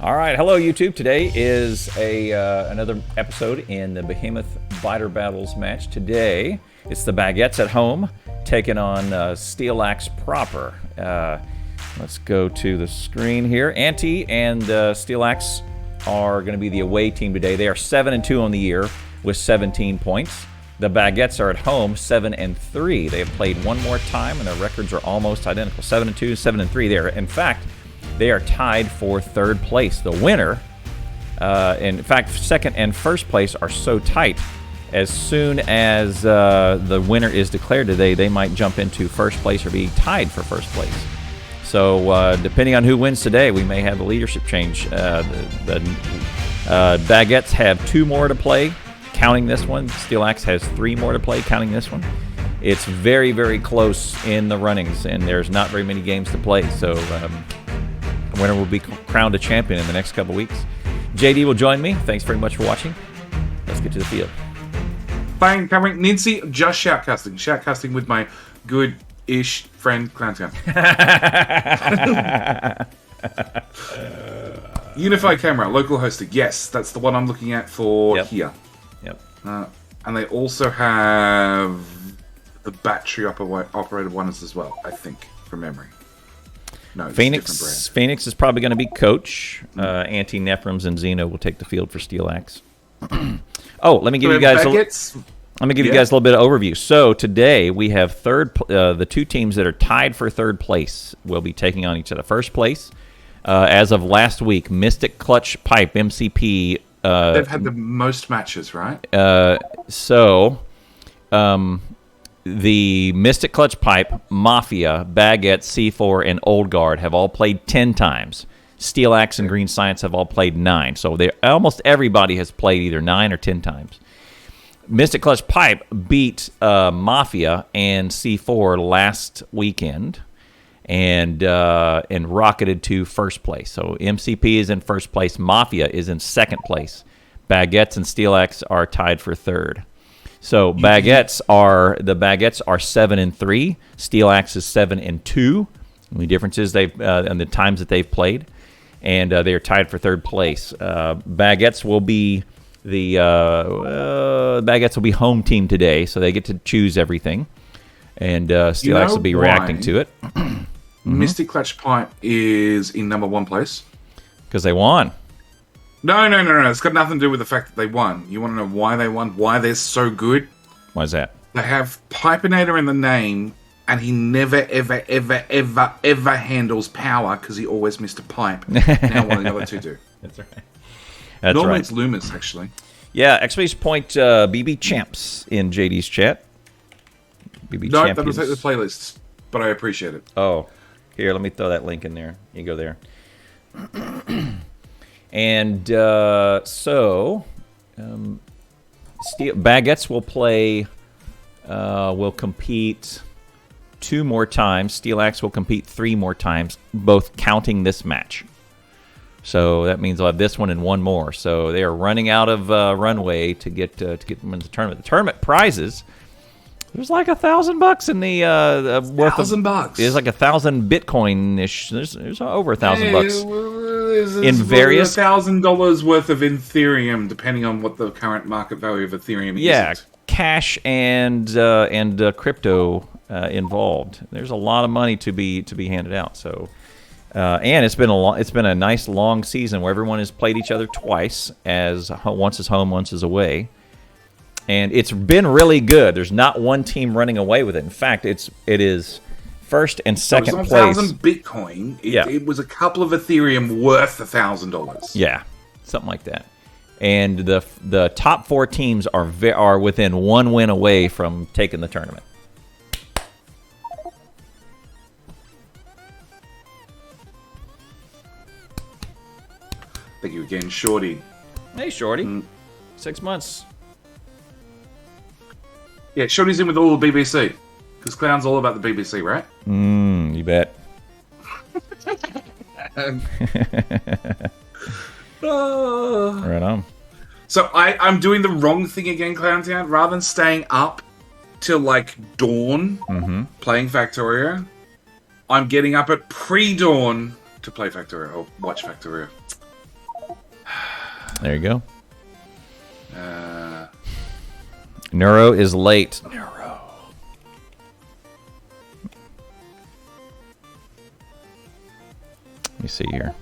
All right, hello YouTube. Today is another episode in the Behemoth Biter Battles match. Today, it's the Baguettes at home taking on Steelaxe proper. Let's go to the screen here. Anti and Steelaxe are going to be the away team today. They are 7-2 on the year with 17 points. The Baguettes are at home 7-3. They have played one more time and their records are almost identical. 7-2, 7-3 there. In fact, they are tied for third place. The winner, in fact, second and first place are so tight. As soon as the winner is declared today, they might jump into first place or be tied for first place. So depending on who wins today, we may have a leadership change. The Baguettes have 2 more to play, counting this one. Steelaxe has 3 more to play, counting this one. It's very, very close in the runnings, and there's not very many games to play. So the winner will be crowned a champion in the next couple weeks. JD will join me. Thanks very much for watching. Let's get to the field. Bang, Cameron, Nancy, just shoutcasting. Shoutcasting with my good-ish friend, Clowntown. Unified camera, local hosted. Yes, that's the one I'm looking at for here. Yep. And they also have the battery-operated ones as well, I think, from memory. No, Phoenix is probably going to be coach. Nefrums and Xeno will take the field for Steelaxe. Oh, let me give you guys. Let me give you guys a little bit of overview. So today we have the 2 teams that are tied for third place will be taking on each other. First place, as of last week, Mystic Clutch Pipe MCP. They've had the most matches, right? The Mystic Clutch Pipe, Mafia, Baguette, C4, and Old Guard have all played 10 times. Steelaxe and Green Science have all played 9. So almost everybody has played either 9 or 10 times. Mystic Clutch Pipe beat Mafia and C4 last weekend and rocketed to first place. So MCP is in first place. Mafia is in second place. Baguettes and Steelaxe are tied for third. So Baguettes are 7-3. Steelaxe is 7-2. The only difference is and the times that they've played, and they are tied for third place. Baguettes will be home team today, so they get to choose everything, and Steelaxe will be reacting to it. Mystic Clutch Pipe is in number 1 place because they won. No. It's got nothing to do with the fact that they won. You want to know why they won? Why they're so good? Why is that? They have Pipeinator in the name, and he never, ever, ever, ever, ever handles power because he always missed a pipe. Now one of the other 2 do. That's right. Normally it's Loomis, actually. Yeah, exclamation point BB Champs in JD's chat. BB No, Champions. that was like the playlist, but I appreciate it. Oh, here, let me throw that link in there. You go there. And Baguettes will compete 2 more times. Steelaxe will compete 3 more times, both counting this match. So that means they'll have this one and 1 more. So they are running out of runway to get them into the tournament. The tournament prizes. There's like $1,000 in the worth of $1,000. It's like 1,000 Bitcoin-ish. There's over $1,000 in various $1,000 worth of Ethereum, depending on what the current market value of Ethereum is. Yeah, cash and crypto involved. There's a lot of money to be handed out. So, and it's been a nice long season where everyone has played each other twice, as once is home, once is away. And it's been really good. There's not one team running away with it. In fact, it is first and second place. It was 1,000 Bitcoin. It was a couple of Ethereum worth $1,000. Yeah, something like that. And the top 4 teams are within 1 win away from taking the tournament. Thank you again, Shorty. Hey, Shorty. 6 months. Yeah, Shorty's in with all the BBC. Because Clown's all about the BBC, right? You bet. Right on. So I'm doing the wrong thing again, Clowntown. Rather than staying up till like dawn playing Factorio, I'm getting up at pre-dawn to play Factorio or watch Factorio. There you go. Neuro is late. Neuro. Let me see here.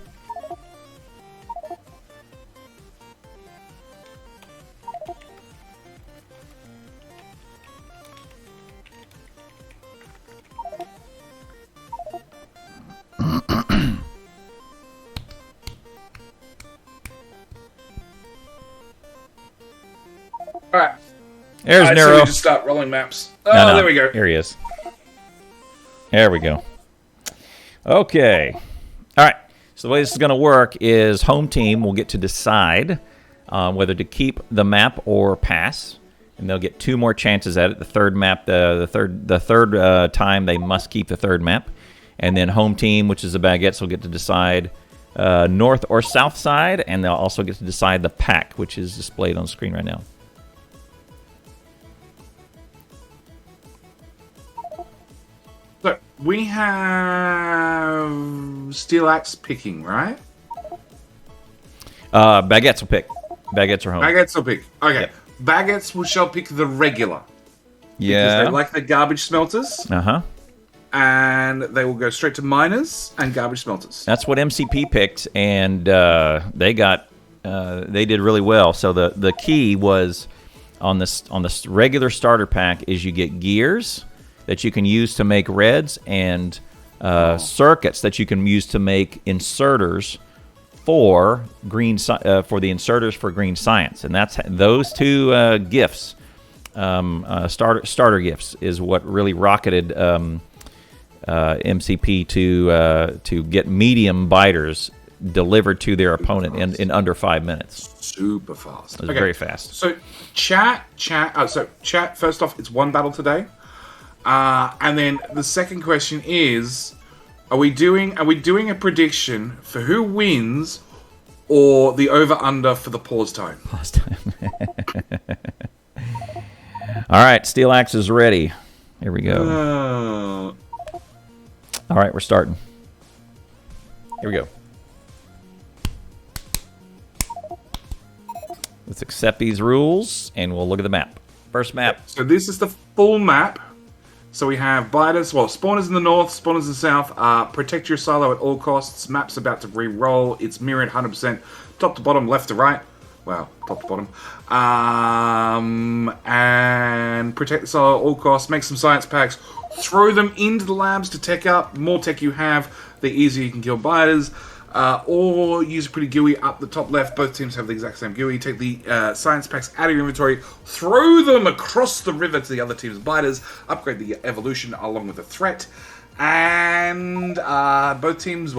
All right. There's So Neuro. we just start rolling maps. Oh, No. there we go. Here he is. There we go. Okay. All right. So the way this is going to work is home team will get to decide whether to keep the map or pass, and they'll get 2 more chances at it. The third map, the third time they must keep the third map, and then home team, which is the Baguettes, will get to decide north or south side, and they'll also get to decide the pack, which is displayed on the screen right now. So we have Steelaxe picking, right? Baguettes will pick. Baguettes are home. Baguettes will pick. Okay. Yep. Baguettes shall pick the regular. Yeah. Because they like the garbage smelters. Uh-huh. And they will go straight to miners and garbage smelters. That's what MCP picked, and they did really well. So the key was on this regular starter pack is you get gears that you can use to make reds and circuits that you can use to make inserters for the inserters for green science, and that's those 2 gifts. Starter gifts is what really rocketed MCP to get medium biters delivered to their opponent in under 5 minutes. Super fast. It was very fast. So chat. First off, it's 1 battle today, and then the second question is: Are we doing a prediction for who wins, or the over/under for the pause time? Pause time. All right, Steelaxe is ready. Here we go. All right, we're starting. Here we go. Let's accept these rules, and we'll look at the map. First map. So this is the full map. So we have biters, spawners in the north, spawners in the south. Protect your silo at all costs. Map's about to re-roll. It's mirrored 100%, top to bottom, left to right. Wow, top to bottom. And protect the silo at all costs. Make some science packs. Throw them into the labs to tech up. The more tech you have, the easier you can kill biters. Or use a pretty GUI up the top left. Both teams have the exact same GUI. Take the science packs out of your inventory, throw them across the river to the other team's biters, upgrade the evolution along with the threat, and both teams,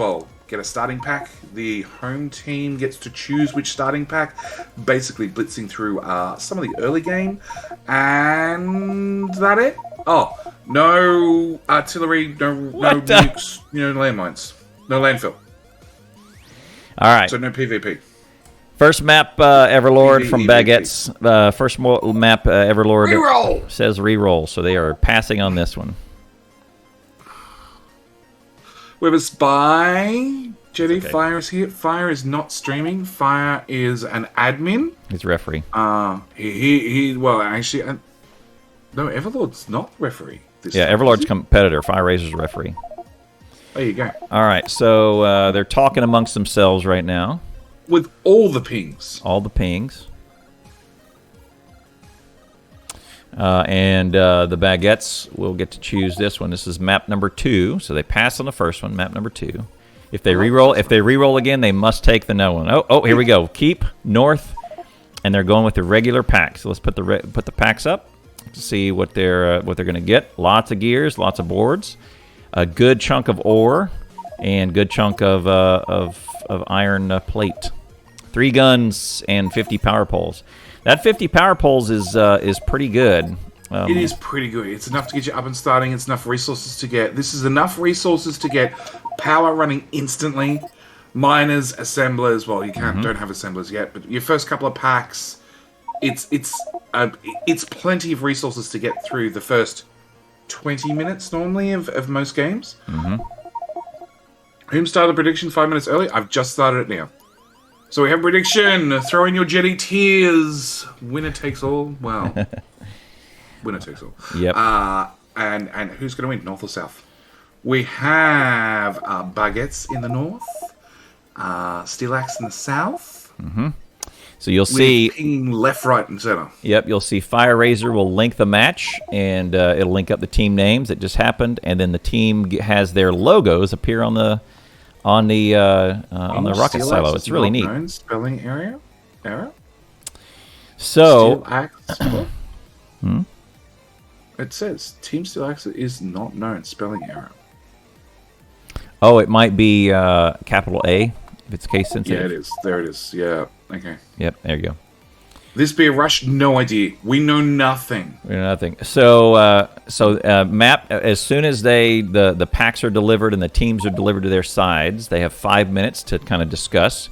get a starting pack. The home team gets to choose which starting pack, basically blitzing through some of the early game, and that it? Oh, no artillery, no nukes, no landmines, no landfill. All right. So no PvP. First map, everLord from PvP. Baguettes. First map, everLord Reroll! says reroll, so they are passing on this one. We have a spy. Jetty, Okay. Fire is here. Fire is not streaming. Fire is an admin. He's referee. No, everLord's not referee. Yeah, time, everLord's is he? competitor. Fire Razor's referee. There you go. All right, so they're talking amongst themselves right now. With all the pings. All the pings. And the Baguettes will get to choose this one. This is map number 2, so they pass on the first one. Map number 2. If they reroll again, they must take the no one. Oh, here we go. Keep north, and they're going with the regular pack. So let's put the packs up to see what they're going to get. Lots of gears, lots of boards, a good chunk of ore, and good chunk of iron plate. 3 guns and 50 power poles. That 50 power poles is pretty good. It is pretty good. It's enough to get you up and starting. It's enough resources to get. This is enough resources to get power running instantly. Miners, assemblers. Well, you don't have assemblers yet, but your first couple of packs, it's plenty of resources to get through the first 20 minutes normally of most games. Mm-hmm. Whom started the prediction 5 minutes early? I've just started it now. So we have a prediction. Throw in your Jetty tears. Winner takes all. Well, winner takes all. Yep. And who's going to win, north or south? We have Baguettes in the north, Steelaxe in the south. So you'll see pinging left, right, and center. Yep, you'll see Fire Razor will link the match, and it'll link up the team names that just happened, and then the team has their logos appear on the rocket silo. It's really neat. Known spelling error. So, Steelaxe. It says Team Steelaxe is not known spelling error. oh, it might be capital A if it's case sensitive. Yeah, it is. There it is. Yeah. Okay. Yep, there you go. This be a rush? No idea. We know nothing. We know nothing. So, map as soon as the packs are delivered and the teams are delivered to their sides, they have 5 minutes to kind of discuss.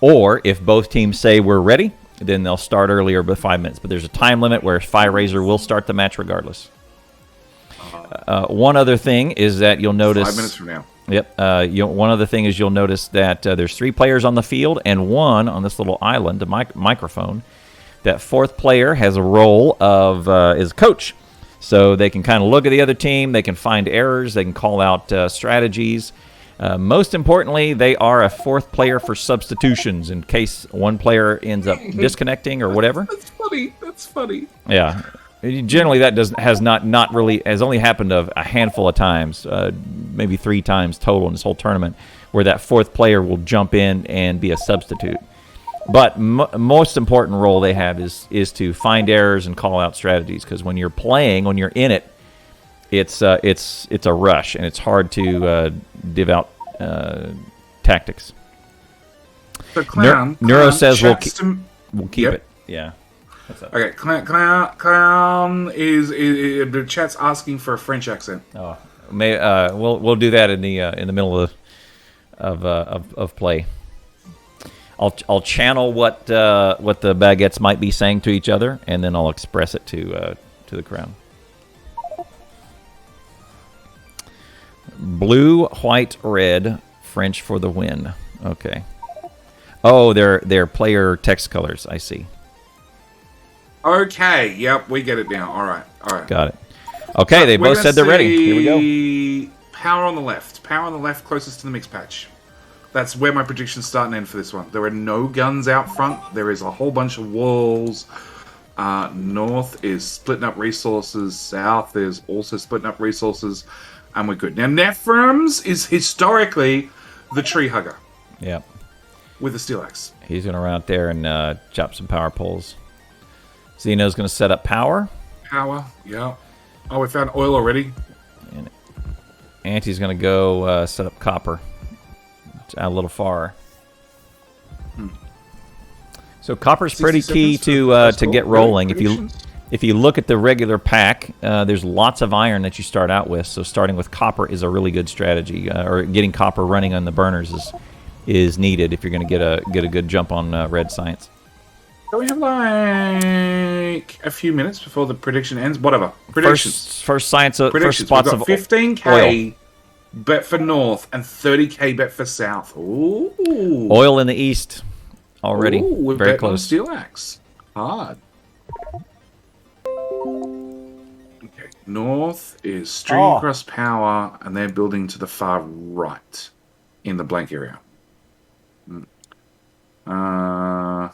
Or if both teams say we're ready, then they'll start earlier by 5 minutes. But there's a time limit where Fire Razor will start the match regardless. One other thing is that you'll notice 5 minutes from now. Yep. One other thing is you'll notice that there's 3 players on the field and 1 on this little island, a microphone. That 4th player has a role of is coach, so they can kind of look at the other team. They can find errors. They can call out strategies. Most importantly, they are a 4th player for substitutions in case one player ends up disconnecting or whatever. That's funny. That's funny. Yeah. Generally, that has only happened a handful of times, maybe 3 times total in this whole tournament, where that 4th player will jump in and be a substitute. But most important role they have is to find errors and call out strategies, because when you're playing, when you're in it, it's a rush and it's hard to div out tactics. So Clown, Neuro says we'll keep Yep. it. Yeah. Okay, Clown is the chat's asking for a French accent. Oh, we'll do that in the middle of play. I'll channel what the Baguettes might be saying to each other, and then I'll express it to the crowd. Blue, white, red, French for the win. Okay. Oh, they're player text colors. I see. Okay, yep, we get it now. All right. Got it. Okay, So they we're both gonna said they're ready. Here we see Power on the left. Power on the left, closest to the mix patch. That's where my predictions start and end for this one. There are no guns out front. There is a whole bunch of walls. North is splitting up resources. South is also splitting up resources. And we're good. Now, Nefrums is historically the tree hugger. Yep. With the Steelaxe. He's going to run out there and chop some power poles. Xeno's going to set up power. Power, yeah. Oh, we found oil already. And Anti's going to go set up copper. Out a little far. So copper's pretty key to get rolling. If you look at the regular pack, there's lots of iron that you start out with. So starting with copper is a really good strategy. Or getting copper running on the burners is needed if you're going to get a good jump on red science. So we have like a few minutes before the prediction ends. Whatever. Predictions. First science. First spots We've got of 15k oil. bet for north and 30k bet for south. Ooh. Oil in the east already. Ooh, we're very betting on close. Steelaxe. Hard. Okay. North is String Cross Power, and they're building to the far right in the blank area. A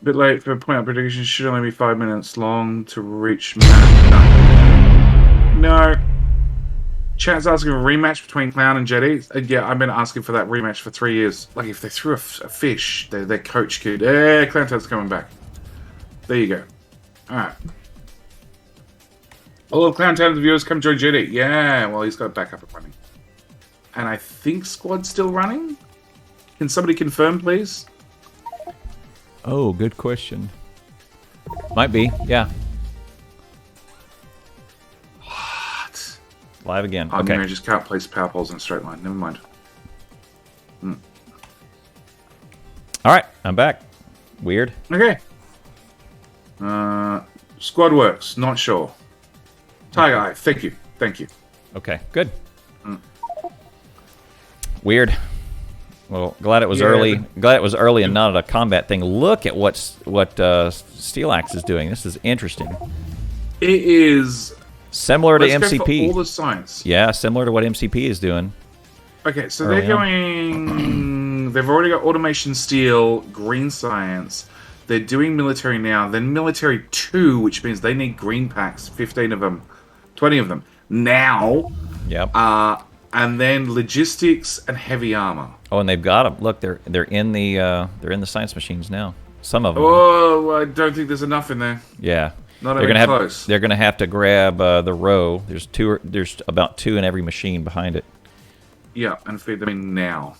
bit late for a point out prediction. Should only be 5 minutes long to reach map. No. Chat's asking a rematch between Clown and Jetty. Yeah, I've been asking for that rematch for 3 years. Like, if they threw a fish, their coach could... Clown Toad's coming back. There you go. Alright. All of Clown Toad's viewers come join Jetty. Yeah, well, he's got backup and running. And I think Squad's still running? Can somebody confirm, please? Oh, good question. Might be, yeah. What? Live again. I Okay. mean, I just can't place power poles in a straight line. Never mind. All right, I'm back. Weird. Okay. Squad works. Not sure. Tiger Eye. Thank you. Thank you. Okay, good. Weird. Well, glad it was Yeah, early. but- Glad it was early and not a combat thing. Look at what Steelaxe is doing. This is interesting. It is Similar to let's go MCP. for all the science. Yeah, similar to what MCP is doing. Okay, so Early they're going. They've already got automation steel, green science. They're doing military now. Then military 2, which means they need green packs, 15 of them, 20 of them now. Yep. And then logistics and heavy armor. Oh, and they've got them. Look, they're in the science machines now. Some of them. Oh, I don't think there's enough in there. Yeah. Not They're even gonna close. they're gonna have to grab the row. There's two. There's about 2 in every machine behind it. Yeah, and feed them in now.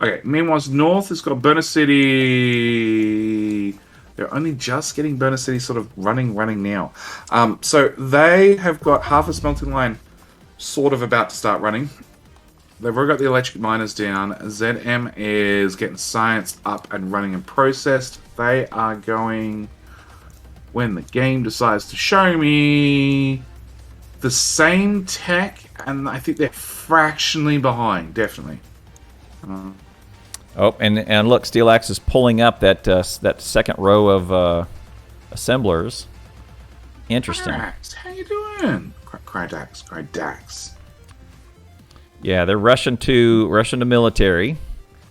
Okay, meanwhile, North has got Burner City. They're only just getting Burner City sort of running now. So they have got half a smelting line sort of about to start running. They've already got the electric miners down. ZM is getting science up and running and processed. They are going, when the game decides to show me, the same tech, and I think they're fractionally behind, definitely. Oh, and look, Steelaxe is pulling up that that second row of assemblers. Interesting. Dax, how you doing? Cry Dax. Yeah, they're rushing to military,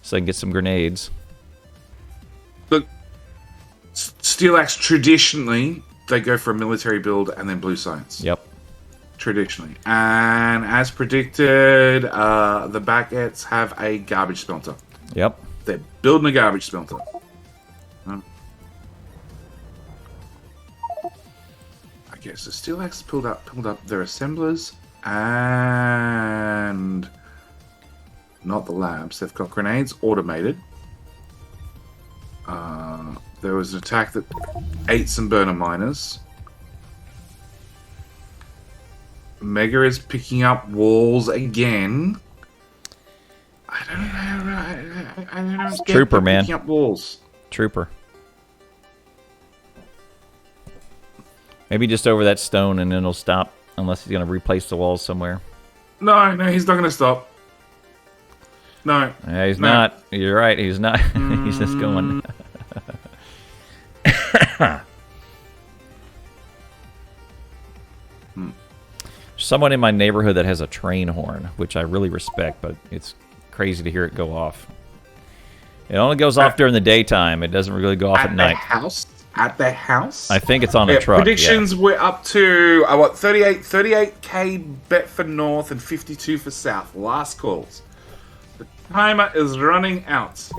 so they can get some grenades. Look, Steelaxe traditionally they go for a military build and then blue science. Yep. Traditionally, and as predicted, the Baguettes have a garbage smelter. Yep. They're building a garbage smelter. Okay, so Steelaxe pulled up their assemblers and not the labs. They've got grenades automated. There was an attack that ate some burner miners. Mega is picking up walls again. I don't know. Trooper, man. Picking up walls. Trooper. Maybe just over that stone and then it'll stop, unless he's going to replace the walls somewhere. No, he's not going to stop. No. Yeah, he's not. You're right, he's not. He's just going. Someone in my neighborhood that has a train horn, which I really respect, but it's crazy to hear it go off. It only goes off during the daytime. It doesn't really go off at night. At their house? I think it's on a truck. Predictions we're up to 38k bet for North and 52 for South. Last calls. The timer is running out.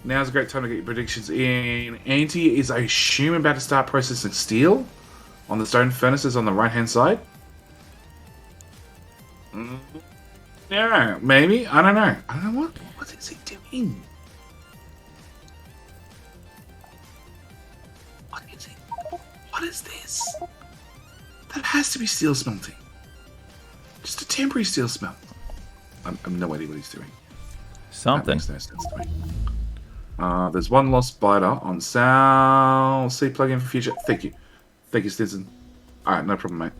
Now's a great time to get your predictions in. Anti is, I assume, about to start processing steel on the stone furnaces on the right-hand side. Yeah, maybe. I don't know. I don't know what is he doing. What is this? That has to be steel smelting. Just a temporary steel smelt. I'm no idea what he's doing. Something. That makes no sense to me. There's one lost biter on South. C plug in for future. Thank you. Thank you, Stinson. Alright, no problem, mate.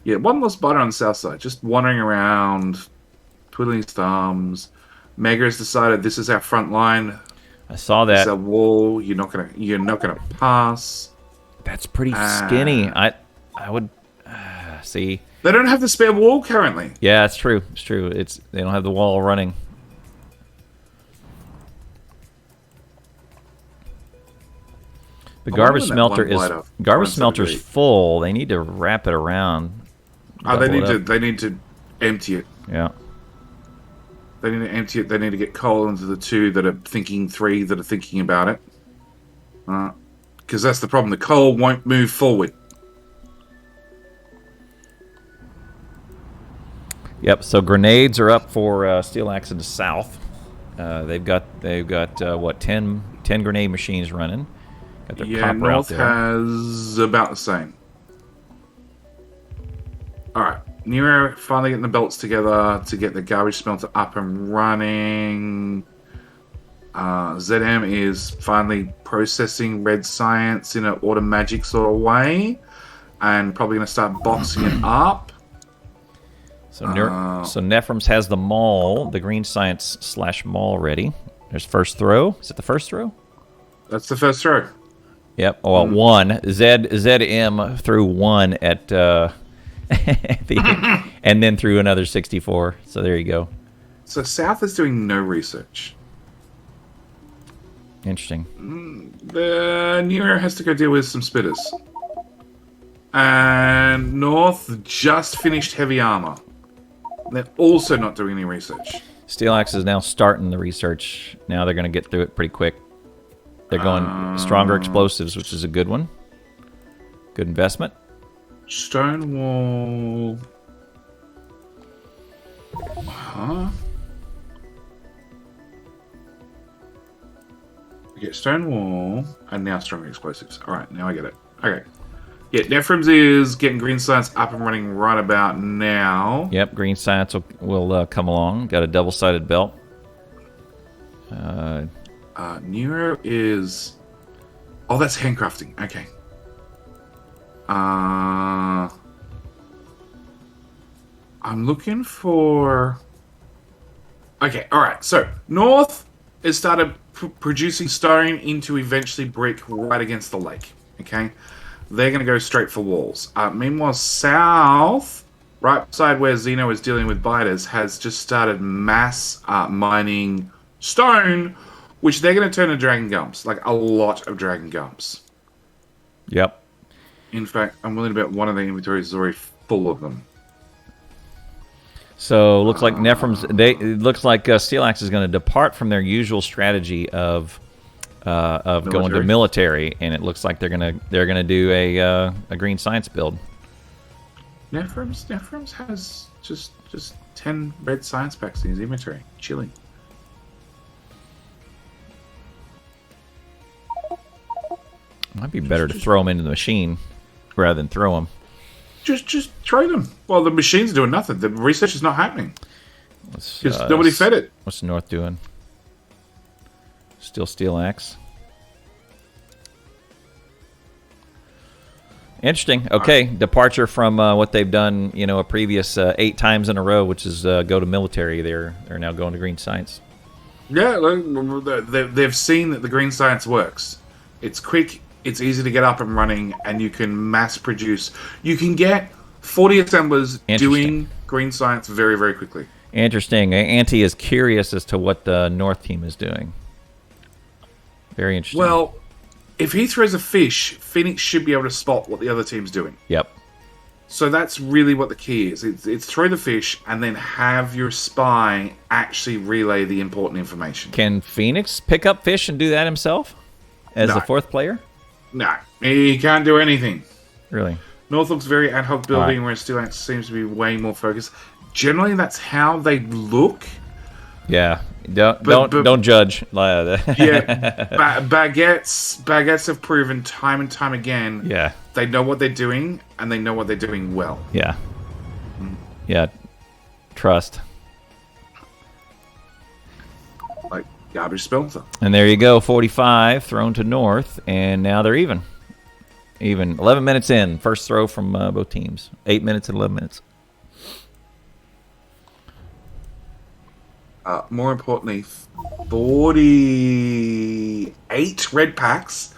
Yeah, one lost biter on the south side. Just wandering around, twiddling his thumbs. Mega has decided this is our front line. I saw that. It's a wall. You're not gonna pass. That's pretty skinny. I would see. They don't have the spare wall currently. Yeah, it's true. It's true. They don't have the wall running. The garbage smelter's full. They need to wrap it around. They need to empty it. Yeah. They need to empty it. They need to get coal into the three that are thinking about it. Because that's the problem. The coal won't move forward. Yep. So grenades are up for Steelaxe in the south. They've got what 10 grenade machines running. Got their copper North out there. has about the same. All right. Nero finally getting the belts together to get the garbage smelter up and running. ZM is finally processing red science in an automagic sort of way, and probably going to start boxing it up. So Nefrums has the maul, the green science / maul ready. There's first throw. Is it the first throw? That's the first throw. Yep. Well, one. ZM threw one at the and then threw another 64. So there you go. So South is doing no research. Interesting. The New Era has to go deal with some spitters. And North just finished heavy armor. They're also not doing any research. Steelaxe is now starting the research. Now they're going to get through it pretty quick. They're going stronger explosives, which is a good one. Good investment. Stonewall. Huh? We get Stonewall and now stronger explosives. Alright, now I get it. Okay. Yeah, Nefrums is getting green science up and running right about now. Yep, green science will come along. Got a double-sided belt. Nero is... Oh, that's handcrafting. Okay. I'm looking for... Okay, alright. So, North has started producing stone into eventually brick right against the lake. Okay? They're going to go straight for walls. Meanwhile, South, right beside where Xeno is dealing with biters, has just started mass mining stone, which they're going to turn to dragon gums. Like, a lot of dragon gums. Yep. In fact, I'm willing to bet one of the inventories is already full of them. So, looks like Nefrums... It looks like Steelaxe is going to depart from their usual strategy of going to military, and it looks like they're gonna do a green science build. Nefrums has just 10 red science packs in his inventory, chilling. Might be better to throw them into the machine rather than throw them. Just trade them. Well, the machine's doing nothing. The research is not happening because nobody fed it. What's the North doing? Still Steelaxe. Interesting. Okay, departure from what they've done, a previous 8 times in a row, which is go to military. They're now going to green science. Yeah, they've seen that the green science works. It's quick, it's easy to get up and running, and you can mass produce. You can get 40 assemblers doing green science very, very quickly. Interesting. Anti is curious as to what the North team is doing. Very interesting. Well, if he throws a fish, Phoenix should be able to spot what the other team's doing. Yep. So that's really what the key is. It's throw the fish and then have your spy actually relay the important information. Can Phoenix pick up fish and do that himself as the 4th player? No, he can't do anything. Really? North looks very ad hoc building, whereas Steelaxe seems to be way more focused. Generally, that's how they look. Yeah, don't judge. Yeah, baguettes have proven time and time again. Yeah, they know what they're doing, and they know what they're doing well. Yeah, yeah, trust. Like garbage spelter. And there you go, 45 thrown to North, and now they're even. 11 minutes in, first throw from both teams. 8 minutes and 11 minutes. More importantly, 48 red packs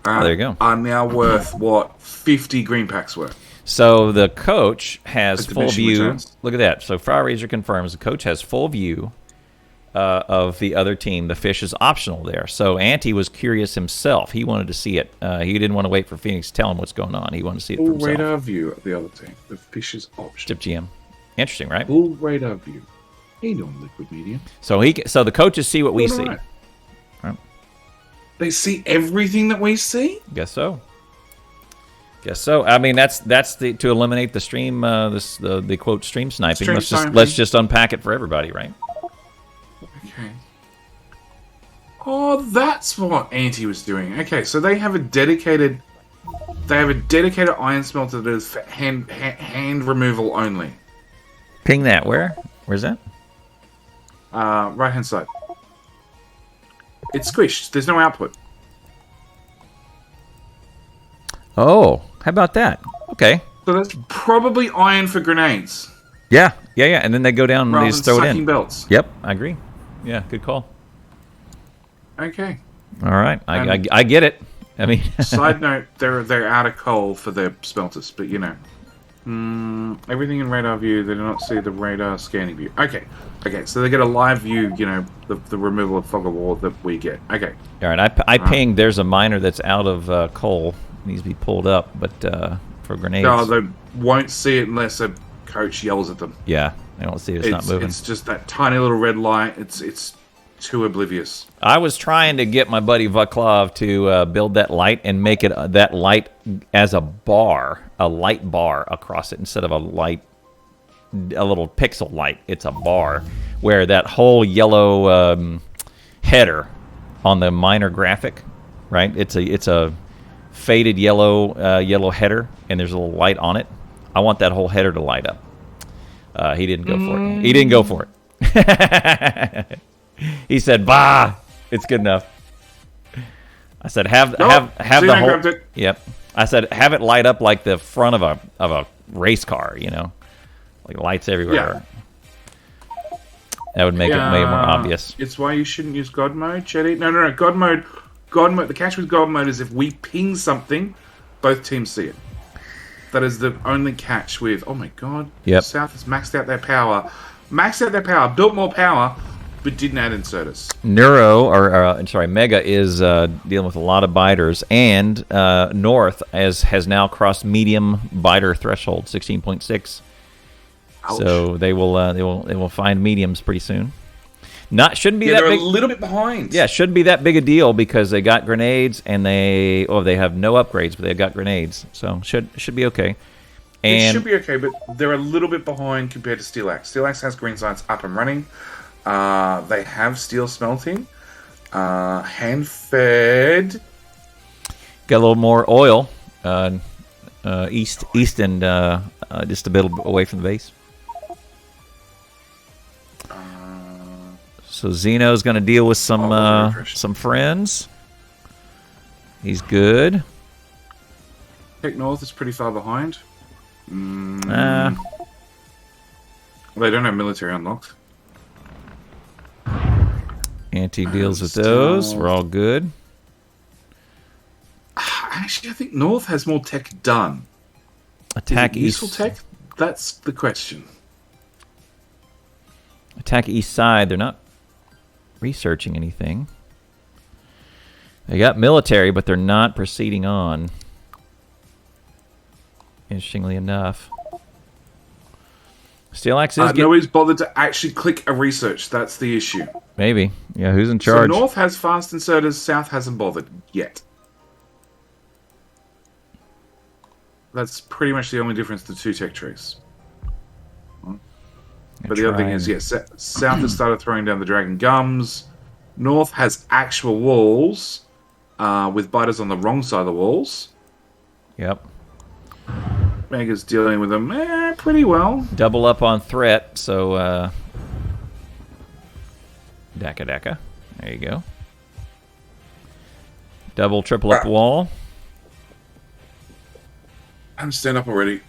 there you go. Are now worth, 50 green packs worth. So the coach has full view. Returns. Look at that. So Fireraiser confirms the coach has full view of the other team. The fish is optional there. So Anti was curious himself. He wanted to see it. He didn't want to wait for Phoenix to tell him what's going on. He wanted to see it for himself. Full radar view of the other team. The fish is optional. Tip GM. Interesting, right? Full radar view. How you doing, Liquid Medium? So the coaches see what we see. Right. They see everything that we see? Guess so. I mean, that's to eliminate the stream the quote stream sniping. Let's just unpack it for everybody, right? Okay. Oh, that's what Anti was doing. Okay, so they have a dedicated iron smelter that is for hand removal only. Ping that. Where's that? Right hand side. It's squished. There's no output. Oh, how about that? Okay. So that's probably iron for grenades. Yeah, and then they go down and rather they than just throw it sucking in. belts. Yep, I agree. Yeah, good call. Okay. All right, I get it. I mean, Side note: they're out of coal for their smelters, but you know, everything in radar view. They do not see the radar scanning view. Okay, so they get a live view. You know, the removal of fog of war that we get. Okay. all right, I pinged. There's a miner that's out of coal. Needs to be pulled up, but for grenades. No, they won't see it unless a coach yells at them. Yeah, I don't see it. It's not moving. It's just that tiny little red light. It's too oblivious. I was trying to get my buddy Vaclav to build that light and make it that light as a light bar across it instead of a little pixel light. It's a bar where that whole yellow header on the miner graphic, right? It's a faded yellow header, and there's a little light on it. I want that whole header to light up. He didn't go for it. He didn't go for it. He said, "Bah, it's good enough." I said, "Have the whole." Yep. I said, "Have it light up like the front of a race car, you know, like lights everywhere." Yeah. That would make it way more obvious. It's why you shouldn't use God mode, Chetty. No. God mode. The catch with God mode is if we ping something, both teams see it. That is the only catch with. Oh my God. Yep. South has maxed out their power. Built more power. But didn't add inserters. Mega is dealing with a lot of biters, and North has now crossed medium biter threshold, 16.6. So they will find mediums pretty soon. Shouldn't be that they're big. A little bit behind. Yeah, shouldn't be that big a deal because they got grenades and they have no upgrades, but they've got grenades, so should be okay. And it should be okay, but they're a little bit behind compared to Steelaxe. Steelaxe has green sights up and running. They have steel smelting. Hand fed. Got a little more oil. East and just a bit away from the base. So Xeno's going to deal with some friends. He's good. Tech North is pretty far behind. They don't have military unlocked. Anti deals with those. We're all good. Actually, I think North has more tech done. Attack east. Useful tech? That's the question. Attack east side. They're not researching anything. They got military, but they're not proceeding on. Interestingly enough. Steelaxe is nobody's bothered to actually click a research. That's the issue. Maybe. Yeah, who's in charge? So North has fast inserters, South hasn't bothered yet. That's pretty much the only difference to two tech trees. But the other thing is, yes, South has started throwing down the Dragon Gums. North has actual walls with biters on the wrong side of the walls. Yep. Mega's dealing with them pretty well. Double up on threat, so Daka. There you go. Double, triple up wall. I'm stand up already.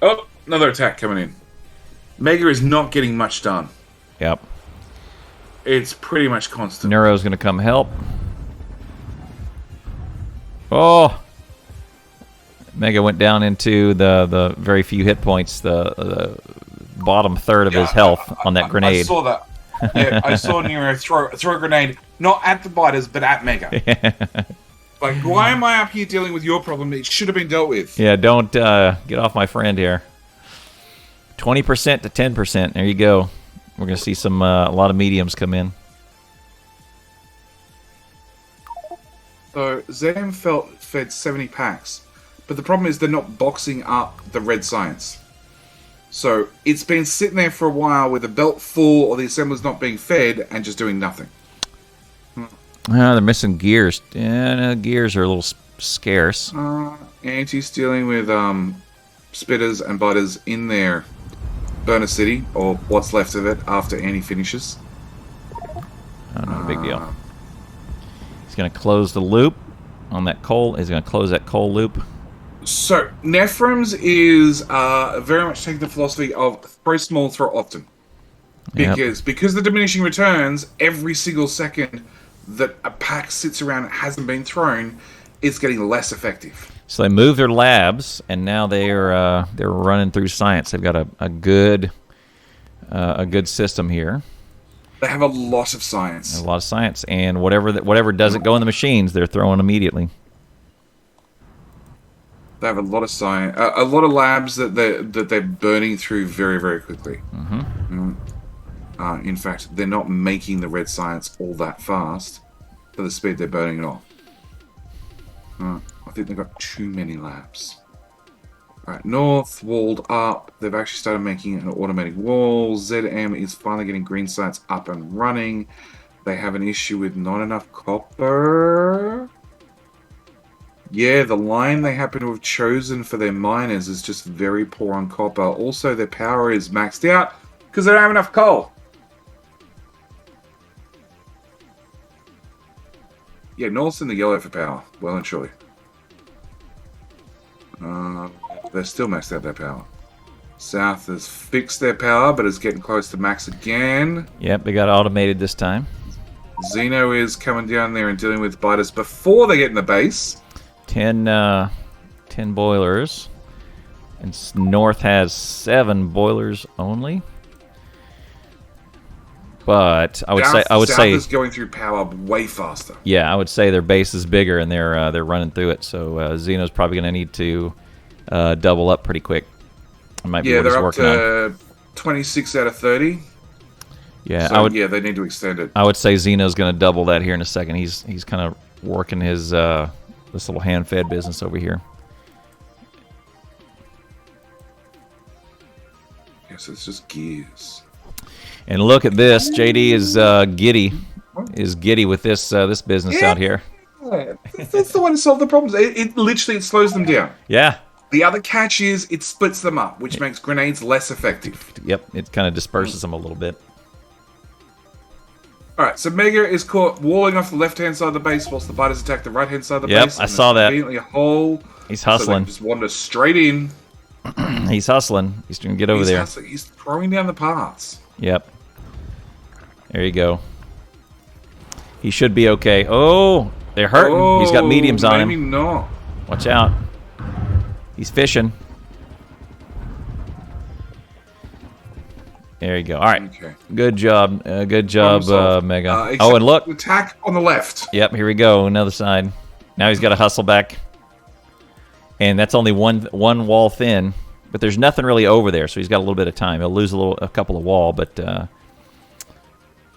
Oh, another attack coming in. Mega is not getting much done. Yep. It's pretty much constant. Neuro's going to come help. Oh! Mega went down into the very few hit points, the bottom third of his health on that grenade. I saw that. Yeah, I saw Nero throw a grenade, not at the biters, but at Mega. Like, why am I up here dealing with your problem? It should have been dealt with. Yeah, don't get off my friend here. 20% to 10%. There you go. We're going to see some a lot of mediums come in. So, Zam fed 70 packs. But the problem is they're not boxing up the red science. So, it's been sitting there for a while with a belt full or the assemblers not being fed and just doing nothing. They're missing gears. Yeah, gears are a little scarce. Anti's dealing with spitters and biters in their burner city, or what's left of it after Anti finishes. Oh, no big deal. He's going to close the loop on that coal. He's going to close that coal loop. So, Nefrums is very much taking the philosophy of throw small, throw often. Because the diminishing returns, every single second that a pack sits around and hasn't been thrown, it's getting less effective. So they moved their labs, and now they're running through science. They've got a good system here. They have a lot of science. A lot of science, and whatever doesn't go in the machines, they're throwing immediately. They have a lot of science, a lot of labs that they're burning through very, very quickly. In fact, they're not making the red science all that fast for the speed they're burning it off. I think they've got too many labs. Alright, north, walled up. They've actually started making an automatic wall. ZM is finally getting green science up and running. They have an issue with not enough copper. Yeah, the line they happen to have chosen for their miners is just very poor on copper. Also, their power is maxed out because they don't have enough coal. Yeah, North's in the yellow for power. Well and truly. They're still maxed out their power. South has fixed their power, but is getting close to max again. Yep, they got automated this time. Xeno is coming down there and dealing with biters before they get in the base. 10 boilers. And North has 7 boilers only. But I would South say is going through power way faster. Yeah, I would say their base is bigger and they're running through it. So Xeno's probably going to need to double up pretty quick. It might be what he's working on. They're up to 26 out of 30. Yeah, so, they need to extend it. I would say Xeno's going to double that here in a second. He's kind of working his this little hand-fed business over here. Yes, it's just gears. And look at this. JD is giddy with this business out here. That's the way to solve the problems. It literally slows them down. Yeah. The other catch is it splits them up, which makes grenades less effective. Yep, it kind of disperses them a little bit. Alright, so Mega is caught walling off the left-hand side of the base whilst the biters attack the right-hand side of the base. Yep, I saw that. A hole. He's hustling. So they just wander straight in. He's hustling. He's trying to get over there. Hustling. He's throwing down the paths. Yep. There you go. He should be okay. Oh, they're hurting. Oh, he's got mediums on him. Maybe not. Watch out. He's fishing. There you go. All right. Okay. Good job. Good job, Mega. Oh, and look. Attack on the left. Yep, here we go. Another side. Now he's got to hustle back. And that's only one wall thin. But there's nothing really over there, so he's got a little bit of time. He'll lose a couple of wall, but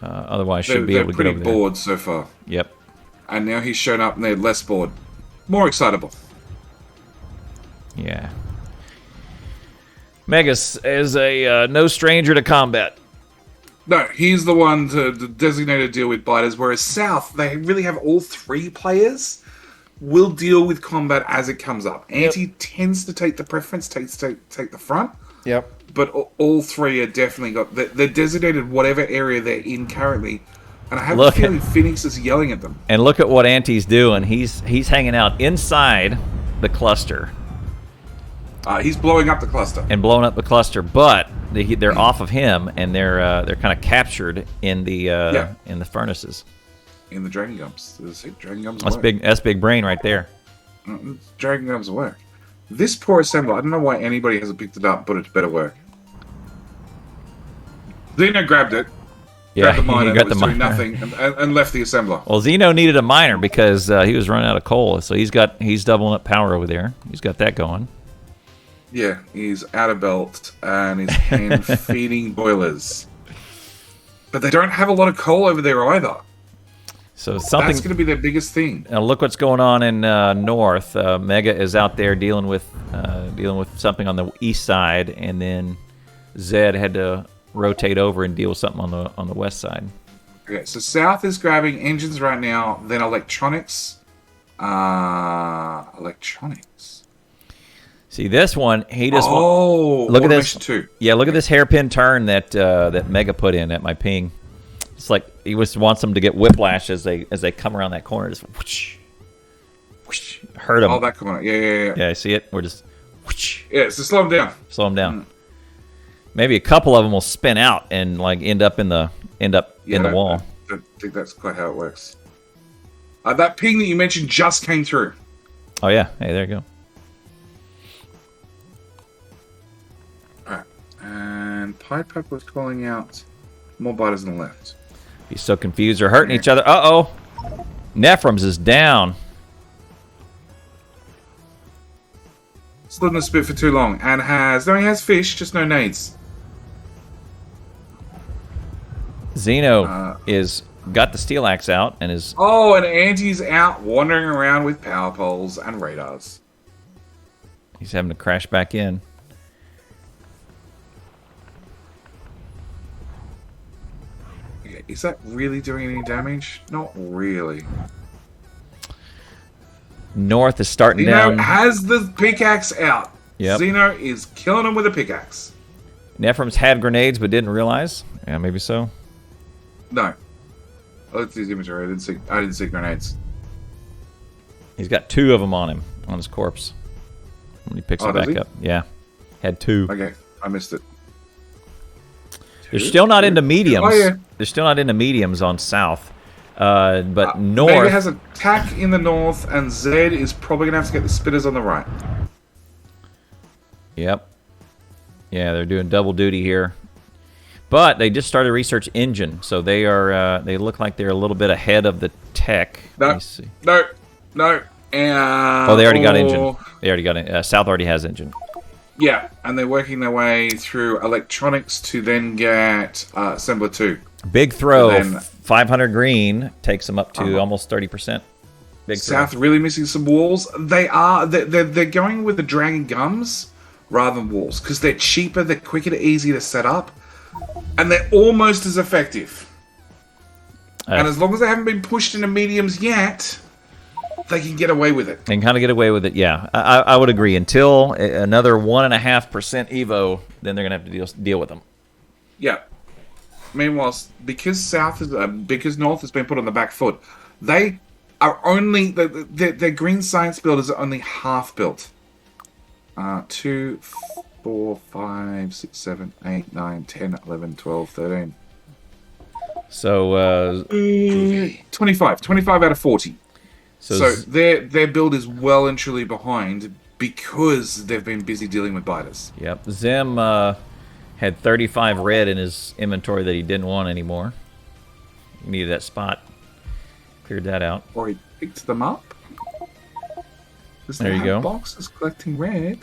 otherwise should be able to get over there. They're pretty bored so far. Yep. And now he's shown up and they're less bored. More excitable. Yeah. Megas is a no stranger to combat. No, he's the one to designate to deal with biters, whereas South, they really have all 3 players will deal with combat as it comes up. Anti tends to take the preference, take the front. Yep. But all 3 are definitely they're designated whatever area they're in currently. And I have a feeling Phoenix is yelling at them. And look at what Anti's doing. He's hanging out inside the cluster. He's blowing up the cluster. And blowing up the cluster, but they're off of him, and they're kind of captured in the furnaces. In the Dragon Gums. Dragon Gums That's work. big. That's big brain right there. Dragon Gums work. This poor assembler, I don't know why anybody hasn't picked it up, but it better work. Xeno grabbed it. Yeah, grabbed the miner he got that was the doing miner. nothing and left the assembler. Well, Xeno needed a miner because he was running out of coal, so he's doubling up power over there. He's got that going. Yeah, he's out of belt and he's hand feeding boilers. But they don't have a lot of coal over there either. So That's something. going to be their biggest thing. Now look what's going on in north. Mega is out there dealing with something on the east side, and then Zed had to rotate over and deal with something on the west side. Okay, so South is grabbing engines right now, then electronics. Electronics. See this one, he just look at this. Too. Yeah, look at this hairpin turn that Mega put in at my ping. It's like he just wants them to get whiplash as they come around that corner. Just whoosh. whoosh, hurt them. Oh, that coming out. Yeah. Yeah, I see it. We're just whoosh, Yeah, so slow them down. slow them down. Maybe a couple of them will spin out and like end up in the wall. I don't think that's quite how it works. That ping that you mentioned just came through. Oh yeah, hey, there you go. Alright. And Pied Piper was calling out more biters on the left. He's so confused. They're hurting each other. Uh-oh. Nefrums is down. Stood in the spit for too long and he has fish, just no nades. Xeno is got the Steelaxe out and is... Oh, and Anti's out wandering around with power poles and radars. He's having to crash back in. Okay, is that really doing any damage? Not really. North is starting Xeno down. has the pickaxe out. Yep. Xeno is killing him with a pickaxe. Nefrums had grenades but didn't realize. Yeah, maybe so. No. I looked at his inventory. I didn't see grenades. He's got 2 of them on him, on his corpse. When he picks it back up. Yeah. Had 2. Okay, I missed it. They're still not into mediums. Oh, yeah. They're still not into mediums on south. But north... Vega has attack in the north, and Zed is probably going to have to get the spitters on the right. Yep. Yeah, they're doing double duty here. But they just started research engine, so they are they look like they're a little bit ahead of the tech. No, Let me see. no. Oh, they already got engine. They already got it. South already has engine. Yeah, and they're working their way through electronics to then get Assembler 2. Big throw. And then, 500 green takes them up to almost 30%. Big South throw. really missing some walls. They're going with the dragon gums rather than walls because they're cheaper, they're quicker, they're easier to set up, and they're almost as effective. And as long as they haven't been pushed into mediums yet, they can get away with it. They can kind of get away with it, yeah. I would agree. Until another 1.5% Evo, then they're going to have to deal with them. Yeah. Meanwhile, because because North has been put on the back foot, they are only... Their green science builders are only half built. 2, 4, 5, 6, 7, 8, 9, 10, 11, 12, 13. So... 25 out of 40. So Z- their build is well and truly behind because they've been busy dealing with biters. Yep. Zim had 35 red in his inventory that he didn't want anymore. He needed that spot. Cleared that out. Or he picked them up. There you go. Boxes collecting red.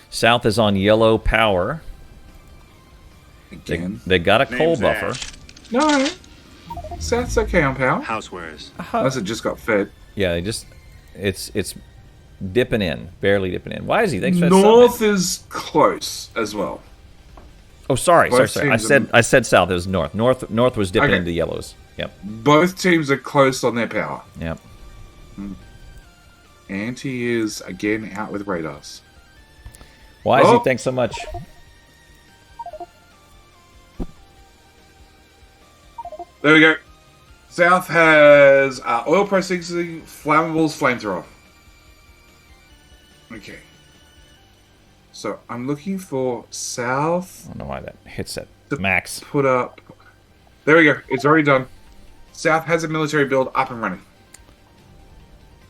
South is on yellow power. Again. They got a coal Name's buffer. Ash. No. South's okay on power. Housewares. Unless it just got fed. Yeah, they just it's dipping in, barely dipping in. Why is he? Thanks for that North sub, man. is close as well. Oh, sorry. Both I teams said south. It was north. North was dipping Okay. into the yellows. Yep. Both teams are close on their power. Yep. Anti is again out with radars. Why is Oh. he? Thanks so much. There we go. South has oil processing, flammables, flamethrower. Okay. So I'm looking for South I don't know why that hits at max. put up. There we go. It's already done. South has a military build up and running.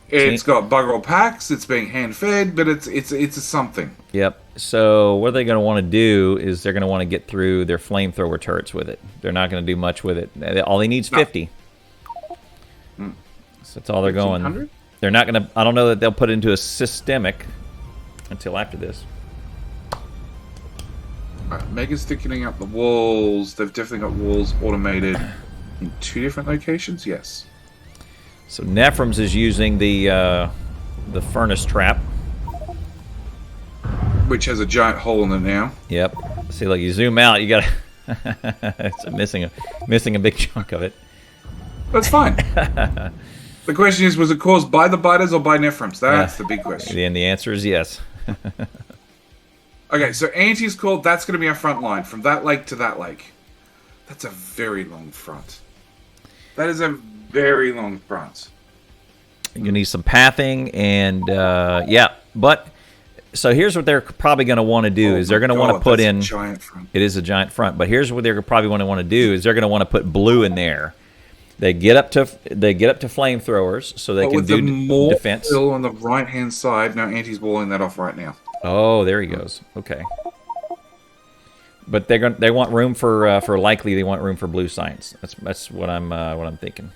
It's got bugger all packs. It's being hand fed, but it's a something. Yep. So what they're going to want to do is they're going to want to get through their flamethrower turrets with it. They're not going to do much with it. All they need is 50. So that's all they're going. 1500? They're not going to. I don't know that they'll put it into a systemic until after this. Right, Mega's sticking up the walls. They've definitely got walls automated in 2 different locations. Yes. So Nefrums is using the furnace trap. Which has a giant hole in it now. Yep. See, like you zoom out, you got it's missing a big chunk of it. That's fine. The question is, was it caused by the biters or by Nefrums? That's the big question. And the answer is yes. Okay, so Anti's called. That's going to be our front line from that lake to that lake. That's a very long front. That is a very long fronts. You need some pathing, and yeah. But so here's what they're probably going to want to do: is they're going to want to put in. Giant front. It is a giant front, but here's what they're probably going to want to do: is they're going to want to put blue in there. They get up to flamethrowers, so they can do defense. Still on the right hand side. No, Anti's walling that off right now. Oh, there he goes. Okay. But they want room for likely they want room for blue science. That's what I'm thinking.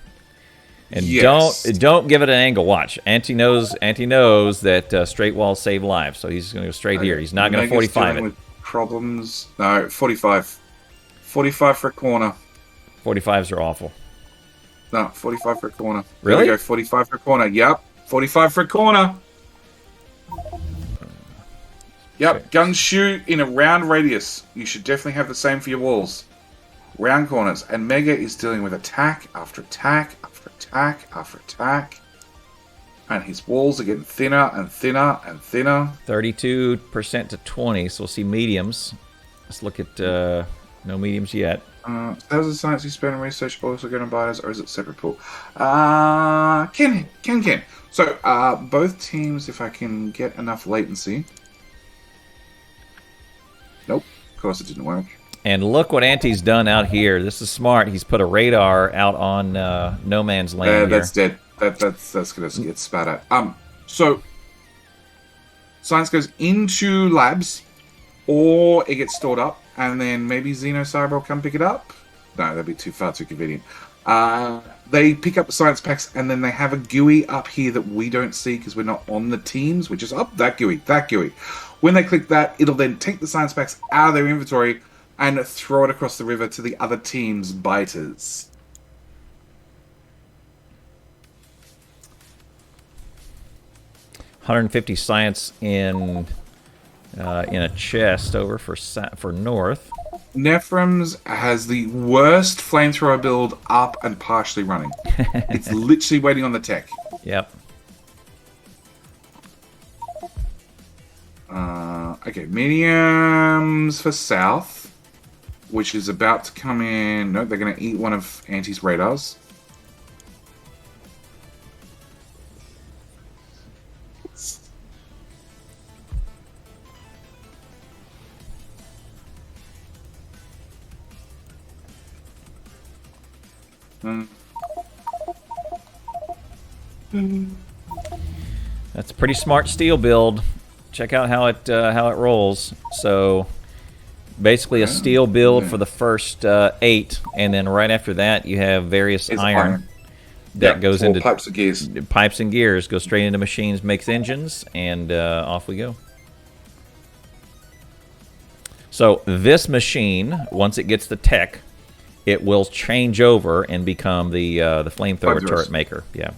And yes. don't give it an angle. Watch. Anti knows that straight walls save lives, so he's going to go straight here. He's not going to 45 it. With problems. No, 45. 45 for a corner. 45s are awful. No, 45 for a corner. Really? There we go, 45 for a corner. Yep, 45 for a corner. Yep, Okay. guns shoot in a round radius. You should definitely have the same for your walls. Round corners. And Mega is dealing with attack after attack after attack after attack. And his walls are getting thinner and thinner and thinner. 32% to 20, so we'll see mediums. Let's look at no mediums yet. How's the science you spend on research also going to buy us, or is it separate pool? Ken. So, both teams, if I can get enough latency. Nope, of course it didn't work. And look what Anti's done out here. This is smart. He's put a radar out on no man's land That's here. dead. That's going to get spat at. So, science goes into labs, or it gets stored up, and then maybe Xenocyber will come pick it up. No, that'd be too convenient. They pick up the science packs, and then they have a GUI up here that we don't see because we're not on the teams, which is up that GUI. When they click that, it'll then take the science packs out of their inventory and throw it across the river to the other team's biters. $150 science in a chest over for north. Nefrums has the worst flamethrower build up and partially running. It's literally waiting on the tech. Yep. Okay, mediums for south, which is about to come in. No, they're going to eat one of Anti's radars. That's a pretty smart steel build. Check out how it rolls. So basically a steel build for the first 8, and then right after that you have various iron that goes into pipes and gears. Pipes and gears go straight into machines, makes engines, and off we go. So this machine, once it gets the tech, it will change over and become the flamethrower turret maker. Yeah.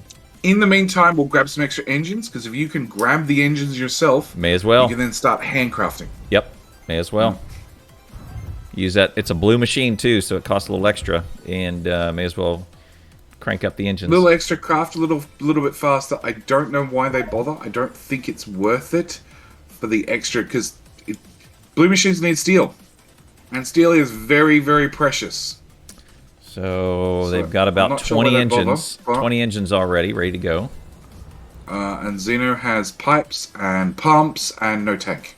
In the meantime, we'll grab some extra engines, because if you can grab the engines yourself, may as well. You can then start handcrafting. Yep, may as well. Use that. It's a blue machine too, so it costs a little extra, and may as well crank up the engines. A little extra craft, a little bit faster. I don't know why they bother. I don't think it's worth it for the extra, because blue machines need steel, and steel is very, very precious. So they've got about 20 engines. 20 engines already ready to go. And Xeno has pipes and pumps and no tank.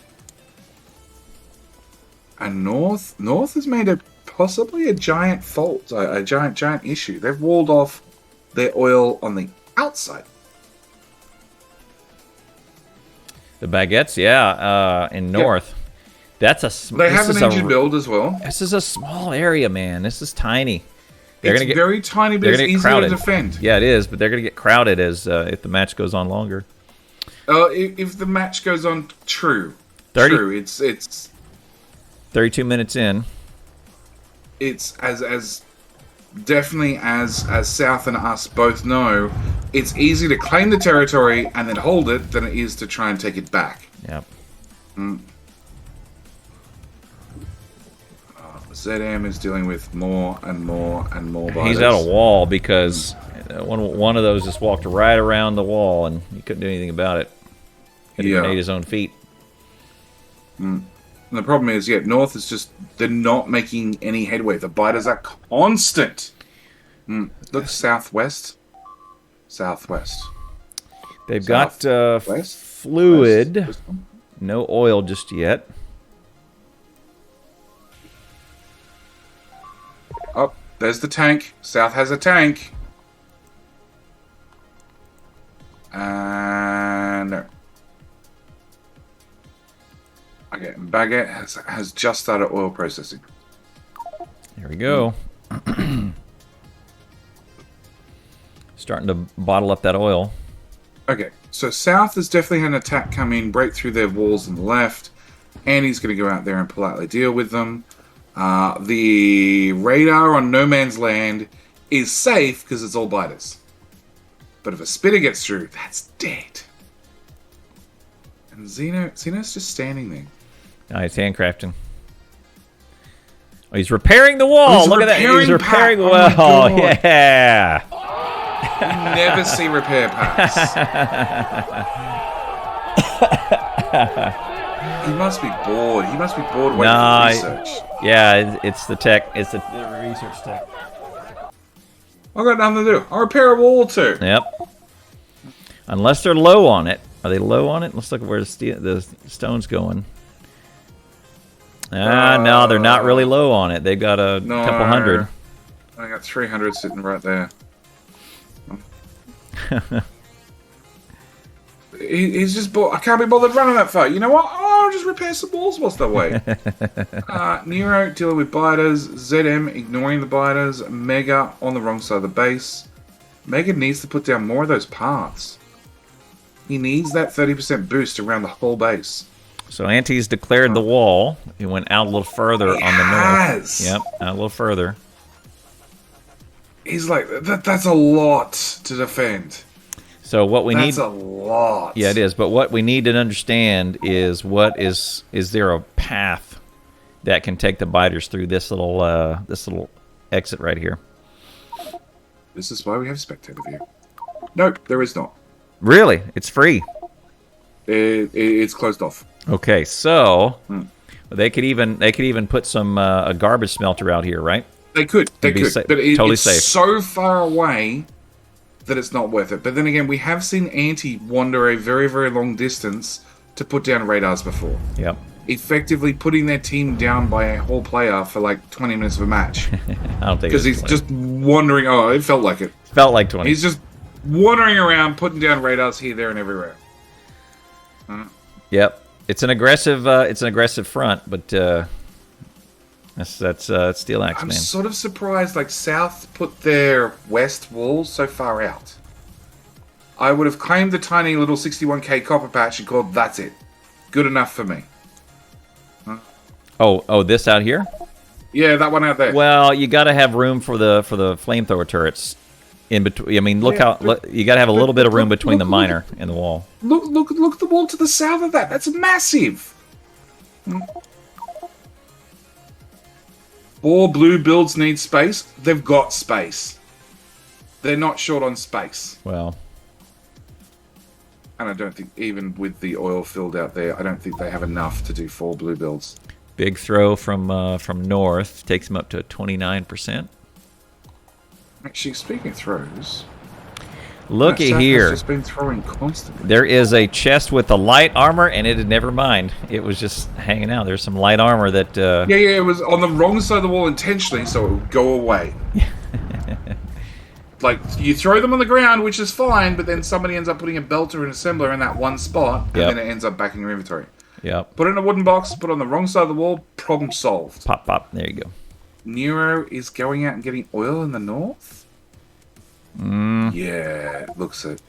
And North has made possibly a giant fault, a giant issue. They've walled off their oil on the outside. The Baguettes, in North. Yep. They have an engine build as well. This is a small area, man. This is tiny. It's very tiny, but it's easy to defend. Yeah, it is, but they're going to get crowded as if the match goes on longer. If the match goes on, true. It's 32 minutes in. It's as definitely as South and us both know, it's easy to claim the territory and then hold it than it is to try and take it back. Yep. ZM is dealing with more and more and more biters. He's out of wall because one of those just walked right around the wall and he couldn't do anything about it. He made his own feet. And the problem is, North is just, they're not making any headway. The biters are constant. Look southwest. Southwest. They've got West? fluid. West. No oil just yet. Oh, there's the tank. South has a tank. And no. Okay, Baguette has just started oil processing. Here we go. Starting to bottle up that oil. Okay, so South has definitely had an attack come in, break through their walls on the left. Andy's going to go out there and politely deal with them. The radar on No Man's Land is safe because it's all biters. But if a spitter gets through, that's dead. And Xeno's just standing there. Oh, he's handcrafting. Oh, he's repairing the wall. Look at that. He's repairing the wall. Oh, yeah. You never see repair packs. He must be bored. He must be bored waiting for research. Yeah, it's the tech. It's the research tech. I've got nothing to do. I'll repair a wall too. Yep. Unless they're low on it. Are they low on it? Let's look at where the stone's going. No, they're not really low on it. They've got a couple hundred. I got 300 sitting right there. He's just bored. I can't be bothered running that far. You know what? I'll just repair some walls whilst I wait. Nero dealing with biters. ZM ignoring the biters. Mega on the wrong side of the base. Mega needs to put down more of those paths. He needs that 30% boost around the whole base. So Anti's declared the wall. He went out a little further on the north. Yep, out a little further. He's like, that's a lot to defend. So what we need... That's a lot. Yeah, it is. But what we need to understand is is there a path that can take the biters through this little exit right here? This is why we have spectator view. Nope, there is not. Really? It's free. It's closed off. Okay, so they could even put some a garbage smelter out here, right? They could, but totally safe. So far away that it's not worth it. But then again, we have seen Anti wander a very, very long distance to put down radars before. Yep. Effectively putting their team down by a whole player for like 20 minutes of a match. I don't think because he's just wandering. Oh, it felt like it. Felt like 20. He's just wandering around, putting down radars here, there, and everywhere. Yep. It's an aggressive front, but that's Steelaxe, I'm man. sort of surprised. Like South put their west wall so far out. I would have claimed the tiny little 61k copper patch and called that's it, good enough for me. Oh, this out here? Yeah, that one out there. Well, you got to have room for the flamethrower turrets in between. I mean, you got to have a little bit of room between the miner and the wall. Look at the wall to the south of that. That's massive. 4 blue builds need space. They've got space. They're not short on space. Well, and I don't think even with the oil filled out there, I don't think they have enough to do 4 blue builds. Big throw from north takes them up to 29%. Actually, speaking of throws, looky here. Just been throwing constantly. There is a chest with the light armor, and it had never mind. It was just hanging out. There's some light armor that. Yeah, it was on the wrong side of the wall intentionally, so it would go away. Like you throw them on the ground, which is fine, but then somebody ends up putting a belter and assembler in that one spot, and then it ends up back in your inventory. Yep. Put it in a wooden box, put it on the wrong side of the wall, problem solved. Pop, pop. There you go. Nero is going out and getting oil in the north? Yeah, it looks it.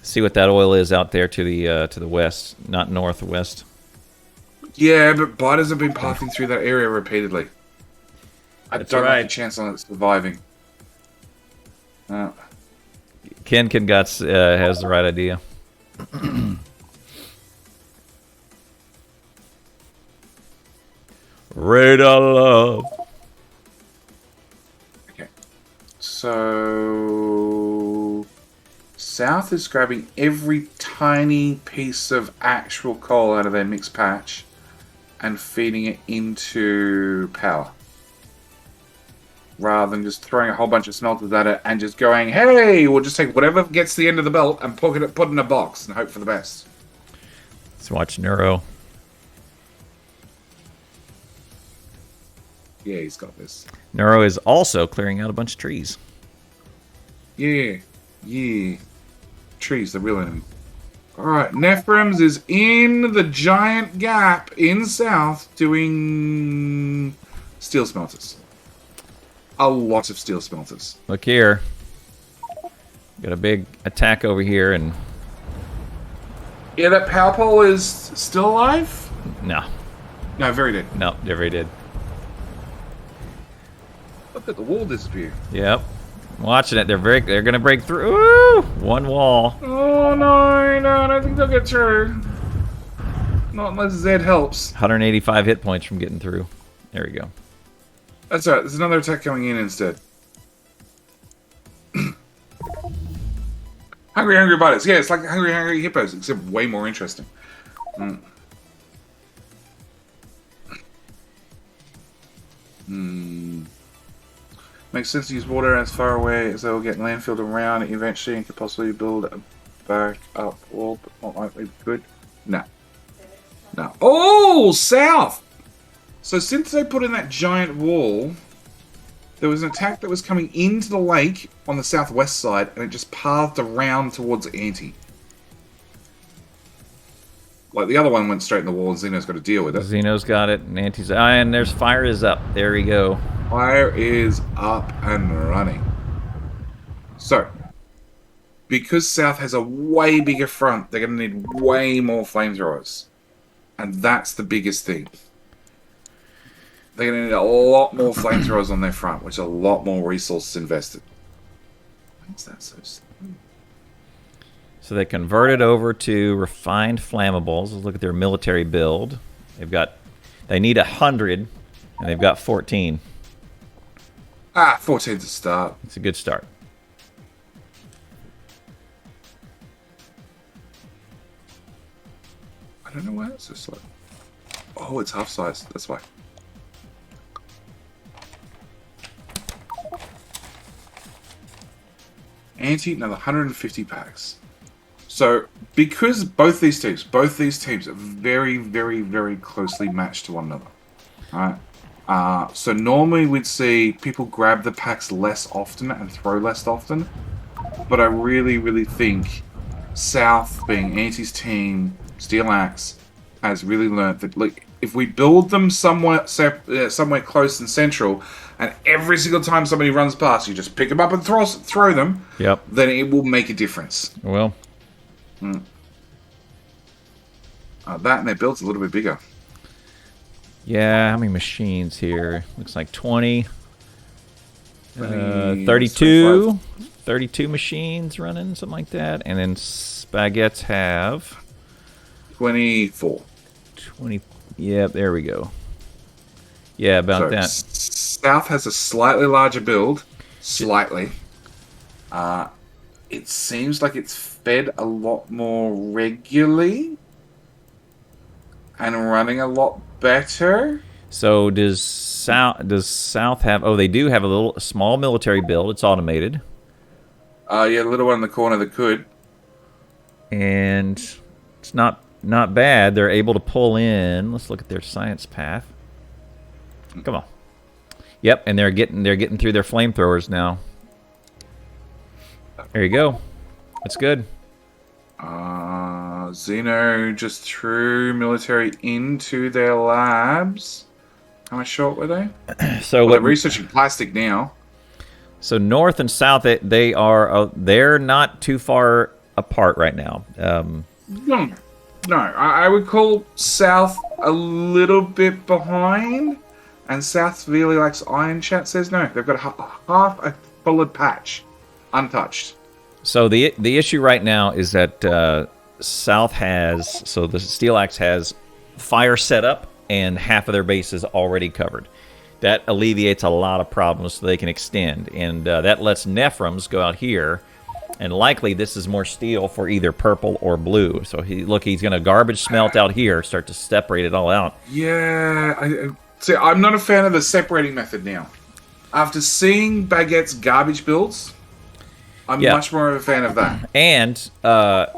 See what that oil is out there to the west, not northwest. Yeah, but biters have been passing through that area repeatedly. I don't have a chance on it surviving. Ken Guts has the right idea. Radar love. Okay. So South is grabbing every tiny piece of actual coal out of their mixed patch and feeding it into power. rather than just throwing a whole bunch of smelters at it and just going, hey, we'll just take whatever gets to the end of the belt and put it in a box and hope for the best. Let's watch Neuro. Yeah, he's got this. Neuro is also clearing out a bunch of trees. Yeah. Trees, the real enemy. Alright, Nefrums is in the giant gap in south doing steel smelters. A lot of steel smelters. Look here. Got a big attack over here, and... Yeah, that power pole is still alive? No. No, very dead. No, they're very dead. Look at the wall disappear. Yep. Watching it. They're gonna break through. Ooh, one wall. Oh, no, I don't think they'll get through. Not unless Zed helps. 185 hit points from getting through. There we go. That's alright, there's another attack coming in instead. Hungry Biters. Yeah, it's like Hungry Hippos, except way more interesting. Makes sense to use water as far away as they will get landfilled around eventually and could possibly build a back-up wall, but not likely good. No. Oh, south! So since they put in that giant wall, there was an attack that was coming into the lake on the southwest side, and it just pathed around towards Anti. Like, the other one went straight in the wall, and Xeno's got to deal with it. Xeno's got it, and Anti's... and there's fire is up. There we go. Fire is up and running. So, because South has a way bigger front, they're going to need way more flamethrowers. And that's the biggest thing. They're going to need a lot more flamethrowers on their front, which is a lot more resources invested. Why is that so slow? So they converted over to refined flammables. Let's look at their military build. They need 100, and they've got 14. 14 to start. It's a good start. I don't know why it's so slow. Oh, it's half size. That's why. Anti, another 150 packs. So, because both these teams are very, very, very closely matched to one another. Alright? So normally we'd see people grab the packs less often and throw less often. But I really, really think South, being Anti's team, Steelaxe, has really learnt that, like, if we build them somewhere close and central, and every single time somebody runs past, you just pick them up and throw them, Yep. then it will make a difference. Well. That and their build's a little bit bigger. Yeah, how many machines here? Looks like 20. 20, 32. 32 machines running, something like that. And then Baguettes have... 24. 20. Yeah, there we go. Yeah, about that. South has a slightly larger build. Slightly. It seems like it's fed a lot more regularly. And running a lot better. So does South have... Oh, they do have a small military build. It's automated. Yeah, the little one in the corner that could. And it's not bad. They're able to pull in. Let's look at their science path. Come on. Yep, and they're getting through their flamethrowers now. There you go. That's good. Xeno just threw military into their labs. How much short were they? So they're researching plastic now. So north and south, they're not too far apart right now. No, I would call South a little bit behind, and South really likes Iron. Chat says no. They've got half a solid patch, untouched. So the issue right now is that South has, so the Steelaxe has fire set up, and half of their base is already covered. That alleviates a lot of problems so they can extend, and that lets Nefrums go out here. And likely this is more steel for either purple or blue. So he's going to garbage smelt out here, start to separate it all out. Yeah, I'm not a fan of the separating method now. After seeing Baguette's garbage builds, I'm much more of a fan of that. And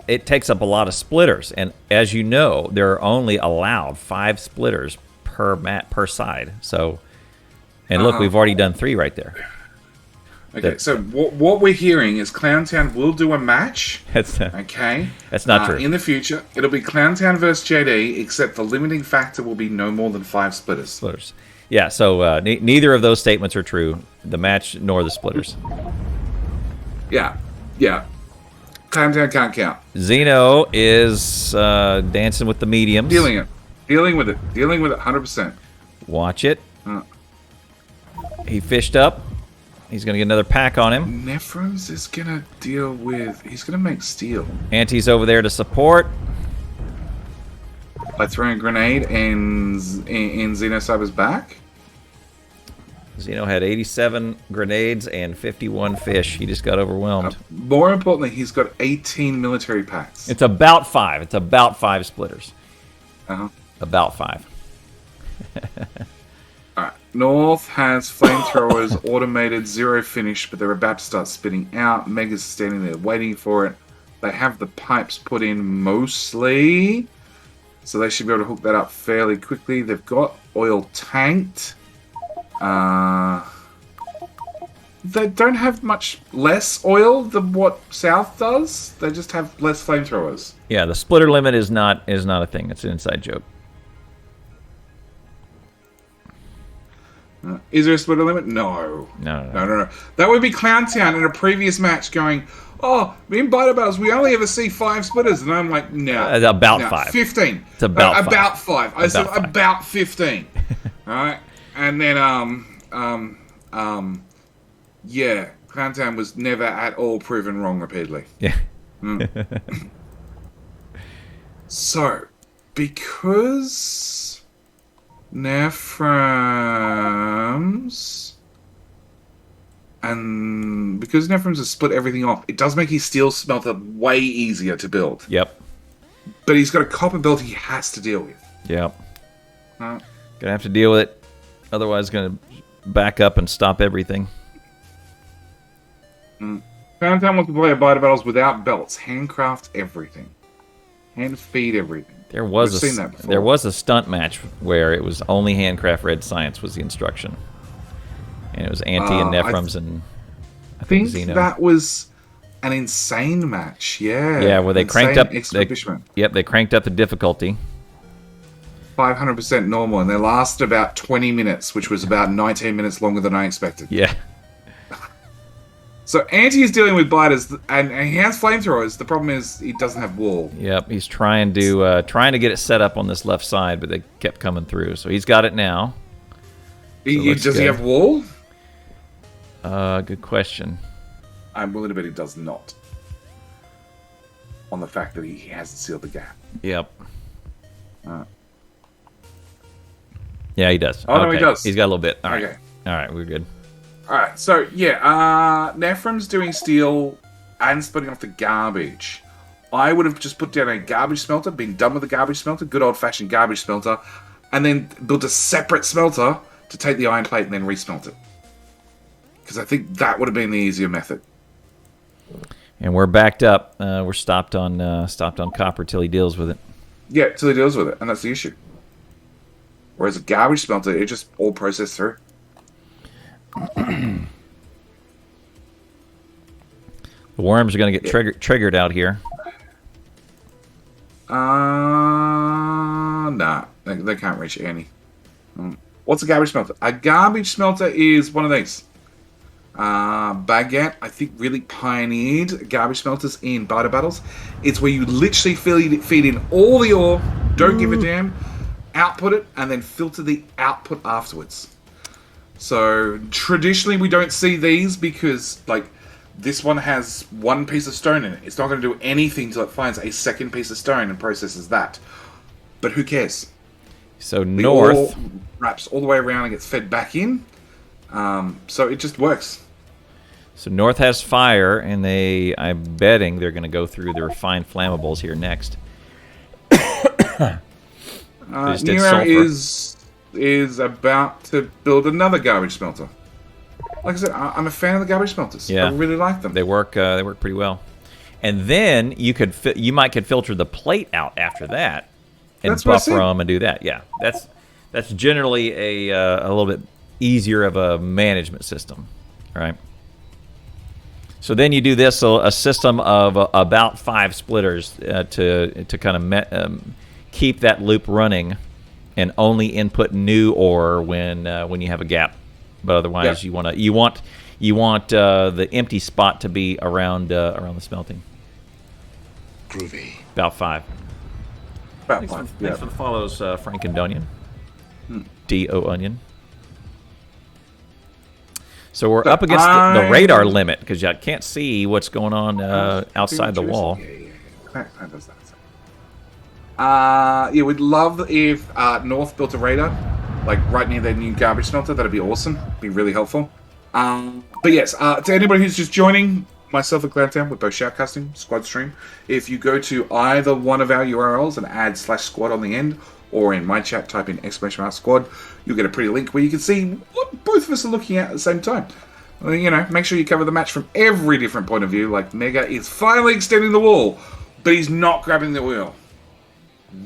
it takes up a lot of splitters. And as you know, there are only allowed 5 splitters per side. So, and look, we've already done 3 right there. Okay, so what we're hearing is Clowntown will do a match. Okay, that's not true. In the future, it'll be Clowntown versus JD, except the limiting factor will be no more than 5 splitters. Yeah, so neither of those statements are true. The match nor the splitters. Yeah. Clowntown can't count. Xeno is dancing with the mediums. Dealing with it 100%. Watch it. He fished up. He's going to get another pack on him. Nefrums is going to deal with... He's going to make steel. Anti's over there to support. By throwing a grenade in Xenocyber's back? Xeno had 87 grenades and 51 fish. He just got overwhelmed. More importantly, he's got 18 military packs. It's about 5. It's about 5 splitters. About 5. Alright. North has flamethrowers, automated, 0 finish, but they're about to start spitting out. Mega's standing there waiting for it. They have the pipes put in mostly, so they should be able to hook that up fairly quickly. They've got oil tanked. They don't have much less oil than what South does. They just have less flamethrowers. Yeah, the splitter limit is not a thing. It's an inside joke. Is there a splitter limit? No. No. That would be Clowntown in a previous match going, oh, in Biter Battles, we only ever see 5 splitters. And I'm like, no. About 5. 15. It's about 5. I said about 15. Alright? And then, yeah, Clowntown was never at all proven wrong repeatedly. Yeah. So, because Nefrums has split everything off, it does make his steel smelter way easier to build. Yep. But he's got a copper build he has to deal with. Yep. Gonna have to deal with it. Otherwise, gonna back up and stop everything. Clowntown wants to play a Biter Battles without belts. Handcraft everything. Hand feed everything. There was a stunt match where it was only handcraft red science was the instruction, and it was Anti and Nefrums and I think Xeno. That was an insane match. Yeah, where they cranked up. They cranked up the difficulty. 500% normal, and they lasted about 20 minutes, which was about 19 minutes longer than I expected. Yeah. So Anti is dealing with biters, and he has flamethrowers. The problem is he doesn't have wool. Yep, he's trying to get it set up on this left side, but they kept coming through. So he's got it now. Does he have wool? Good question. I'm willing to bet he does not. On the fact that he hasn't sealed the gap. Yep. Yeah, he does. Oh, no, he does. He's got a little bit. All right. Okay. All right, we're good. Alright, so, yeah, Nefrum's doing steel and splitting off the garbage. I would have just put down a garbage smelter, been done with the garbage smelter, good old-fashioned garbage smelter, and then built a separate smelter to take the iron plate and then resmelt it. Because I think that would have been the easier method. And we're backed up. We're stopped on copper till he deals with it. Yeah, till he deals with it, and that's the issue. Whereas a garbage smelter, it just all processed through. The worms are going to get triggered out here. Nah. They can't reach any. What's a garbage smelter? A garbage smelter is one of these. Baguette, I think, really pioneered garbage smelters in Biter Battles. It's where you literally feed in all the ore, don't give a damn, output it, and then filter the output afterwards. So, traditionally, we don't see these because, like, this one has one piece of stone in it. It's not going to do anything till it finds a second piece of stone and processes that. But who cares? So, north wraps all the way around and gets fed back in. So, it just works. So, north has fire, and I'm betting they're going to go through the refined flammables here next. Nero is about to build another garbage smelter. Like I said, I'm a fan of the garbage smelters. Yeah. I really like them. They work pretty well. And then you might could filter the plate out after that, and That's what I buffer said. them and do that. Yeah, that's generally a little bit easier of a management system, right? So then you do this a system of about 5 splitters to kind of keep that loop running, and only input new ore when you have a gap. But otherwise, you want the empty spot to be around the smelting. Groovy. About 5. About Thanks 5. for the follows, Frank and Donian. D.O. Onion. So we're up against the radar limit because you can't see what's going on outside the wall. That does that. We'd love if North built a radar, like right near their new garbage smelter. That'd be awesome. Be really helpful. But yes, to anybody who's just joining, myself and Cloudtown with both Shoutcasting, Squad Stream, if you go to either one of our URLs and add /squad on the end, or in my chat type in !squad, you'll get a pretty link where you can see what both of us are looking at the same time. You know, make sure you cover the match from every different point of view. Like Mega is finally extending the wall, but he's not grabbing the wheel.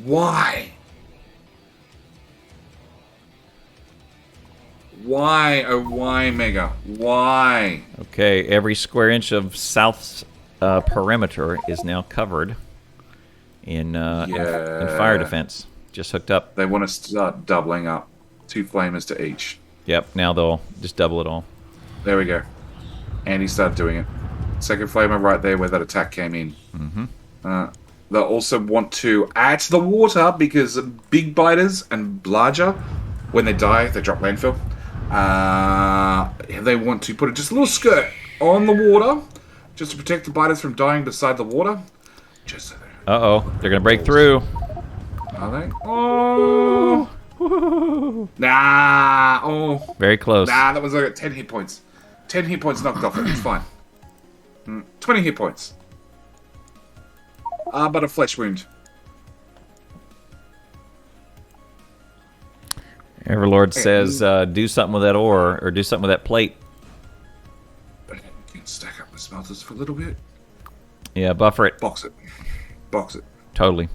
Why? Why, oh why, Mega? Why? Okay, every square inch of South's perimeter is now covered in fire defense. Just hooked up. They want to start doubling up. 2 flamers to each. Yep, now they'll just double it all. There we go. And he started doing it. Second flamer right there where that attack came in. Mm-hmm. They'll also want to add to the water because big biters and larger, when they die, they drop landfill. They want to put just a little skirt on the water just to protect the biters from dying beside the water. Just so Uh-oh, they're going to break through. Are they? Oh! Nah! Oh! Very close. Nah, that was like 10 hit points. 10 hit points knocked off it. It's fine. 20 hit points. But a flesh wound. everLord says, do something with that ore, or do something with that plate. I can stack up my smelters for a little bit. Yeah, buffer it. Box it. Box it. Totally.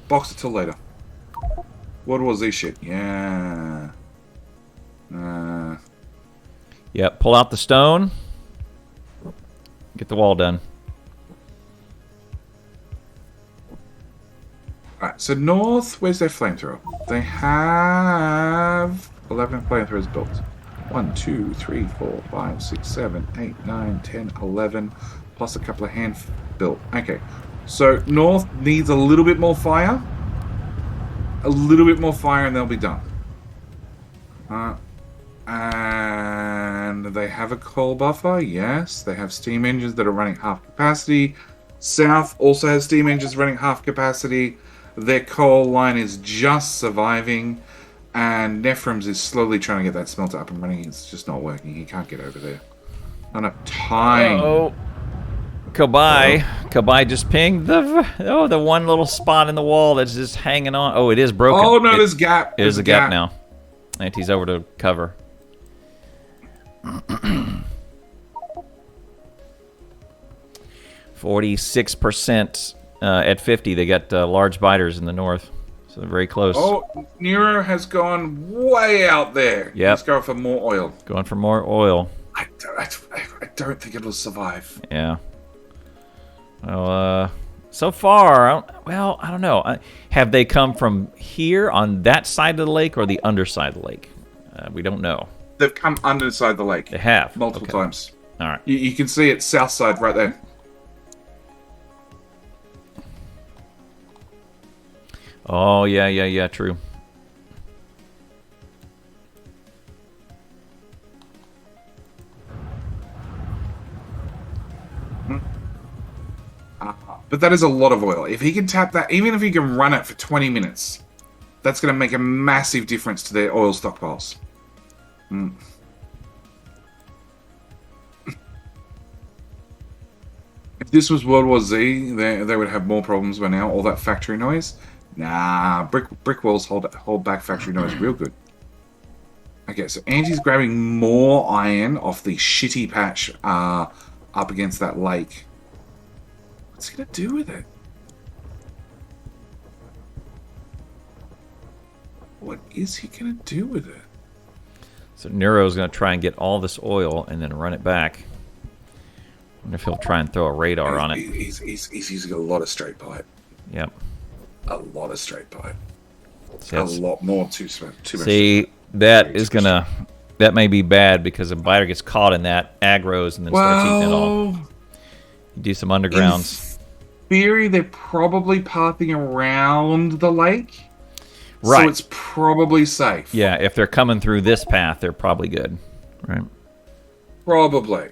Box it till later. What was this shit? Yeah. Yep, pull out the stone. Get the wall done. Alright, so North, where's their flamethrower? They have 11 flamethrowers built. 1, 2, 3, 4, 5, 6, 7, 8, 9, 10, 11, plus a couple of hand built. Okay, so North needs a little bit more fire. A little bit more fire and they'll be done. And they have a coal buffer, yes. They have steam engines that are running half capacity. South also has steam engines running half capacity. Their coal line is just surviving. And Nefrums is slowly trying to get that smelter up and running. It's just not working. He can't get over there. Not enough time. Oh, Kabai just pinged the one little spot in the wall that's just hanging on. Oh, it is broken. Oh no, there's a gap. There's a gap now. Anti's over to cover. 46% at 50. They got large biters in the north, so they're very close. Oh, Nero has gone way out there. Yep. He's going for more oil. Going for more oil. I don't think it'll survive. Yeah. Well, so far, I don't know. Have they come from here on that side of the lake or the underside of the lake? We don't know. They've come underside the lake. They have. Multiple Okay. times. All right. You can see it south side right there. Oh, yeah, true. But that is a lot of oil. If he can tap that, even if he can run it for 20 minutes, that's going to make a massive difference to their oil stockpiles. If this was World War Z, they would have more problems by now. All that factory noise. Nah, brick walls hold back factory noise real good. Okay, so Angie's grabbing more iron off the shitty patch up against that lake. What's he going to do with it? What is he going to do with it? So Nero's going to try and get all this oil and then run it back. I wonder if he'll try and throw a radar on it. He's using a lot of straight pipe. Yep. A lot of straight pipe. See, A lot more too much. See, that is going to... That may be bad because a biter gets caught in that, aggroes, and then starts eating it all. You do some undergrounds. In theory, they're probably pathing around the lake. Right. So it's probably safe. Yeah, if they're coming through this path, they're probably good. Right. Probably.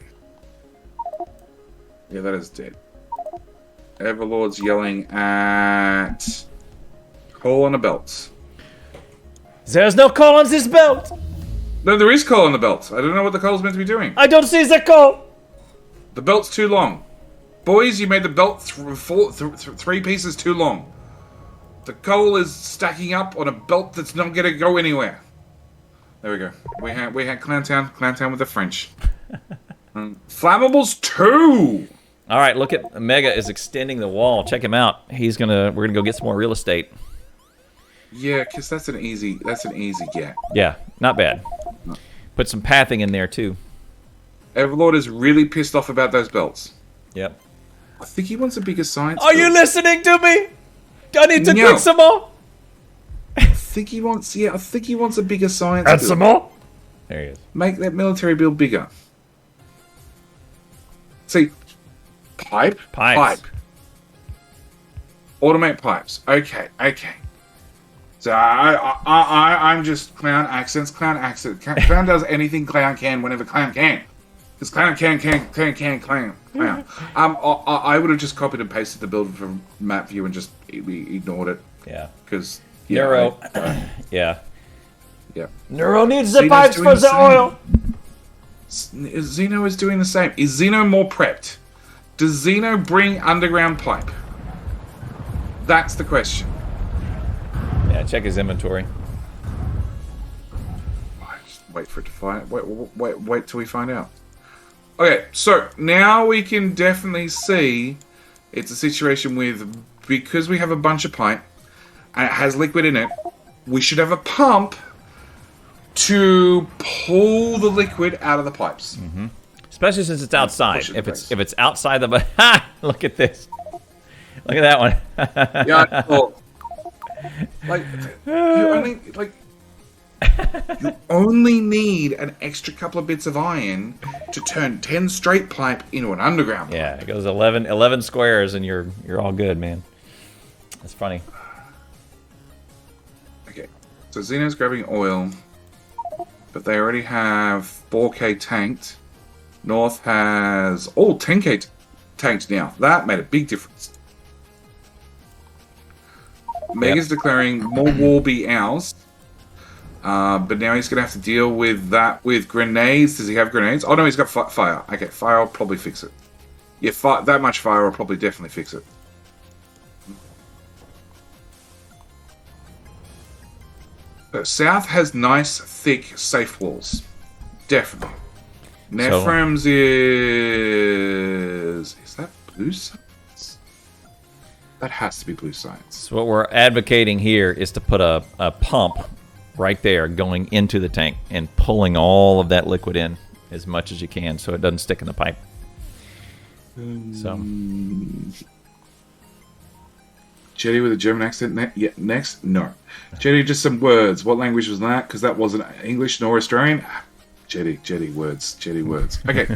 Yeah, that is dead. everLord's yelling at coal on the belt. There's no coal on this belt. No, there is coal on the belt. I don't know what the coal's meant to be doing. I don't see the coal. The belt's too long. Boys, you made the belt three pieces too long. The coal is stacking up on a belt that's not going to go anywhere. There we go. We had Clowntown with the French. Flammables 2! All right, look at Mega is extending the wall. Check him out. We're gonna go get some more real estate. Yeah, because that's an easy get. Yeah, not bad. Put some pathing in there too. everLord is really pissed off about those belts. Yep. I think he wants a bigger science. Are you listening to me? I need to No. cook some more. I think he wants a bigger science. Add build. some more. There he is. Make that military build bigger. See, Pipes. pipe. Automate pipes. Okay. So I'm just clown accents. Clown does anything clown can whenever clown can. Because clown can clown. I would have just copied and pasted the build from map view and just ignored it. Yeah. Because Neuro. Yeah. Neuro needs the pipes for the oil. Xeno is doing the same. Is Xeno more prepped? Does Xeno bring underground pipe? That's the question. Yeah, check his inventory. Wait for it to find. Wait till we find out. Okay, so now we can definitely see it's a situation with, because we have a bunch of pipe and it has liquid in it, we should have a pump to pull the liquid out of the pipes. Mm-hmm. Especially since it's outside. If it's outside the look at this. Look at that one. Yeah, well, you only need an extra couple of bits of iron to turn 10 straight pipe into an underground pipe. Yeah, it goes 11 squares and you're all good, man. That's funny. Okay, so Xeno's grabbing oil, but they already have 4K tanked. North has 10K tanked now. That made a big difference. Mega's declaring more war be ours. But now he's going to have to deal with that with grenades. Does he have grenades? Oh no, he's got fire. Okay, fire will probably fix it. Yeah, that much fire will probably definitely fix it. So South has nice, thick, safe walls. Definitely. Nefrums is that blue science? That has to be blue science. So what we're advocating here is to put a pump right there going into the tank and pulling all of that liquid in as much as you can so it doesn't stick in the pipe. So Jetty with a German accent next? No. Jetty, just some words. What language was that? Because that wasn't English nor Australian. Jetty words. Okay.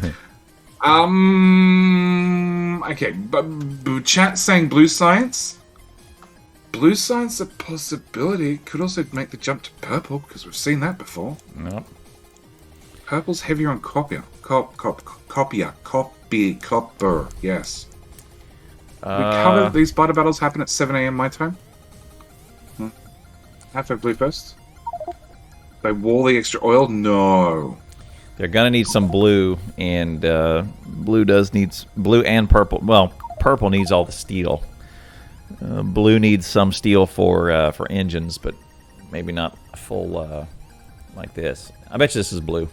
Okay, but chat saying blue science. Blue science a possibility. Could also make the jump to purple because we've seen that before. no. Purple's heavier on copper. Copper. Yes. We covered these butter battles happen at 7 a.m. my time. Have to have blue first. They wall the extra oil. No. They're gonna need some blue, and blue needs blue and purple. Well, purple needs all the steel. Blue needs some steel for engines, but maybe not full like this. I bet you this is blue.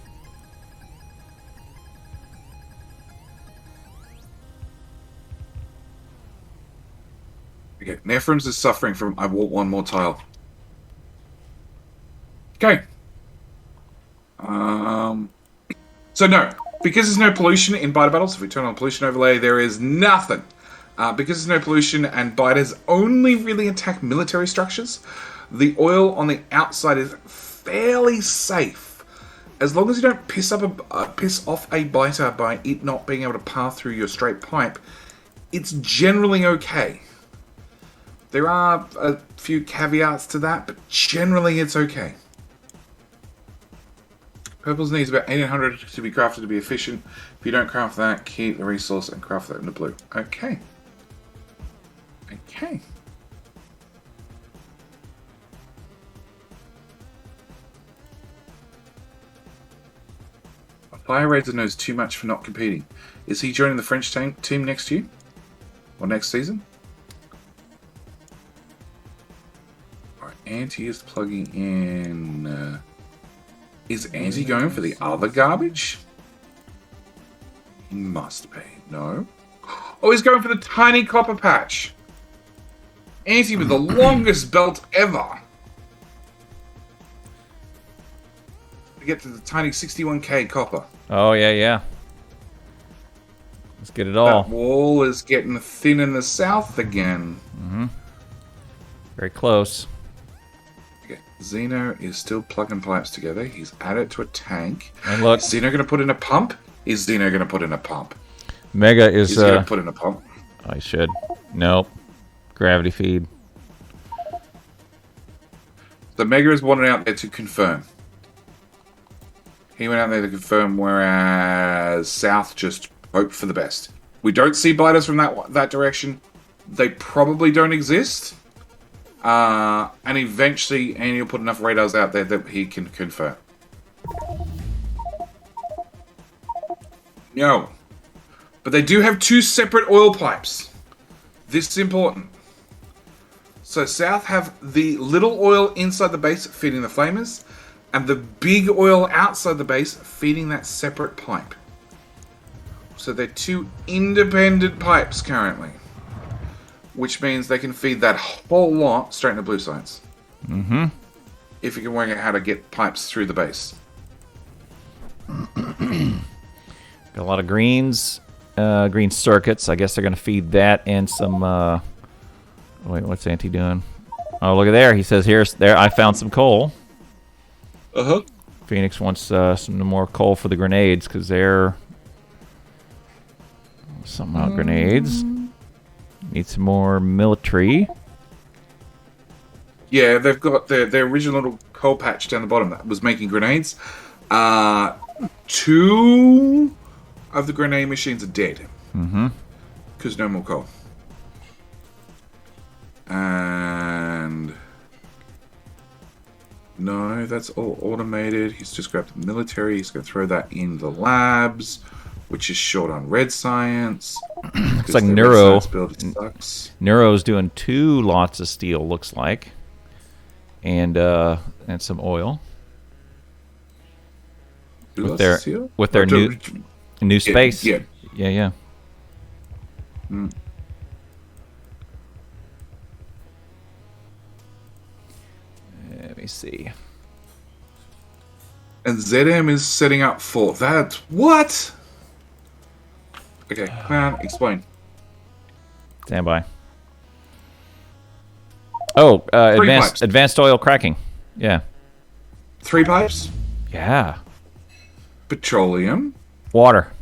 Okay, Nefrums is suffering from I want one more tile. Okay. So no, because there's no pollution in biter battles, if we turn on pollution overlay, there is nothing. Because there's no pollution and biters only really attack military structures, the oil on the outside is fairly safe. As long as you don't piss off a biter by it not being able to pass through your straight pipe, it's generally okay. There are a few caveats to that, but generally it's okay. Purple's needs about 1800 to be crafted to be efficient. If you don't craft that, keep the resource and craft that into blue. Okay. Okay. A fire raider knows too much for not competing. Is he joining the French team next year? Or next season? Alright, Anti is plugging in... Is Anti going for the other garbage? He must be. No. Oh, he's going for the tiny copper patch. Anti with the longest belt ever. To get to the tiny 61k copper. Oh, yeah, yeah. Let's get it all. That wall is getting thin in the south again. Mm-hmm. Very close. Xeno is still plugging pipes together. He's added to a tank. And look, is Xeno going to put in a pump? Is Xeno going to put in a pump? Mega is... He's going to put in a pump. I should. Nope. Gravity feed. The Mega is wanted out there to confirm. He went out there to confirm, whereas South just hoped for the best. We don't see biters from that direction. They probably don't exist. And eventually, Andy will put enough radars out there that he can confirm. No. But they do have two separate oil pipes. This is important. So South have the little oil inside the base feeding the flamers, and the big oil outside the base feeding that separate pipe. So they're two independent pipes currently. Which means they can feed that whole lot straight into blue science. Mm-hmm. If you can work out how to get pipes through the base. Got a lot of greens. Green circuits. I guess they're going to feed that and some... Wait, what's Anti doing? Oh, look at there. He says, there, I found some coal. Uh-huh. Phoenix wants some more coal for the grenades, because they're... Something about grenades. Need some more military. Yeah, they've got their original little coal patch down the bottom that was making grenades. 2 of the grenade machines are dead. Mm-hmm. Because no more coal. And... No, that's all automated. He's just grabbed the military. He's going to throw that in the labs, which is short on red science. Looks like Neuro. Sucks. Neuro's doing 2 lots of steel, looks like, and some oil. With their new space. Yeah. Yeah. Mm. Let me see. And ZM is setting up for that. What? Okay, Clown, explain. Stand by. Oh, advanced oil cracking. Yeah. 3 pipes? Yeah. Petroleum? Water.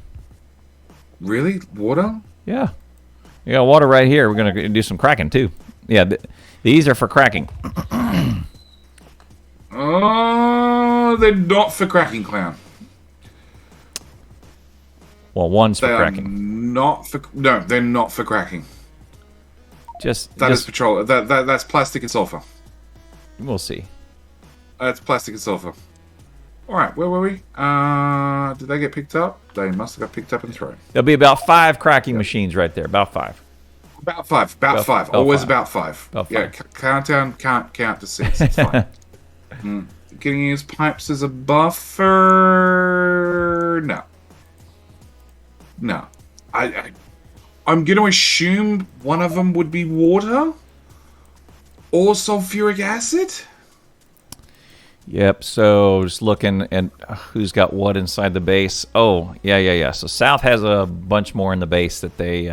Really? Water? Yeah. You got water right here. We're going to do some cracking, too. Yeah, these are for cracking. Oh, they're not for cracking, Clown. Well, one's for They are cracking. not for... No, they're not for cracking. That is petroleum. That's plastic and sulfur. We'll see. That's plastic and sulfur. Alright, where were we? Did they get picked up? They must have got picked up and thrown. There'll be about 5 cracking machines right there. About 5. About five. Always about 5. About Yeah, 5. countdown, can't count to 6. It's fine. getting his pipes as a buffer? No. No. I'm going to assume one of them would be water or sulfuric acid. Yep, so just looking at who's got what inside the base. Oh, yeah. So South has a bunch more in the base that they,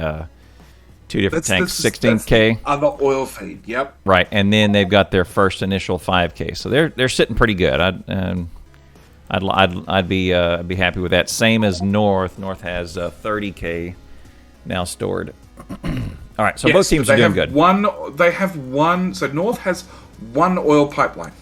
2 different tanks, 16K. Other oil feed, yep. Right, and then they've got their first initial 5K. So they're sitting pretty good. I'd be happy with that. Same as North. North has 30K now stored. All right, so both teams are doing good. They have one. So North has one oil pipeline,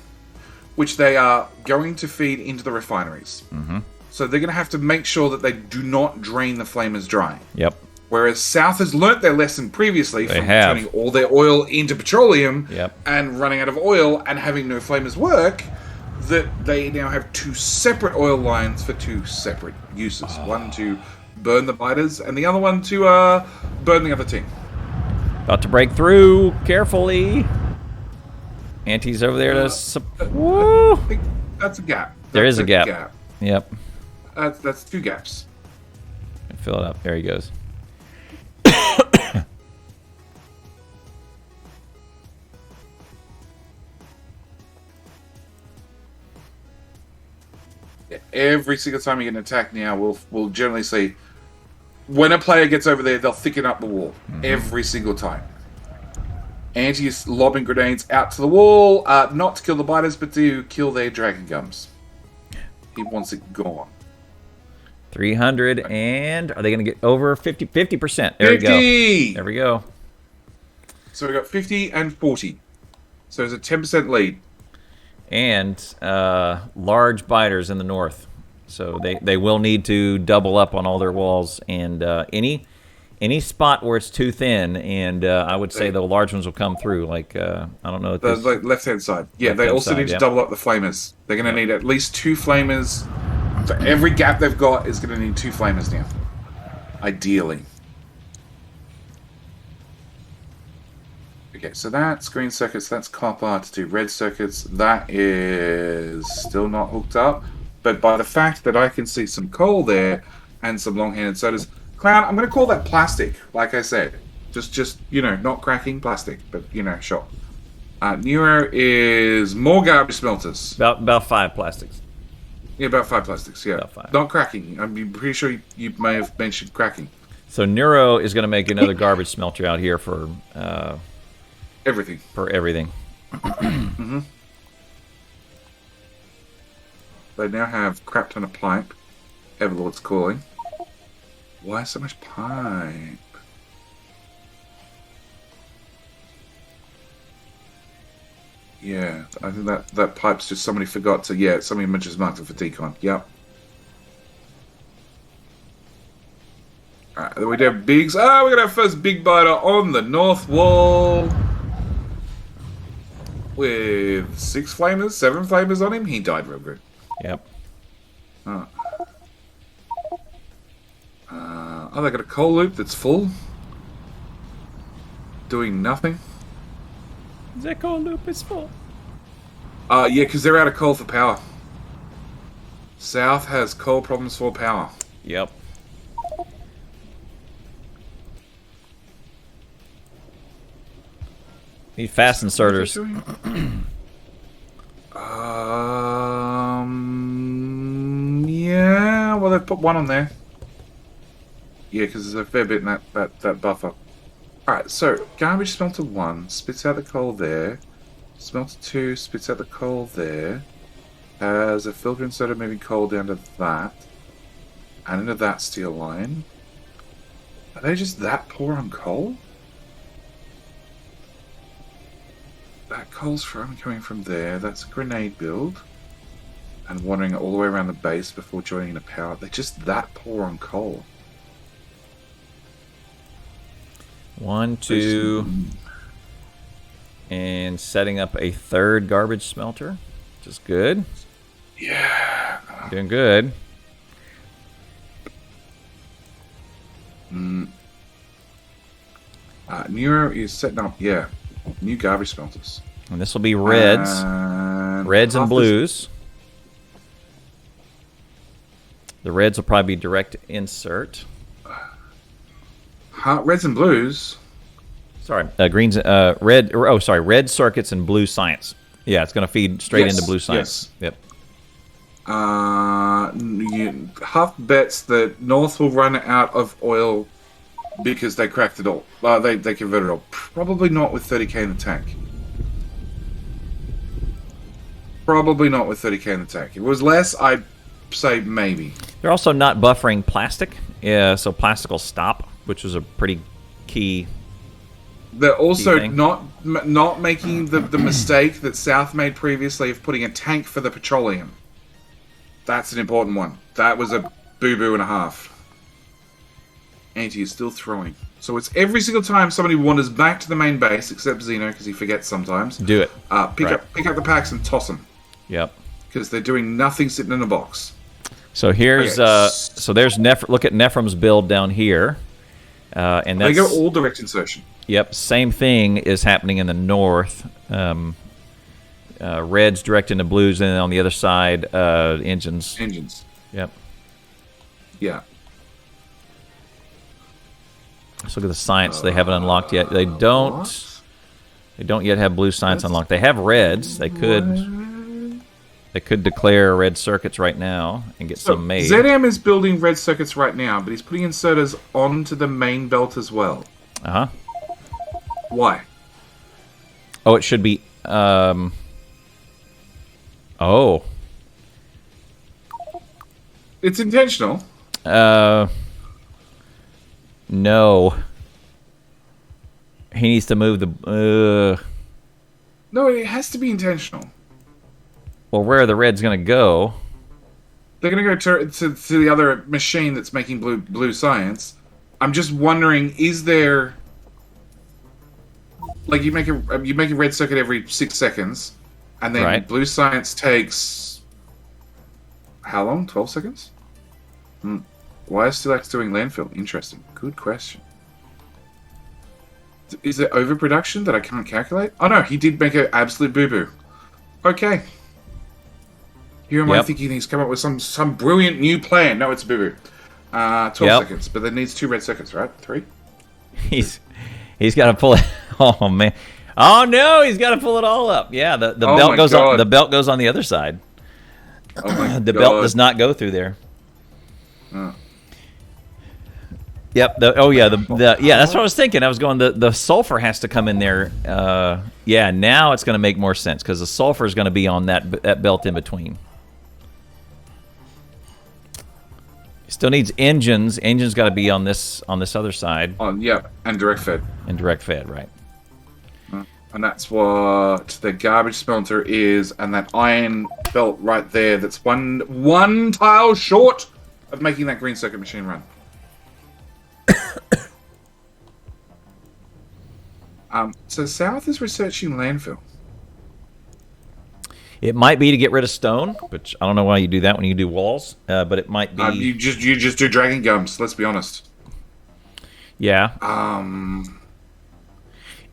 which they are going to feed into the refineries. Mm-hmm. So they're going to have to make sure that they do not drain the flamers dry. Yep. Whereas South has learnt their lesson previously from turning all their oil into petroleum and running out of oil and having no flamers work, that they now have 2 separate oil lines for 2 separate uses. One to burn the biters and the other one to burn the other team. About to break through. Carefully. Anti's over there to... Woo! I think that's a gap. There is a gap. Yep. That's 2 gaps. Fill it up. There he goes. Every single time you get an attack now, we'll generally see when a player gets over there, they'll thicken up the wall. Every single time. Anti is lobbing grenades out to the wall, not to kill the biters, but to kill their dragon gums. He wants it gone. 300, and are they going to get over 50%? There 50! we go. There we go. So we got 50 and 40. So there's a 10% lead. And large biters in the north. So they will need to double up on all their walls. And any spot where it's too thin, and I would say the large ones will come through. Like, I don't know. The left-hand side. Yeah, they also need to double up the flamers. They're going to need at least 2 flamers. For every gap they've got is going to need 2 flamers now. Ideally. Okay, so that's green circuits, that's copper to do red circuits. That is still not hooked up. But by the fact that I can see some coal there and some long-handed sodas, Clown, I'm going to call that plastic, like I said. Just not cracking plastic, but, sure. Neuro is more garbage smelters. About 5 plastics. Yeah, about 5 plastics, yeah. About 5. Not cracking. I'm pretty sure you may have mentioned cracking. So Neuro is going to make another garbage smelter out here for... everything. For everything. Mm-hmm. They now have crap ton of pipe. everLord's calling. Why so much pipe? Yeah, I think that pipe's just somebody forgot to... Yeah, somebody just marked it for decon. Yep. Alright, then we do have bigs. We're going to have first big biter on the north wall. With 6 flamers, 7 flamers on him. He died real good. Yep. They got a coal loop that's full. Doing nothing. That coal loop is full. Yeah, because they're out of coal for power. South has coal problems for power. Yep. Need fast inserters. Yeah, well, they've put 1 on there. Yeah, because there's a fair bit in that buffer. Alright, so garbage smelter 1 spits out the coal there. Smelter 2 spits out the coal there. Has a filter inserter moving coal down to that. And into that steel line. Are they just that poor on coal? That coal's coming from there. That's a grenade build. And wandering all the way around the base before joining the power. They're just that poor on coal. 1, 2, and setting up a 3rd garbage smelter, which is good. Yeah. Doing good. Neuro is setting up, new garbage smelters. And this will be reds. Reds and blues. The reds will probably be direct insert. Reds and blues. Sorry, greens, red. Oh, sorry, red circuits and blue science. Yeah, it's going to feed straight into blue science. Yep. Huff bets that North will run out of oil because they cracked it all. They converted it all. Probably not with 30k in the tank. Probably not with 30k in the tank. If it was less, I'd say maybe. They're also not buffering plastic, so plastic will stop, which was a pretty key. They're also not making the mistake that South made previously of putting a tank for the petroleum. That's an important one. That was a boo-boo and a half. Anti is still throwing. So it's every single time somebody wanders back to the main base, except Xeno, because he forgets sometimes. Do it. Pick up the packs and toss them. Yep. Because they're doing nothing sitting in a box. So here's so there's look at Nefrums build down here, and that's, they go all direct insertion. Yep. Same thing is happening in the north. Reds direct into blues, and then on the other side, engines. Engines. Yep. Yeah. Let's look at the science. They haven't unlocked yet. They don't. What? They don't yet have blue science unlocked. They have reds. They could. They could declare red circuits right now and get some made. ZM is building red circuits right now, but he's putting inserters onto the main belt as well. Uh huh. Why? Oh, it should be. Oh. It's intentional. No. He needs to move the. No, it has to be intentional. Well, where are the reds going to go? They're going to go to the other machine that's making blue science. I'm just wondering, is there... Like, you make a red circuit every 6 seconds, and then blue science takes... How long? 12 seconds? Why is Steelaxe doing landfill? Interesting. Good question. Is it overproduction that I can't calculate? Oh no, he did make an absolute boo-boo. Okay. Here am I thinking he's come up with some brilliant new plan. No, it's a boo-boo. 12 seconds, but that needs 2 red circuits, right? 3? He's got to pull it. Oh man. Oh no, he's got to pull it all up. Yeah, the belt goes on. The belt goes on the other side. Oh the belt does not go through there. Oh. Yep. That's what I was thinking. I was going. The sulfur has to come in there. Yeah. Now it's going to make more sense because the sulfur is going to be on that belt in between. Still needs engines. Engines got to be on this other side. And direct fed. And direct fed, right? And that's what the garbage smelter is, and that iron belt right there. That's one tile short of making that green circuit machine run. So South is researching landfill. It might be to get rid of stone, which I don't know why you do that when you do walls, but it might be. You just do dragon gums. Let's be honest. Yeah.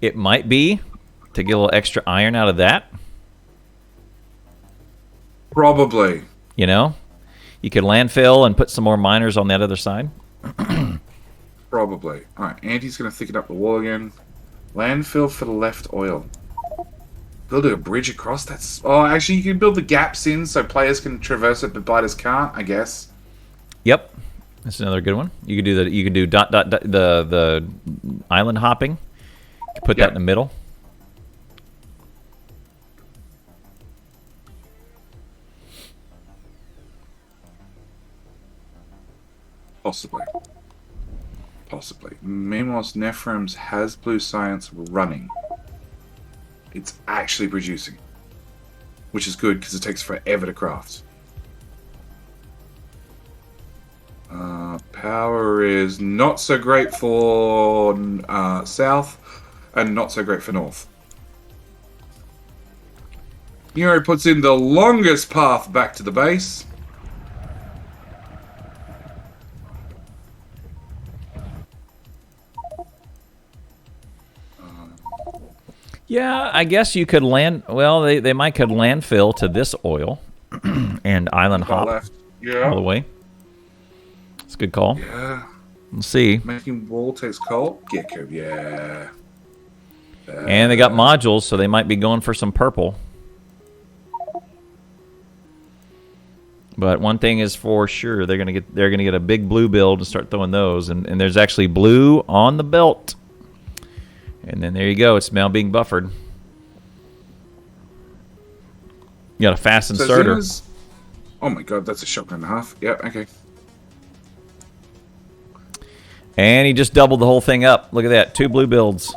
It might be to get a little extra iron out of that. Probably. You know, you could landfill and put some more miners on that other side. Probably. All right, Andy's going to thicken up the wall again. Landfill for the left oil. Building a bridge across. That's... Oh, actually, you can build the gaps in so players can traverse it, but biters can't, I guess. Yep, that's another good one. You could do the the island hopping. You could put that in the middle. Possibly. Meanwhile, Nefrums has blue science running. It's actually producing. Which is good, because it takes forever to craft. Power is not so great for South, and not so great for North. Nero puts in the longest path back to the base. Yeah, I guess you could land... Well, they could landfill to this oil and island hop left. all the way. It's a good call. Yeah. We'll see. Making wall takes coal. Gecko, yeah. And they got modules, so they might be going for some purple. But one thing is for sure, they're gonna get a big blue build and start throwing those. And there's actually blue on the belt. And then there you go. It's now being buffered. You got a fast inserter. Oh my god, that's a shotgun and a half. Yeah, okay. And he just doubled the whole thing up. Look at that. 2 blue builds.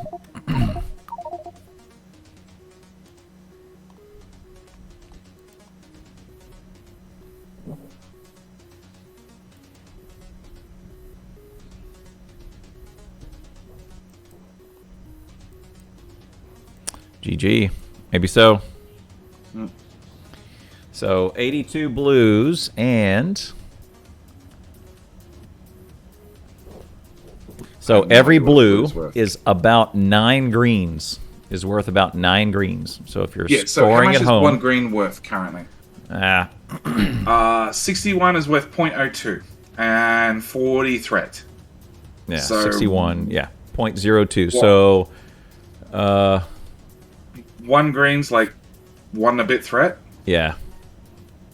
GG. Maybe so. So 82 blues and so every blue is about 9 greens. Is worth about 9 greens. So if you're scoring at home, how much is 1 green worth currently? 61 is worth 0.02 and 40 threat. Yeah, so 61. Yeah, 0.02. So 1 green's like 1 a bit threat. Yeah.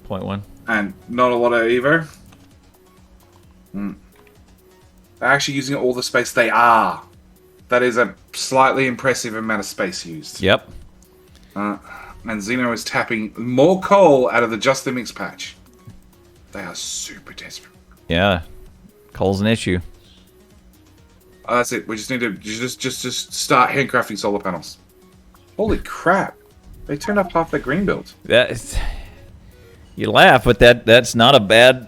0.1. And not a lot of evo. They're actually using all the space they are. That is a slightly impressive amount of space used. Yep. And Xeno is tapping more coal out of the Just the Mix patch. They are super desperate. Yeah. Coal's an issue. That's it. We just need to just start handcrafting solar panels. Holy crap! They turned up half their green build. You laugh, but that's not a bad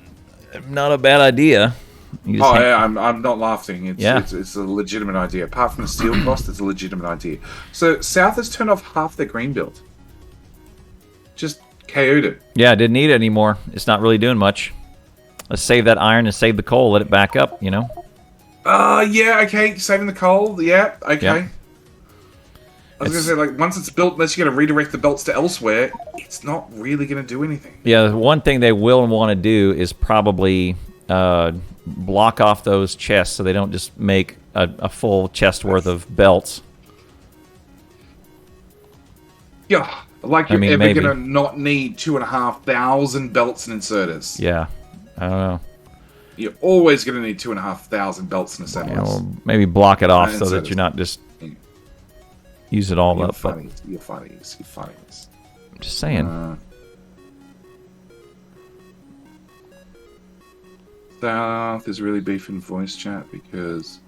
idea. Yeah, I'm not laughing. It's a legitimate idea. Apart from the steel cost, it's a legitimate idea. So South has turned off half their green build. Just KO'd it. Yeah, didn't need it anymore. It's not really doing much. Let's save that iron and save the coal. Let it back up. Yeah, okay. Saving the coal. Yeah, okay. Yep. I was going to say, like, once it's built, unless you're going to redirect the belts to elsewhere, it's not really going to do anything. Yeah, the one thing they will want to do is probably block off those chests so they don't just make a full chest worth of belts. Yeah, like you're ever maybe. going to not need 2,500 belts and inserters. Yeah, I don't know. You're always going to need 2,500 belts and assemblers. Well, maybe block it off so that you're not just use it all up. You're funny. I'm just saying. South is really beefing voice chat because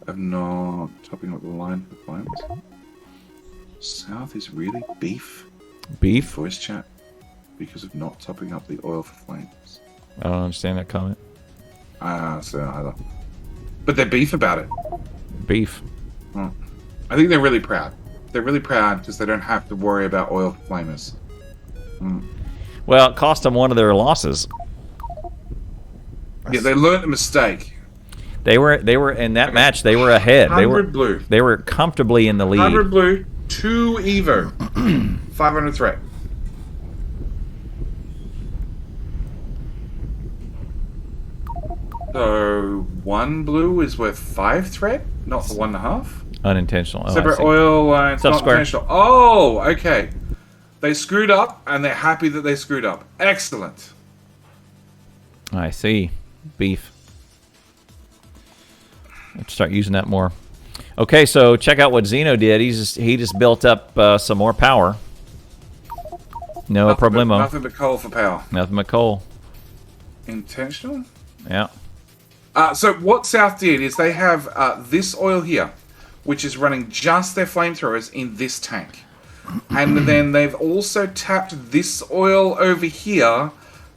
of not topping up the line for flames. South is really beef voice chat because of not topping up the oil for flames. I don't understand that comment. So either. But they're beef about it. Beef. I think they're really proud. They're really proud because they don't have to worry about oil for flamers. Well, it cost them one of their losses. Yeah, they learned a mistake. They were in that match. They were ahead. 100 blue. They were comfortably in the lead. 100 blue, 2 evo, 500 threat. So 1 blue is worth 5 threat, not the 1.5. Unintentional. Oh, Separate oil lines, not square. intentional. Oh, okay. They screwed up, and they're happy that they screwed up. Excellent. I see. Beef. Let's start using that more. Okay, so check out what Xeno did. He just built up some more power. No problemo. Nothing but coal for power. Nothing but coal. Intentional? Yeah. So what South did is they have this oil here, which is running just their flamethrowers in this tank. And then they've also tapped this oil over here,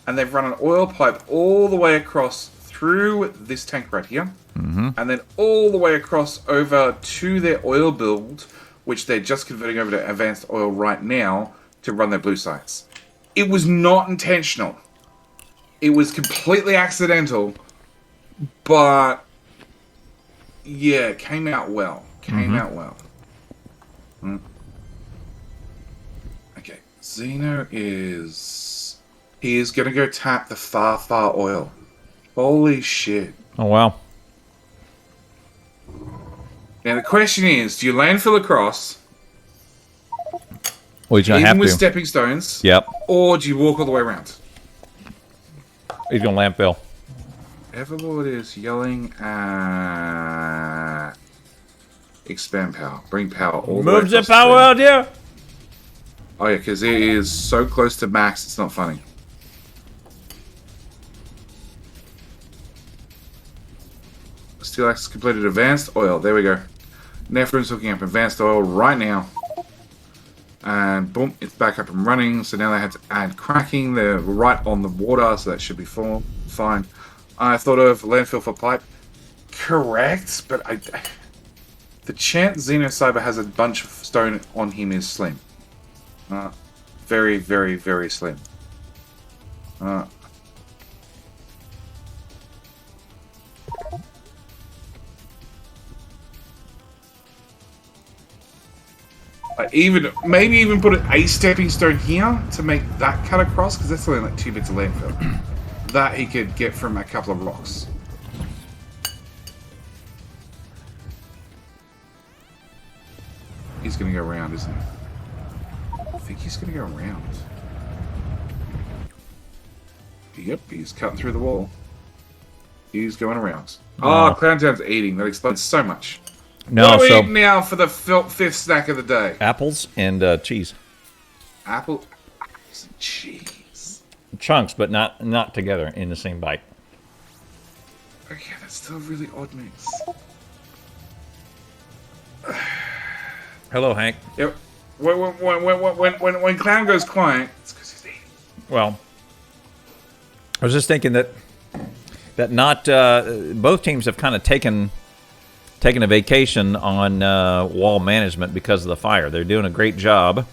and they've run an oil pipe all the way across through this tank right here, and then all the way across over to their oil build, which they're just converting over to advanced oil right now to run their blue sites. It was not intentional. It was completely accidental, but yeah, it came out well. Okay, Xeno is... He is going to go tap the far oil. Holy shit. Oh, wow. Now the question is, do you landfill across, Well, he's going to even have with to. stepping stones, Yep. or do you walk all the way around? He's going to landfill. everLord is yelling at... Expand power. Bring power all the way Moves the across power out here. Oh yeah, because it is so close to max, it's not funny. Steelaxe completed advanced oil. There we go. Nefrums hooking up advanced oil right now. And boom, it's back up and running. So now they had to add cracking. They're right on the water, so that should be fine. I thought of landfill for pipe. Correct, but the chance Xenocyber has a bunch of stone on him is slim. Very, very, very slim. Maybe even put a stepping stone here to make that cut across, because that's only like 2 bits of landfill. That he could get from a couple of rocks. He's gonna go around, isn't he? I think he's gonna go around. Yep, he's cutting through the wall. He's going around. Oh, Clown Town's eating. That explains so much. No, what are we so eating now for the fifth snack of the day? apples and cheese. Apples and cheese. Chunks, but not together in the same bite. Okay, that's still a really odd mix. Hello, Hank. Yep. When Clown goes quiet, it's because he's eating. Well, I was just thinking that not both teams have kind of taken a vacation on wall management because of the fire. They're doing a great job.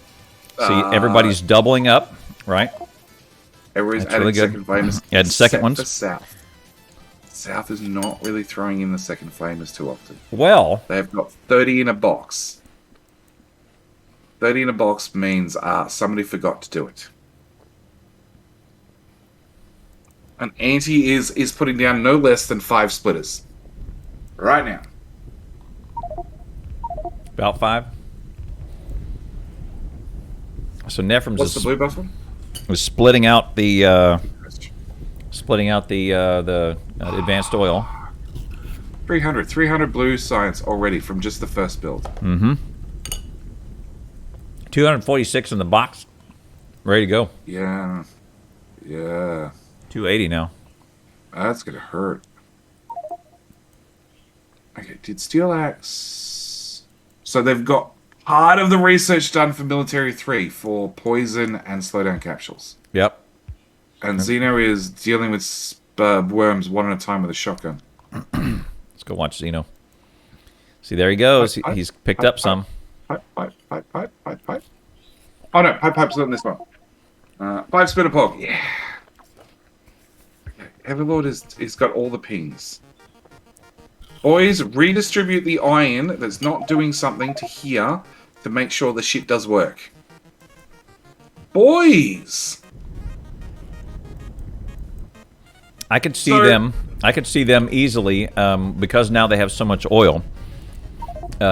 See, everybody's doubling up, right? Everybody's That's adding really good. second flamers. Add second except ones. for South. South is not really throwing in the second flamers too often. Well, They've got 30 in a box. 30 in a box means somebody forgot to do it. And Anti is putting down no less than 5 splitters. Right now. about 5. So Nefrums What's the blue buffer? is splitting out the advanced oil. 300 blue science already from just the first build. 246 in the box, ready to go. Yeah. 280 now. That's gonna hurt. Okay, did Steelaxe... So they've got part of the research done for Military 3 for poison and slowdown capsules. Yep. And Xeno is dealing with worms one at a time with a shotgun. Let's go watch Xeno. See, there he goes. He's picked up some. Pipe. Oh no, pipe's not in this one. Pipe spinner pog. Yeah. Okay, everLord is got all the pings. Boys, redistribute the iron that's not doing something to here to make sure the shit does work. Boys! I could see them. I could see them easily because now they have so much oil.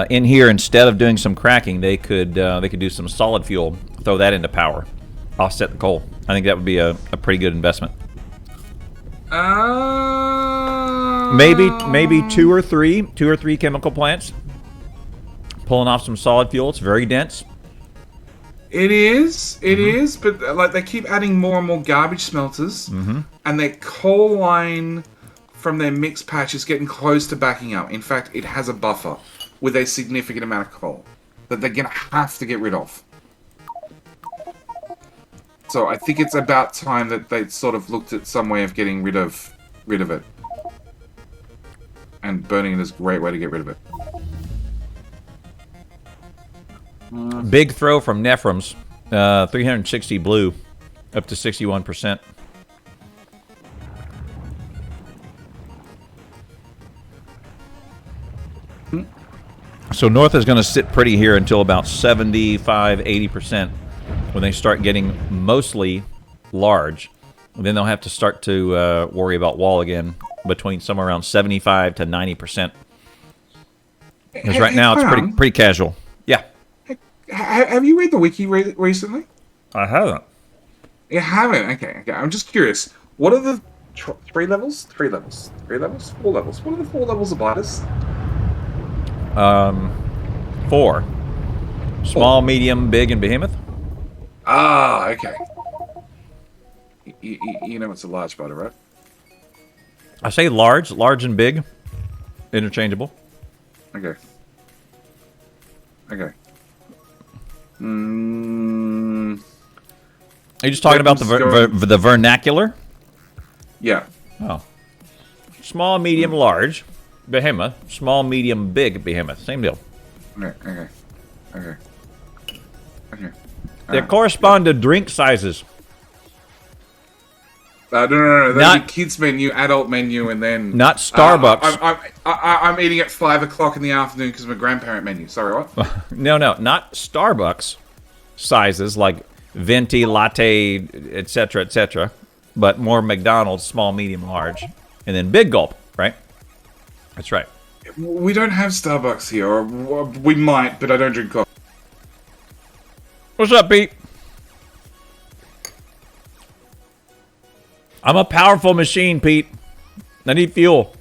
In here, instead of doing some cracking, they could do some solid fuel, throw that into power, offset the coal. I think that would be a pretty good investment. Maybe two or three chemical plants, pulling off some solid fuel. It's very dense. It is, but like they keep adding more and more garbage smelters, and their coal line from their mix patch is getting close to backing up. In fact, it has a buffer with a significant amount of coal that they're gonna have to get rid of. So I think it's about time that they sort of looked at some way of getting rid of it, and burning it is a great way to get rid of it. Big throw from Nefrums, 360 blue, up to 61%. So North is going to sit pretty here until about 75, 80% when they start getting mostly large. Then they'll have to start to worry about wall again between somewhere around 75 to 90%. Because right now it's pretty casual. Yeah. Have you read the wiki recently? I haven't. You haven't? Okay. I'm just curious. What are the 3 levels? 3 levels? 4 levels? What are the 4 levels of biters? 4. Small, medium, big, and behemoth. Ah, okay. You know it's a large biter, right? I say large and big, interchangeable. Okay. Are you just talking about the vernacular? Yeah. Oh. Small, medium, large, behemoth. Small, medium, big, behemoth. Same deal. Okay. They correspond to drink sizes. No. That'd be kids menu, adult menu, and then not Starbucks. I'm eating at 5 o'clock in the afternoon because of my grandparent menu. Sorry, what? No, not Starbucks sizes like venti, latte, etc., but more McDonald's, small, medium, large, and then big gulp. Right? That's right. We don't have Starbucks here, or we might, but I don't drink coffee. What's up, Pete? I'm a powerful machine, Pete. I need fuel.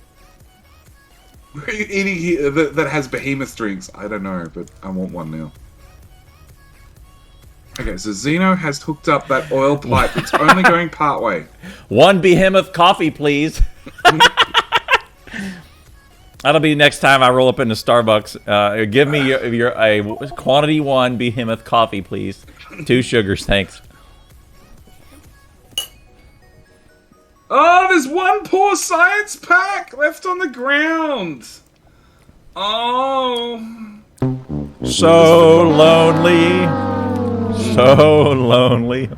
What are you eating here that has behemoth drinks? I don't know, but I want one now. Okay, so Xeno has hooked up that oil pipe. It's only going part way. 1 behemoth coffee, please. That'll be next time I roll up into Starbucks. Give me a quantity 1 behemoth coffee, please. 2 sugars, thanks. Oh, there's 1 poor science pack left on the ground. Oh. So lonely. So lonely.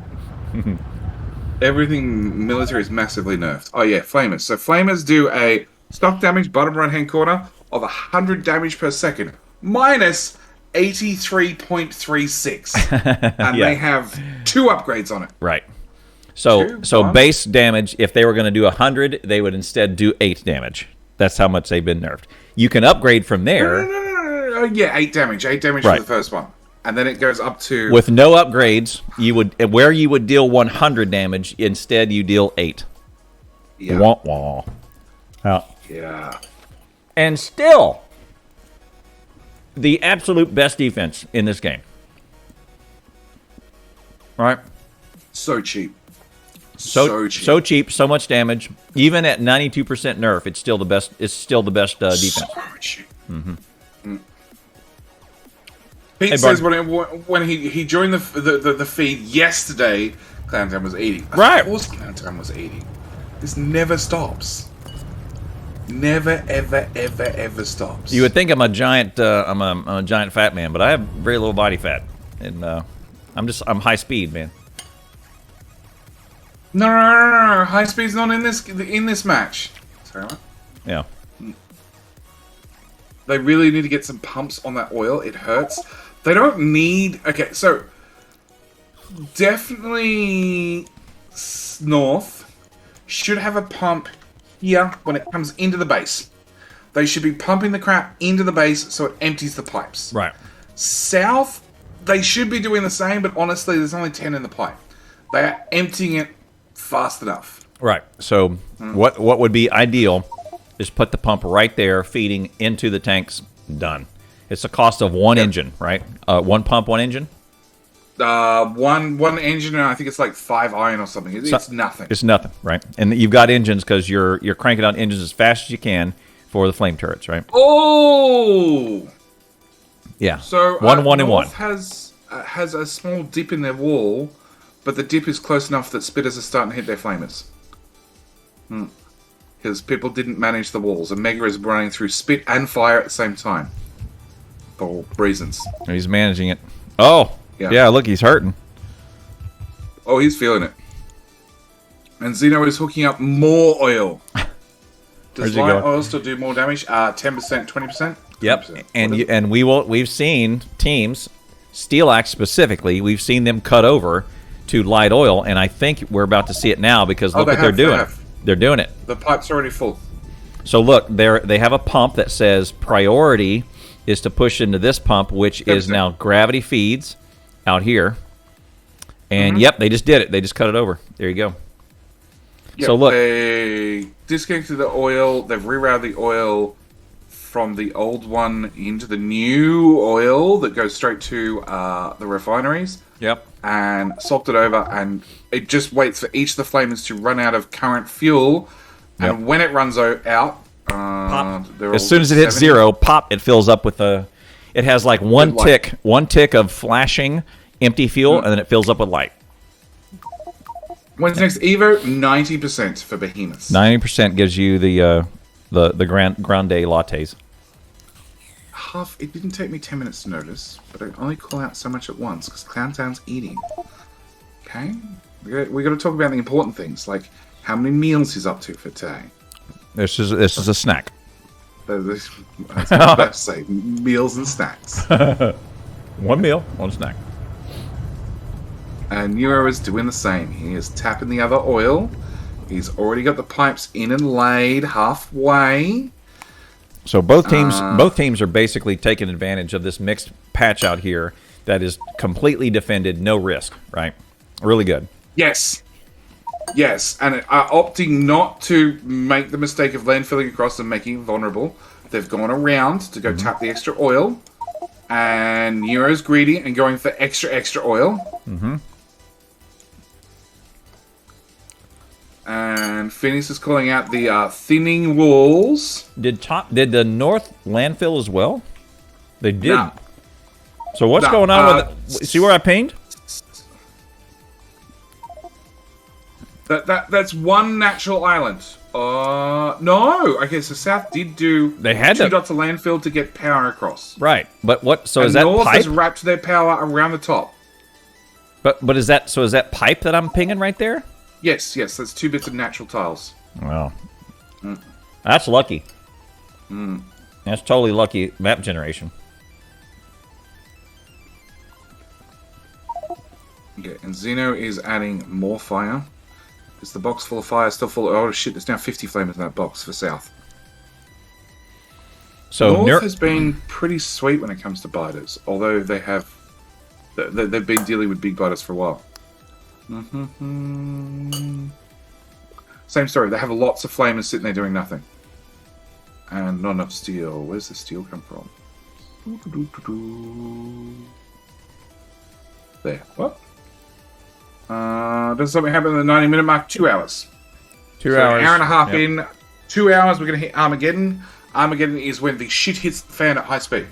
Everything military is massively nerfed. Oh yeah, Flamers. So Flamers do a stock damage bottom right hand corner of 100 damage per second. Minus 83.36. And they have 2 upgrades on it. Right. So base damage, if they were going to do 100, they would instead do 8 damage. That's how much they've been nerfed. You can upgrade from there. No. Yeah, 8 damage. 8 damage right. for the first one. And then it goes up to... With no upgrades, where you would deal 100 damage, instead you deal 8. Yeah. Wah, wah. Yeah. And still, the absolute best defense in this game. Right? So cheap. So cheap, so much damage. Even at 92% nerf, it's still the best. It's still the best defense. So cheap. Mm-hmm. Pete says when he joined the feed yesterday, Clown Time was 80. Right. Of course, Clown Time was 80. This never stops. Never, ever stops. You would think I'm a giant. I'm a giant fat man, but I have very little body fat, and I'm high speed, man. No. High speed's not in this match. Sorry, what? Yeah. They really need to get some pumps on that oil. It hurts. They don't need... Okay, so... Definitely... North should have a pump here when it comes into the base. They should be pumping the crap into the base so it empties the pipes. Right. South, they should be doing the same, but honestly, there's only 10 in the pipe. They are emptying it fast enough. Right. So what would be ideal is put the pump right there, feeding into the tanks. Done. It's the cost of one engine, right? 1 pump, 1 engine. One engine, and I think it's like 5 iron or something. It's nothing. It's nothing, right? And you've got engines because you're cranking out engines as fast as you can for the flame turrets, right? Oh. Yeah. So one and North one has a small dip in their wall, but the dip is close enough that spitters are starting to hit their flamers. Because people didn't manage the walls, and Mega is running through spit and fire at the same time. For reasons. He's managing it. Oh, yeah, look, he's hurting. Oh, he's feeling it. And Xeno is hooking up more oil. Does light oil still do more damage? 10%, 20%? Yep. And we've seen teams, Steelaxe specifically, we've seen them cut over to light oil, and I think we're about to see it now because look what they're doing. They're doing it. The pipe's already full. So look, they have a pump that says priority is to push into this pump, which is now gravity feeds out here. And yep, they just did it. They just cut it over. There you go. Yep, so look, they disconnected the oil. They've rerouted the oil from the old one into the new oil that goes straight to the refineries. Yep. And swapped it over, and it just waits for each of the flamers to run out of current fuel. And when it runs out, as soon as it hits 0, pop, it fills up with a. It has like one tick of flashing empty fuel, and then it fills up with light. When's next Evo? 90% for Behemoths. 90% gives you the grande lattes. It didn't take me 10 minutes to notice, but I only call out so much at once because Clowntown's eating. Okay, we got to talk about the important things, like how many meals he's up to for today. This is a snack. I was about to say meals and snacks. One meal, one snack. And Neuro is doing the same. He is tapping the other oil. He's already got the pipes in and laid halfway. So both teams are basically taking advantage of this mixed patch out here that is completely defended, no risk, right? Really good. Yes. Yes, and are opting not to make the mistake of landfilling across and making it vulnerable. They've gone around to go tap the extra oil. And Neuro's greedy and going for extra oil. And Phineas is calling out the thinning walls. Did the north landfill as well? They did. No. So what's going on with it? See where I pinged? That's one natural island. No. Okay, so South did do they had two dots of landfill to get power across. Right. But what so and is that North pipe? has wrapped their power around the top. But is that pipe that I'm pinging right there? Yes, that's 2 bits of natural tiles. Well, that's lucky. That's totally lucky map generation. Okay, and Xeno is adding more fire. Is the box full of fire? Still full of... Oh, shit, there's now 50 flamers in that box for South. So North has been pretty sweet when it comes to biters, although they have... They've been dealing with big biters for a while. Same story. They have lots of flamers sitting there doing nothing. And not enough steel. Where's the steel come from? There. What? Does something happen at the 90-minute mark? 2 hours. 2 hours. An hour and a half in. 2 hours, we're going to hit Armageddon. Armageddon is when the shit hits the fan at high speed.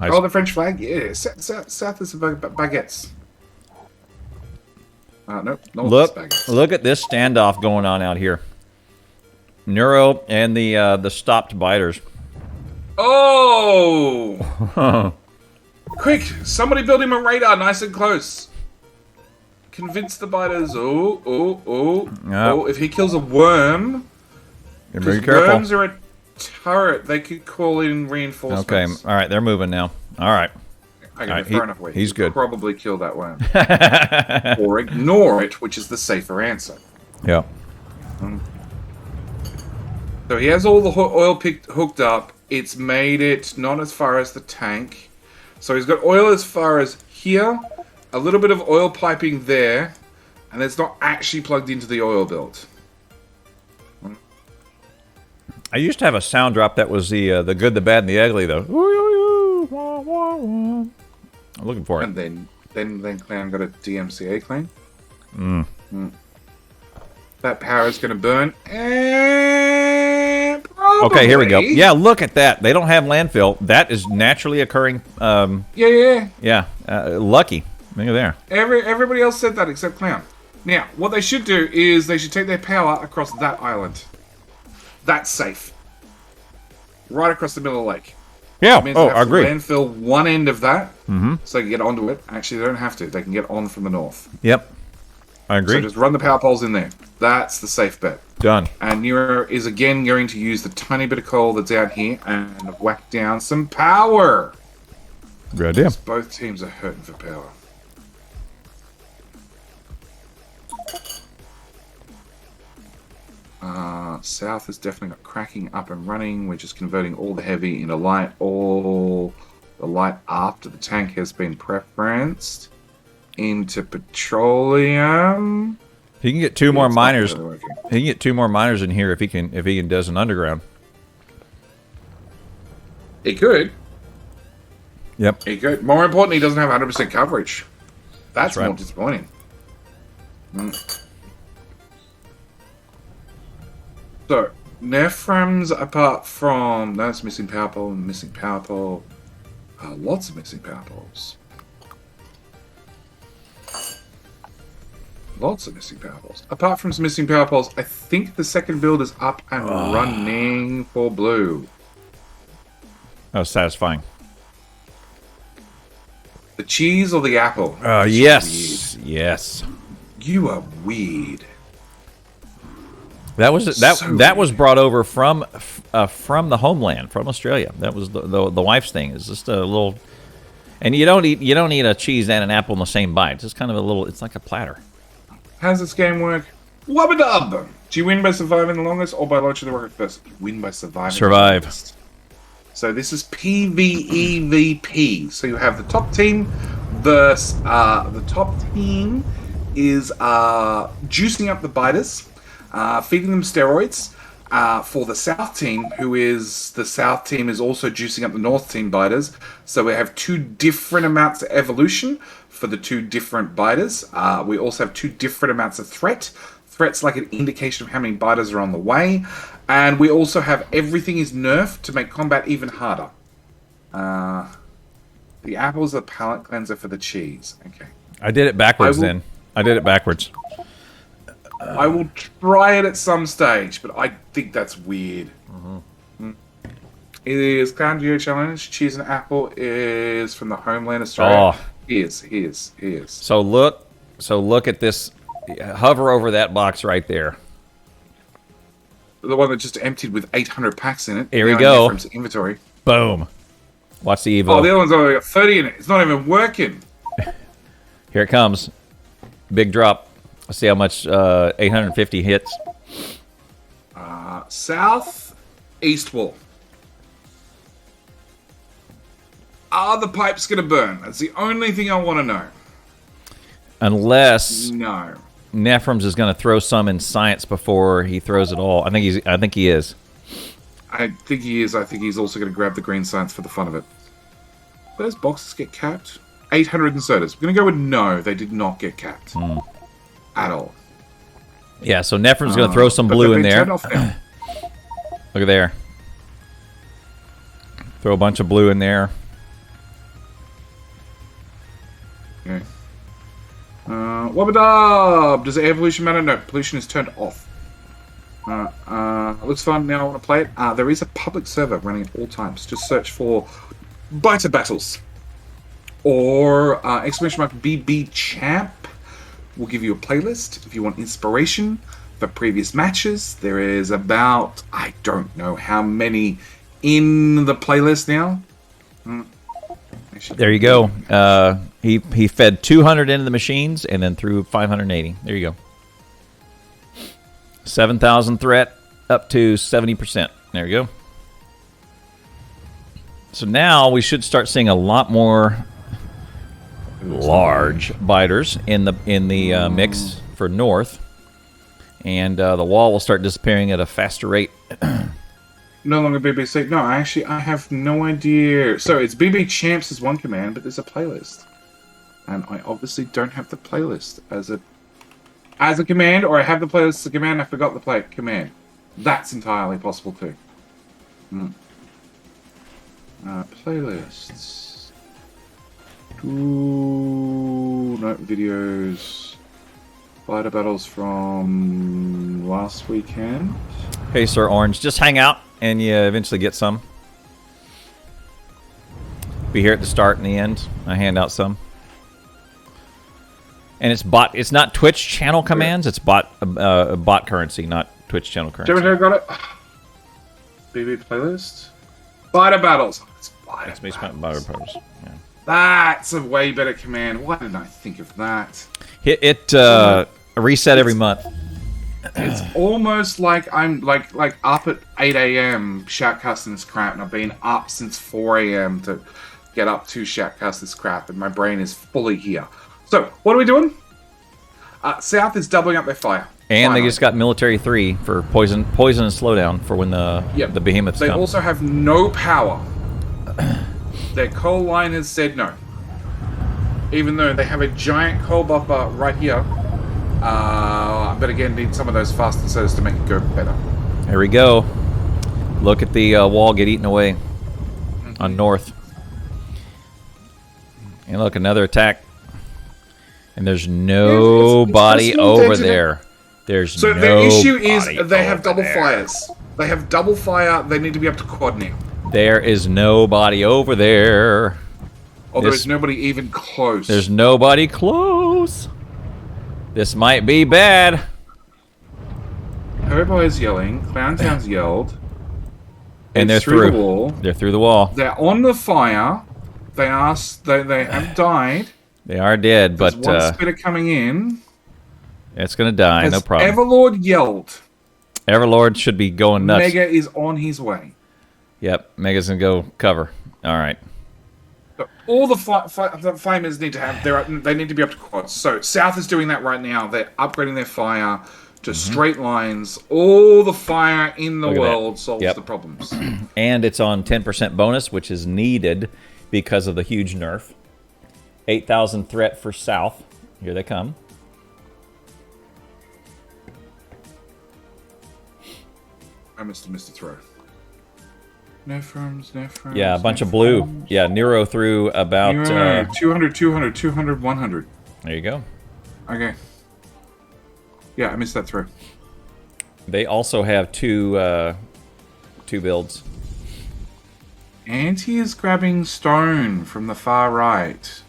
Oh, the French flag? Yeah. South is the baguettes. Nope. Look at this standoff going on out here. Neuro and the stopped biters. Oh! Quick! Somebody build him a radar nice and close. Convince the biters. Oh, if he kills a worm... You're very careful. Worms are a turret. They could call in reinforcements. Okay, alright, they're moving now. Alright. Okay, fair enough. He's good. Probably kill that worm. Or ignore it, which is the safer answer. Yeah. So he has all the oil hooked up. It's made it not as far as the tank. So he's got oil as far as here, a little bit of oil piping there, and it's not actually plugged into the oil belt. I used to have a sound drop that was the good, the bad, and the ugly, though. I'm looking for it. And then Clown got a DMCA claim. That power is going to burn. And probably... Okay, here we go. Yeah, look at that. They don't have landfill. That is naturally occurring. Yeah. Lucky. Look at there. Everybody else said that except Clown. Now, what they should do is they should take their power across that island. That's safe. Right across the middle of the lake. Yeah, I agree. Landfill one end of that, so they can get onto it. Actually, they don't have to. They can get on from the north. Yep, I agree. So just run the power poles in there. That's the safe bet. Done. And Neuro is again going to use the tiny bit of coal that's out here and whack down some power. Good idea. Both teams are hurting for power. South has definitely got cracking up and running. We're just converting all the heavy into light. All the light after the tank has been preferenced into petroleum. He can get two more miners. He can get two more miners in here if he can does an underground. He could. Yep. He could. More important, he doesn't have 100% coverage. That's right. more disappointing. So, Nefrums, apart from... That's missing power pole and missing power pole. Lots of missing power poles. Lots of missing power poles. Apart from some missing power poles, I think the second build is up and running for blue. Oh, satisfying. The cheese or the apple? Yes. Weird. Yes. You are weird. That was So that was brought over from the homeland, from Australia. That was the wife's thing. It's just a little, and you don't eat a cheese and an apple in the same bite. It's just kind of a little. It's like a platter. How's this game work? Wubba-dub! Do you win by surviving the longest or by launching the rocket first? You win by surviving the Survive. longest. So this is PvEVP. So you have the top team versus the top team is juicing up the biters, feeding them steroids. For the south team, the south team is also juicing up the north team biters. So we have two different amounts of evolution for the two different biters. We also have two different amounts of threat. Threat's like an indication of how many biters are on the way. And we also have everything is nerfed to make combat even harder. The apple's a palate cleanser for the cheese. Okay. I did it backwards then. I did it backwards. I will try it at some stage, but I think that's weird. It is Clown Geo Challenge. Cheese and apple is from the homeland Australia. Oh. He is. So look at this. Hover over that box right there. The one that just emptied with 800 packs in it. Here we go. From inventory. Boom. Watch the Evo. Oh, the other one's only got 30 in it. It's not even working. Here it comes. Big drop. Let's see how much 850 hits. South East Wall. Are the pipes going to burn? That's the only thing I want to know. Unless No. Nefrums is going to throw some in science before he throws it all. I think he is. I think he is. I think he's also going to grab the green science for the fun of it. Those boxes get capped. 800 inserters. We're going to go with no. They did not get capped. At all. Yeah, so Nefrums is going to throw some blue in there. Look at there. Throw a bunch of blue in there. Okay. Wubba-dub! Does air pollution matter? No, pollution is turned off. Looks fun. Now I want to play it. There is a public server running at all times. Just search for Biter Battles. Or exclamation mark BB Champ will give you a playlist. If you want inspiration for previous matches, there is about, I don't know how many in the playlist now. There you go. He fed 200 into the machines and then threw 580. There you go. 7,000 threat up to 70%. There you go. So now we should start seeing a lot more large biters in the mix for north, and the wall will start disappearing at a faster rate. No longer BBC. No, actually, I have no idea. So it's BB Champs is one command, but there's a playlist, and I obviously don't have the playlist as a command, or I have the playlist as a command. I forgot the command. That's entirely possible too. Playlists. Ooh, no videos. Fighter battles from last weekend. Hey, Sir Orange, just hang out, and you eventually get some. Be here at the start and the end. I hand out some. And it's bot. It's not Twitch channel commands. It's bot currency, not Twitch channel currency. Jimmy, got it. BB playlist. Fighter battles. It's fighter battles. Yeah. That's a way better command. Why didn't I think of that? It reset every month. It's almost like I'm like up at 8 a.m. shoutcasting this crap, and I've been up since 4 a.m. to get up to shoutcast this crap, and my brain is fully here. So, what are we doing? South is doubling up their fire. And they just got military 3 for poison and slowdown for when the behemoths They come. also have no power. Their coal line has said no. Even though they have a giant coal buffer right here. But again, need some of those fast inserters to make it go better. There we go. Look at the wall get eaten away on north. And look, another attack. And there's nobody over there. There's so the issue is they have double fires. They have double fire. They need to be up to quad now. There is nobody over there. Oh, there is nobody even close. There's nobody close. This might be bad. Herbo is yelling. Clowntown's yelled. And they're through. The wall. They're through the wall. They're on the fire. They have died. They are dead, There's but one spitter coming in. It's gonna die, no problem. everLord yelled. everLord should be going nuts. Mega is on his way. Yep, Mega's gonna go cover. All right. So all the flamers need to have they need to be up to quads. So South is doing that right now. They're upgrading their fire to straight lines. All the fire in the world solves the problems. And it's on 10% bonus, which is needed because of the huge nerf. 8,000 threat for South. Here they come. I missed a throw. Nefrums. Yeah, a bunch of blue. Yeah, Nero threw about... 200, 200, 200, 100. There you go. Okay. Yeah, I missed that throw. They also have two builds. Anti is grabbing stone from the far right.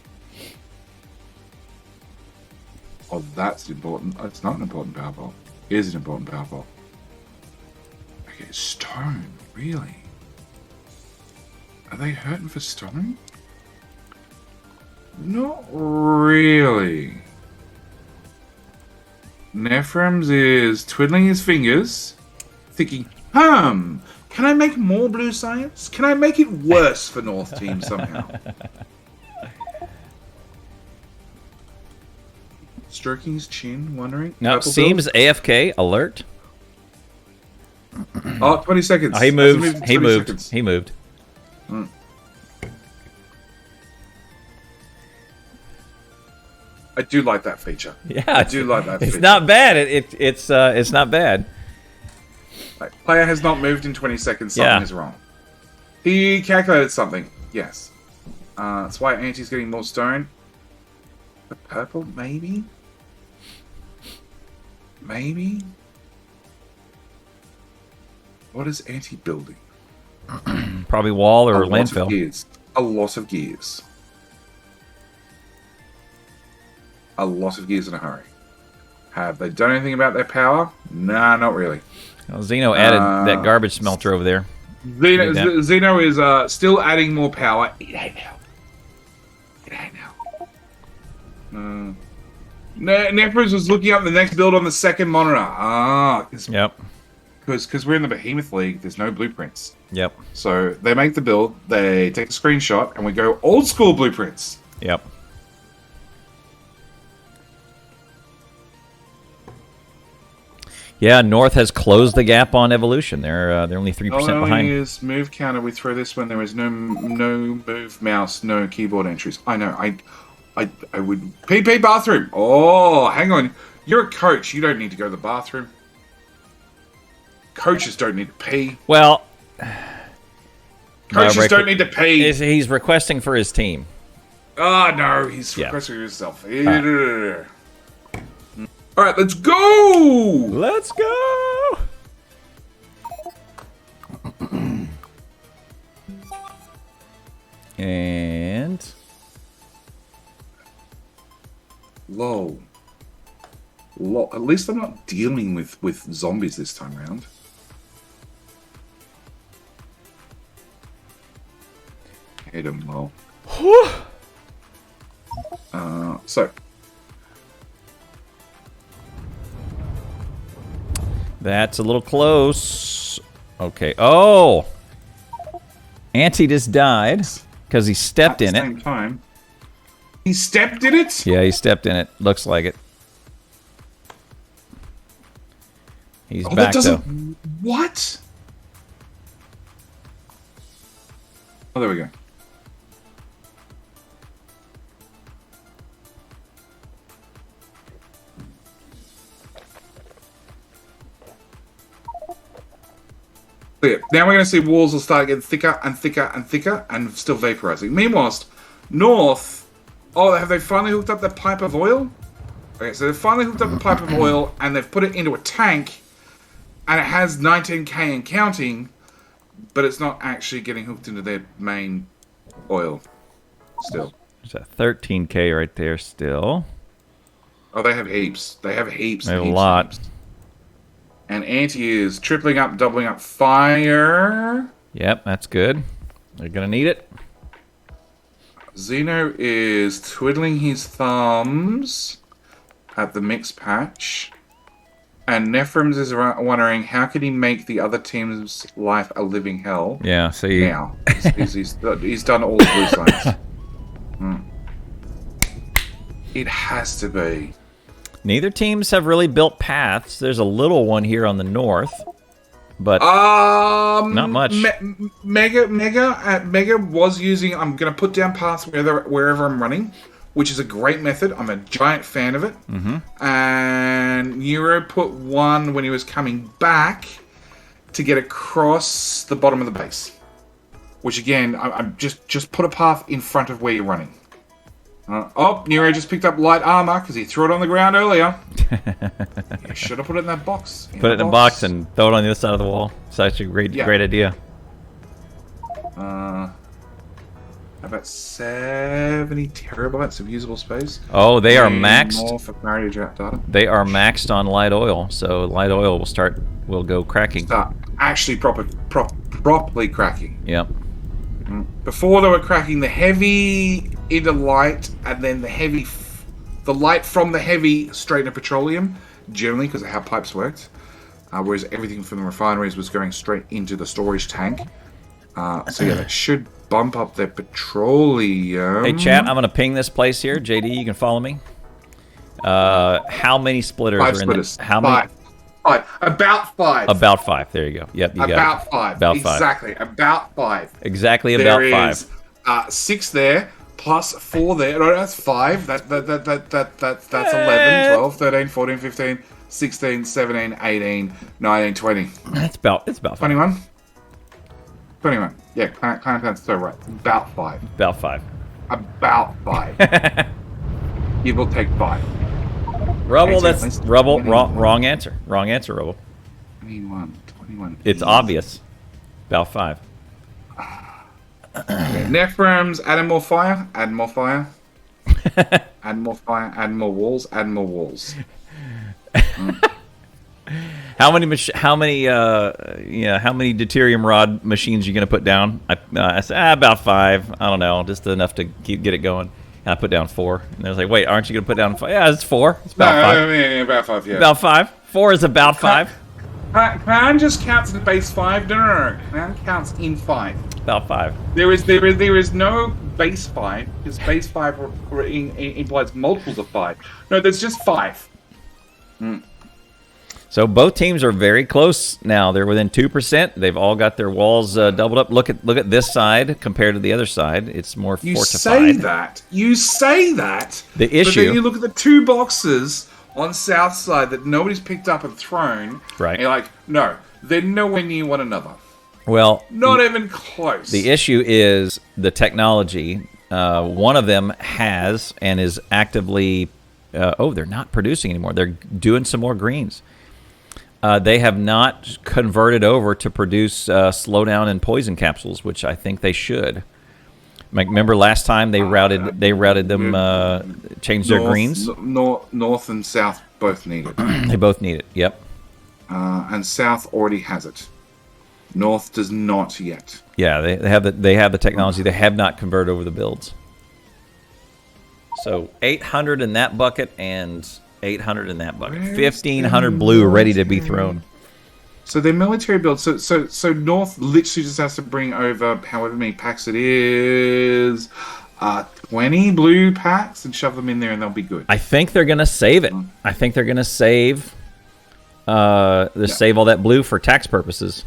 Oh, that's important. Oh, it's not an important power ball. It is an important power ball. Okay, stone. Really? Are they hurting for stone? Not really. Nefrums is twiddling his fingers, thinking, can I make more blue science? Can I make it worse for North Team somehow? Stroking his chin, wondering. Now, it seems AFK, alert. Oh, 20 seconds. Oh, he moved. He moved. Seconds. He moved. I do like that feature. Yeah, I do like that feature. It's not bad. It's not bad. Like, player has not moved in 20 seconds. Something is wrong. He calculated something. Yes. That's why Anti's getting more stone. The purple, maybe? Maybe? What is Anti building? Probably wall or landfill. A lot of gears. A lot of gears in a hurry. Have they done anything about their power? Nah, not really. Well, Xeno added that garbage smelter over there. Xeno is still adding more power. It ain't now. It ain't now. Nefrums was looking up the next build on the second monitor. Yep. Because we're in the Behemoth League, there's no blueprints. Yep. So they make the build, they take a screenshot, and we go old school blueprints. Yep. Yeah, North has closed the gap on evolution. They're only 3% behind. Not only is move counter, we throw this when there is no move mouse, no keyboard entries. I know. I would PP bathroom. Oh, hang on. You're a coach. You don't need to go to the bathroom. Coaches don't need to pee. Well, coaches don't need to pee. He's requesting for his team. Oh no, he's requesting for himself. All right, let's go! Let's go! And... Lol. At least I'm not dealing with zombies this time around. Hate them, lol. So... That's a little close. Okay. Oh! Anti just died because he stepped in it. At the same time. He stepped in it? Yeah, he stepped in it. Looks like it. He's Oh, back, that doesn't... though. What? Oh, there we go. Yeah, now we're going to see walls will start getting thicker and thicker and thicker and still vaporizing. Meanwhile, North... Oh, have they finally hooked up the pipe of oil? Okay, so they've finally hooked up the pipe of oil and they've put it into a tank and it has 19k and counting, but it's not actually getting hooked into their main oil still. There's a 13k right there still. Oh, they have heaps. They have heaps. They have a heaps, lot. heaps. And Anti is tripling up, doubling up fire. Yep, that's good. They're going to need it. Xeno is twiddling his thumbs at the mix patch. And Nefrums is wondering how can he make the other team's life a living hell. Yeah, see. Now. He's done all the blue signs. It has to be. Neither teams have really built paths. There's a little one here on the north, but not much. Mega was using. I'm going to put down paths wherever I'm running, which is a great method. I'm a giant fan of it. And Neuro put one when he was coming back to get across the bottom of the base, which again, I'm just put a path in front of where you're running. Oh, Nero just picked up light armor because he threw it on the ground earlier. You should have put it in that box. Put it in a box and throw it on the other side of the wall. It's actually a great idea. About 70 terabytes of usable space. Oh, they are And maxed. more for parity data. They are maxed on light oil, so light oil will go cracking. Start actually properly cracking. Yep. Before they were cracking the heavy into light, and then the light from the heavy straight into petroleum, generally because of how pipes worked. Whereas everything from the refineries was going straight into the storage tank. So yeah, that should bump up their petroleum. Hey chat, I'm gonna ping this place here. JD, you can follow me. How many splitters Five are in splitters. there? How many? Five. About five. About 5. There you go. Yep, you got About it. five. About 5. Exactly. About 5. Exactly There about is 5. 6 there, plus 4 there. No, that's 5. That's 11, 12, 13, 14, 15, 16, 17, 18, 19, 20. It's about 5. 21? 21. Yeah, Clanton's so right. About 5. About 5. About 5. You will take 5. Rubble, 18, that's Rubble. Wrong answer. Wrong answer, Rubble. 21. It's easy. obvious. About 5. Okay. Nefrums, add more fire, add more fire. Add more fire, add more walls, add more walls. How many deuterium rod machines are you gonna put down? I said about 5. I don't know, just enough to get it going. And I put down 4, and I was like, "Wait, aren't you gonna put down 5?" Yeah, it's 4. It's about 5. About 5. Yeah. About 5. 4 is about 5. Clan just counts at base 5. No. Clan counts in 5. About 5. There is no base 5 because base 5 implies multiples of 5. No, there's just 5. So both teams are very close now. They're within 2%. They've all got their walls doubled up. Look at this side compared to the other side. It's more fortified. You say that. The But issue. then you look at the 2 boxes on south side that nobody's picked up and thrown. Right. And you're like, no, they're nowhere near one another. Well, Not even close. the issue is the technology. One of them has and is actively. They're not producing anymore. They're doing some more greens. They have not converted over to produce slowdown and poison capsules, which I think they should. Remember last time they routed them, changed their greens. North and south both need it, They both need it. Yep. and south already has it. North does not yet. Yeah, they have the technology. They have not converted over the builds. So 800 in that bucket and 800 in that bucket. 1,500 blue ready to be thrown. So their military build. So North literally just has to bring over however many packs it is, 20 blue packs, and shove them in there, and they'll be good. I think they're gonna save it. I think they're gonna save. Save all that blue for tax purposes.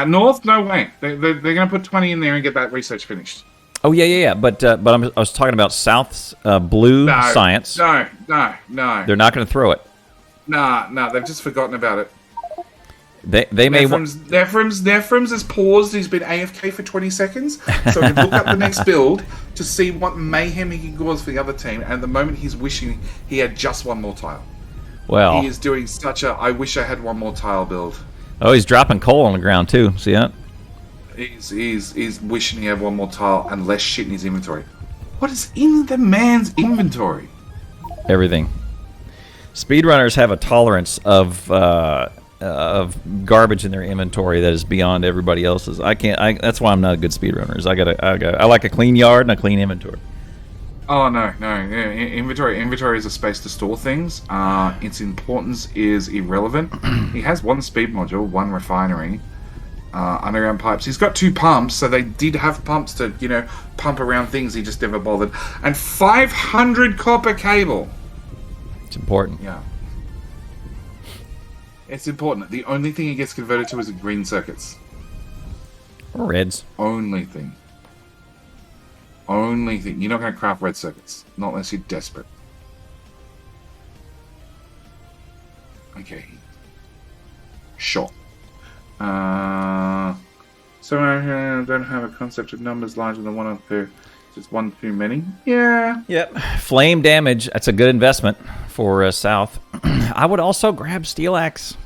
North, no way. They're going to put 20 in there and get that research finished. Oh yeah. But I was talking about South's blue science. No. They're not going to throw it. No, they've just forgotten about it. They may. Nefrums has paused. He's been AFK for 20 seconds, so he can look up the next build to see what mayhem he can cause for the other team. And at the moment, he's wishing he had just one more tile. Well, he is doing such a I wish I had one more tile build. Oh, he's dropping coal on the ground too. See that? He's wishing he had one more tile and less shit in his inventory. What is in the man's inventory? Everything. Speedrunners have a tolerance of garbage in their inventory that is beyond everybody else's. I can't. That's why I'm not a good speedrunner. I like a clean yard and a clean inventory. Oh no! Inventory is a space to store things. Its importance is irrelevant. He has one speed module, one refinery, underground pipes. He's got 2 pumps, so they did have pumps to pump around things. He just never bothered. And 500 copper cable. It's important. Yeah, it's important. The only thing it gets converted to is the green circuits. Or reds. Only thing. You're not going to craft red circuits, not unless you're desperate. Okay. Sure. So I don't have a concept of numbers larger than 1 or 2. Just 1 too many. Yeah. Yep. Flame damage. That's a good investment for South. I would also grab Steelaxe.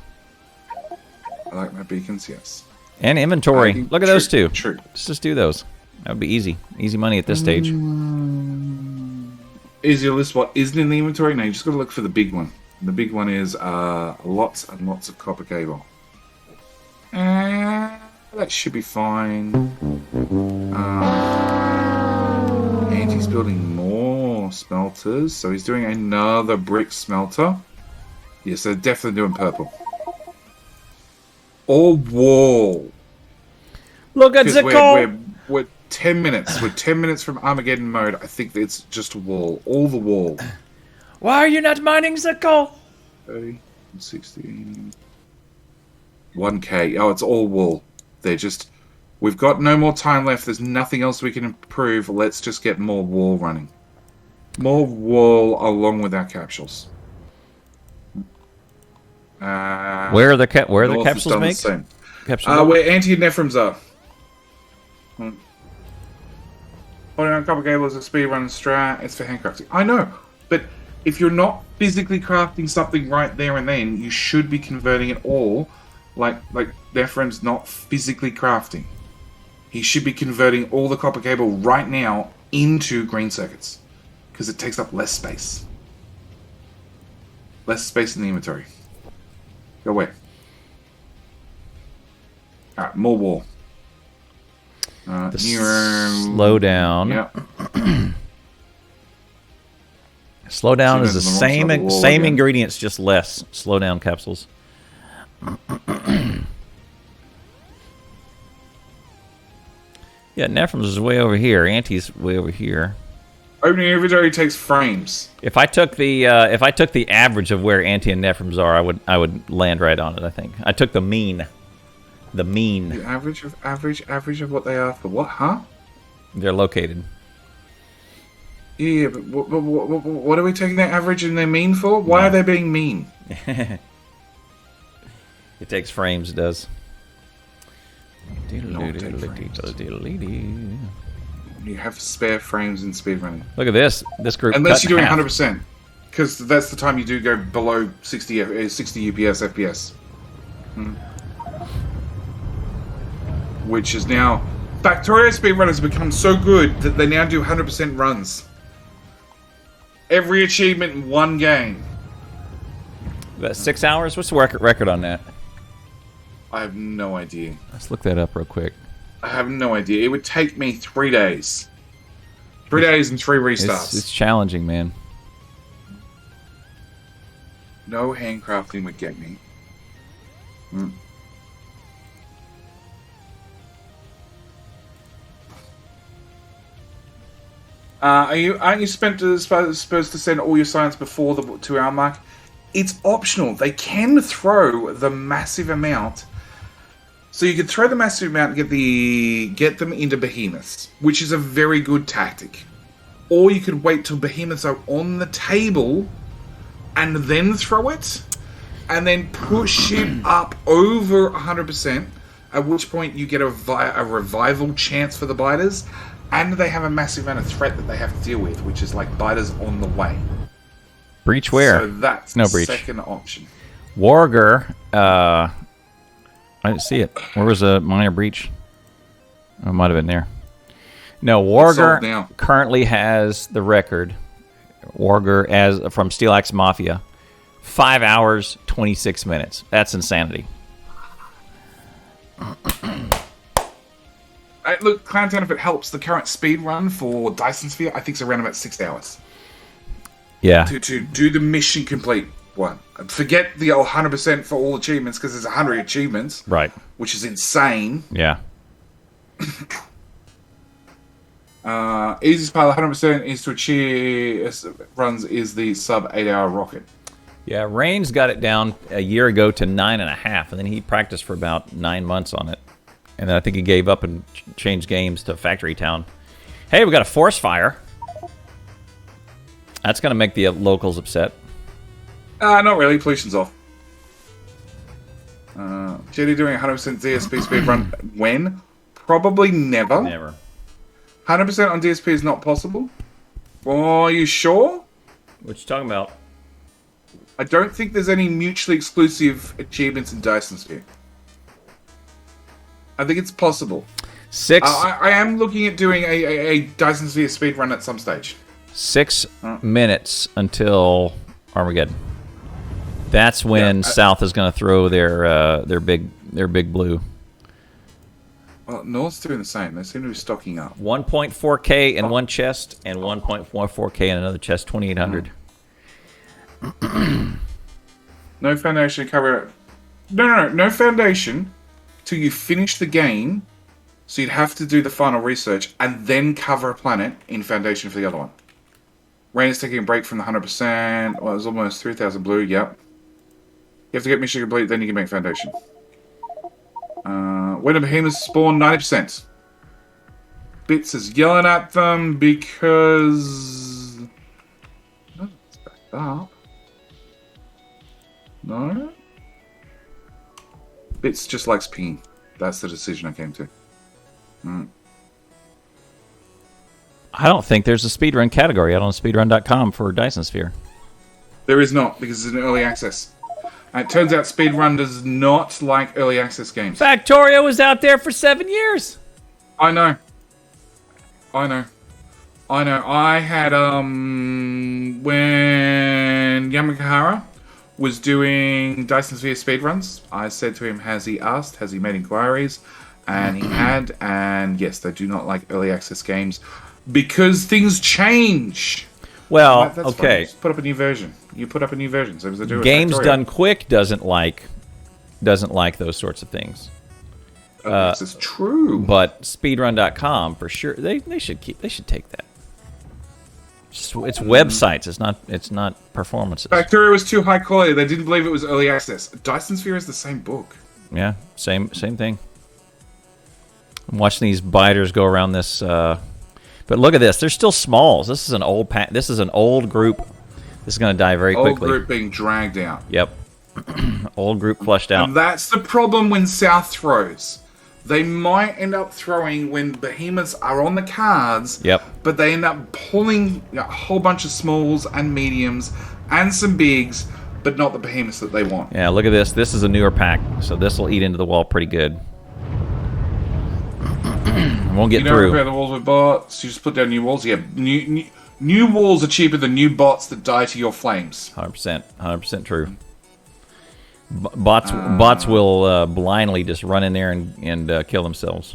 I like my beacons, yes. And inventory. Look at those two. True. Let's just do those. That would be easy. Easy money at this stage. Is your list what isn't in the inventory? No, you just got to look for the big one. The big one is lots and lots of copper cable. That should be fine. And he's building more smelters. So he's doing another brick smelter. Yes, they're definitely doing purple. Or wall. Look at the coal. We're 10 minutes. We're 10 minutes from Armageddon mode. I think it's just a wall. All the wall. Why are you not mining the coal? 30, 60, 1k. Oh, it's all wall. They're just... We've got no more time left. There's nothing else we can improve. Let's just get more wall running. More wall along with our capsules. Where are the capsules made? Where Anti and Nefrums are. Holding on copper cable is a speedrun strat. It's for handcrafting. I know, but if you're not physically crafting something right there and then, you should be converting it all. Like Nefrums not physically crafting. He should be converting all the copper cable right now into green circuits, because it takes up less space. Less space in the inventory. Go away. Alright, more wall. Slow down. Yep. Slow down is the same ingredients, just less. Slow down capsules. Yeah, Nefrums is way over here. Anti's way over here. Opening inventory takes frames. If I took the average of where Anti and Nefrums are, I would land right on it. I think I took the mean. The average of what they are for what? Huh? They're located. Yeah, but what are we taking their average and their mean for? Why are they being mean? It takes frames. It does. You have spare frames in speedrunning. Look at this. This group. Unless you're doing 100%, because that's the time you do go below 60 UPS FPS. Which is now... Factorio speedrunners have become so good that they now do 100% runs. Every achievement in one game. About 6 hours? What's the record on that? I have no idea. Let's look that up real quick. I have no idea. It would take me 3 days. 3 days and 3 restarts. It's challenging, man. No handcrafting would get me. Aren't you supposed to send all your science before the 2-hour mark? It's optional. They can throw the massive amount. So you could throw the massive amount and get them into behemoths, which is a very good tactic. Or you could wait till behemoths are on the table and then throw it, and then push it up over 100%, at which point you get a revival chance for the biters, and they have a massive amount of threat that they have to deal with, which is like biters on the way. Breach where? So that's no the breach. second option. Warger, I didn't see it. Where was a minor breach? Oh, it might have been there. No, Warger currently has the record. Warger from Steelaxe Mafia. 5 hours, 26 minutes. That's insanity. Look, Clowntown, if it helps, the current speed run for Dyson Sphere, I think, is around about 6 hours. Yeah. To do the mission complete one. Forget the 100% for all achievements, because there's 100 achievements. Right. Which is insane. Yeah. Easiest part of 100% is to achieve runs is the sub 8-hour rocket. Yeah, Rain's got it down a year ago to 9.5, and then he practiced for about 9 months on it. And then I think he gave up and changed games to Factory Town. Hey, we got a force fire. That's going to make the locals upset. Not really. Pollution's off. JD doing 100% DSP speed run. When? Probably never. Never. 100% on DSP is not possible. Oh, are you sure? What you talking about? I don't think there's any mutually exclusive achievements in Dyson Sphere. I think it's possible. I am looking at doing a Dyson Sphere speed run at some stage. 6 minutes until Armageddon. That's when South is going to throw their big blue. Well, North's doing the same. They seem to be stocking up. 1.4K in one chest and 1.44K in another chest. 2,800. No foundation to cover. No foundation till you finish the game. So you'd have to do the final research and then cover a planet in foundation for the other one. Rain is taking a break from the 100%. Well, it was almost 3,000 blue. Yep. You have to get mission complete, then you can make foundation. When a behemoth spawn, 90%. Bits is yelling at them because... Oh, it's backed up. No? Bits just likes pinging. That's the decision I came to. I don't think there's a speedrun category out on speedrun.com for Dyson Sphere. There is not, because it's an early access. And it turns out speedrun does not like early access games. Factorio was out there for 7 years. I know. I had, when Yamakahara was doing Dyson Sphere speedruns, I said to him, has he asked? Has he made inquiries? And he had, and yes, they do not like early access games because things change. Well, That's okay. Just put up a new version. You put up a new version. So as they do with Games Factorio. Done Quick doesn't like those sorts of things. This is true. But speedrun.com for sure they should take that. It's websites. It's not performances. Factorio was too high quality. They didn't believe it was early access. Dyson Sphere is the same book. Yeah, same thing. I'm watching these biters go around this. But look at this. They're still smalls. This is an old This is an old group. This is going to die very quickly. Old group being dragged out. Yep. Old group flushed out. And that's the problem when South throws. They might end up throwing when behemoths are on the cards. Yep. But they end up pulling a whole bunch of smalls and mediums and some bigs, but not the behemoths that they want. Yeah, look at this. This is a newer pack, so this will eat into the wall pretty good. Won't get through. You don't repair the walls with bots. You just put down new walls. Yeah, new walls are cheaper than new bots that die to your flames. 100% true. Bots will blindly just run in there and kill themselves.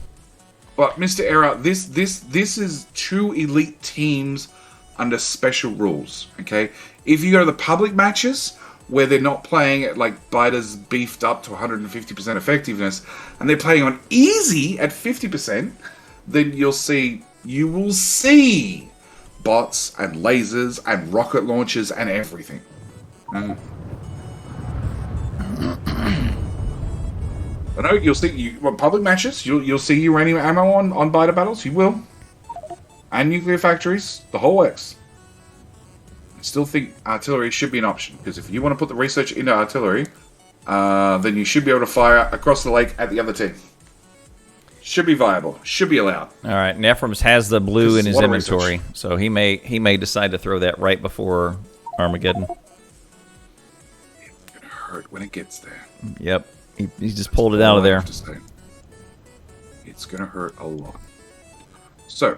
But Mr. Era, this is 2 elite teams under special rules. Okay, if you go to the public matches, where they're not playing at like biters beefed up to 150% effectiveness, and they're playing on easy at 50%, then you will see bots and lasers and rocket launchers and everything. I know you'll see public matches. You'll see uranium ammo on biter battles. You will, and nuclear factories, the whole works. I still think artillery should be an option, because if you want to put the research into artillery, then you should be able to fire across the lake at the other team. Should be viable. Should be allowed. All right, Nefrums has the blue in his inventory, so he may decide to throw that right before Armageddon. It's gonna hurt when it gets there. Yep, he just pulled it out of there. It's gonna hurt a lot. So,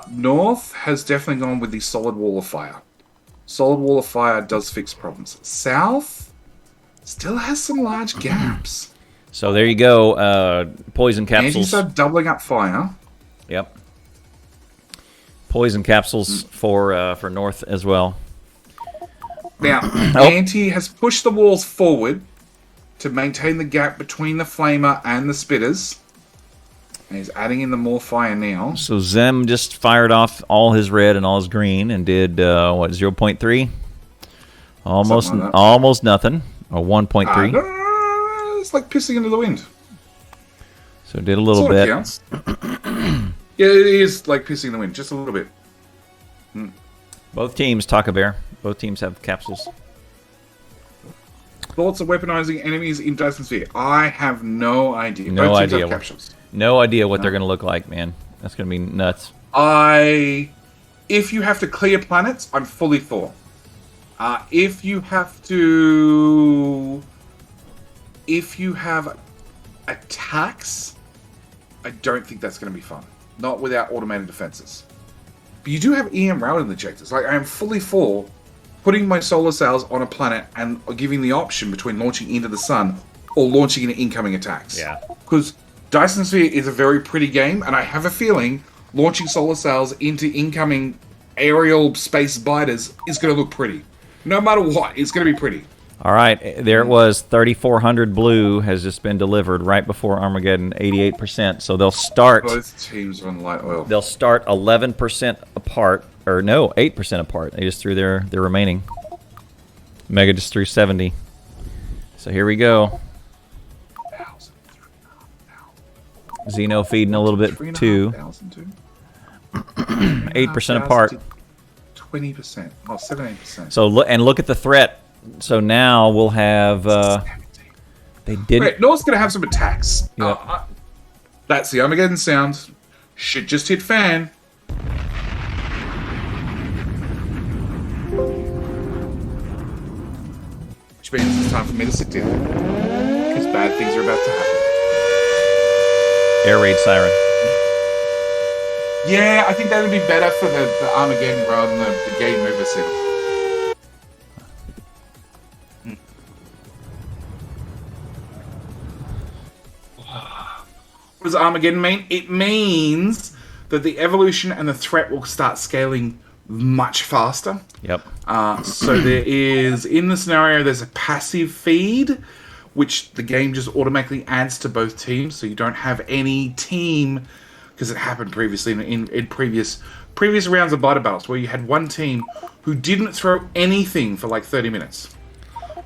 North has definitely gone with the solid wall of fire. Solid wall of fire does fix problems. South still has some large gaps. So there you go. Poison capsules. Antis are doubling up fire. Yep. Poison capsules for North as well. Now, Anti has pushed the walls forward to maintain the gap between the flamer and the spitters. And he's adding in the more fire now. So Zem just fired off all his red and all his green and did, 0.3? Almost nothing. Or 1.3. No, it's like pissing into the wind. So did a little bit. Counts. Yeah, it is like pissing in the wind, just a little bit. Both teams, Taco Bear. Both teams have capsules. Thoughts of weaponizing enemies in Dyson Sphere? I have no idea. No Both teams idea. have capsules. No idea what they're going to look like, man. That's going to be nuts. If you have to clear planets, I'm fully for. If you have attacks, I don't think that's going to be fun. Not without automated defenses. But you do have EM routing injectors. Like, I am fully for putting my solar cells on a planet and giving the option between launching into the sun or launching into incoming attacks. Yeah. Because Dyson Sphere is a very pretty game, and I have a feeling launching solar cells into incoming aerial space biters is going to look pretty. No matter what, it's going to be pretty. All right, there it was. 3,400 blue has just been delivered right before Armageddon, 88%. So they'll start. Both teams are on light oil. They'll start 11% apart, or no, 8% apart. They just threw their remaining. Mega just threw 70. So here we go. Xeno feeding a little bit too. 8% apart. 20%. Oh, 17%. So look at the threat. So now we'll have. They didn't. Wait, North's gonna have some attacks. Yep. That's the Armageddon sound. Shit just hit fan. Which means it's time for me to sit down. Because bad things are about to happen. Air raid siren. Yeah, I think that would be better for the Armageddon rather than the game mover sound. What does Armageddon mean? It means that the evolution and the threat will start scaling much faster. Yep. So there is, in the scenario, there's a passive feed, which the game just automatically adds to both teams, so you don't have any team, because it happened previously in previous rounds of biter battles, where you had one team who didn't throw anything for like 30 minutes.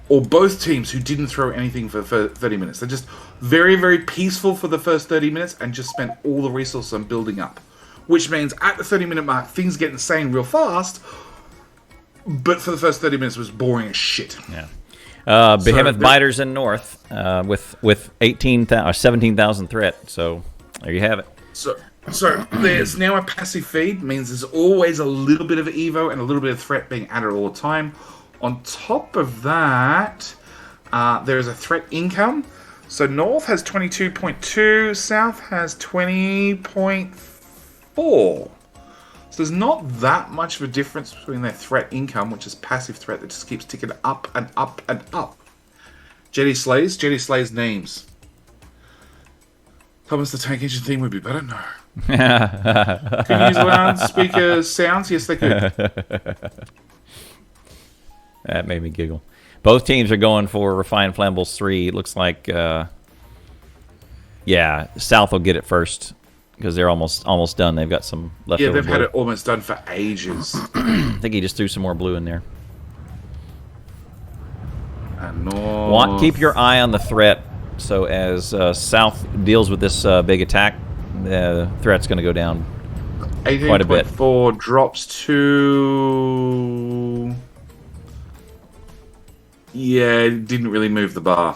Or both teams who didn't throw anything for 30 minutes. They're just very, very peaceful for the first 30 minutes and just spent all the resources on building up. Which means at the 30-minute mark, things get insane real fast, but for the first 30 minutes, it was boring as shit. Yeah. Behemoth biters in North with 17,000 threat. So there you have it. So there's now a passive feed, means there's always a little bit of Evo and a little bit of threat being added all the time. On top of that, there is a threat income. So North has 22.2, South has 20.4. So there's not that much of a difference between their threat income, which is passive threat that just keeps ticking up and up and up. Jetty Slays names. Thomas the Tank Engine theme would be better? No. Can you use loudspeaker sounds? Yes, they could. That made me giggle. Both teams are going for Refined Flammables 3. It looks like, yeah, South will get it first because they're almost done. They've got some leftover. Yeah, they've blue. had it almost done for ages. I think he just threw some more blue in there. And north. Keep your eye on the threat. So as South deals with this big attack, the threat's going to go down quite a bit. 18.4 drops to... Yeah, it didn't really move the bar.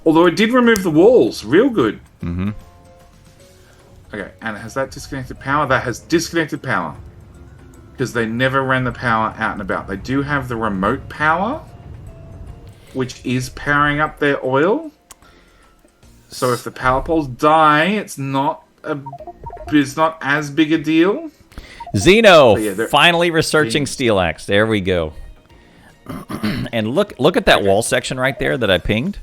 Although it did remove the walls. Real good. Mm-hmm. Okay, and has that disconnected power? That has disconnected power. Because they never ran the power out and about. They do have the remote power, which is powering up their oil. So if the power poles die, it's not as big a deal. Xeno finally researching Steelaxe. There we go. And look at that wall section right there that I pinged.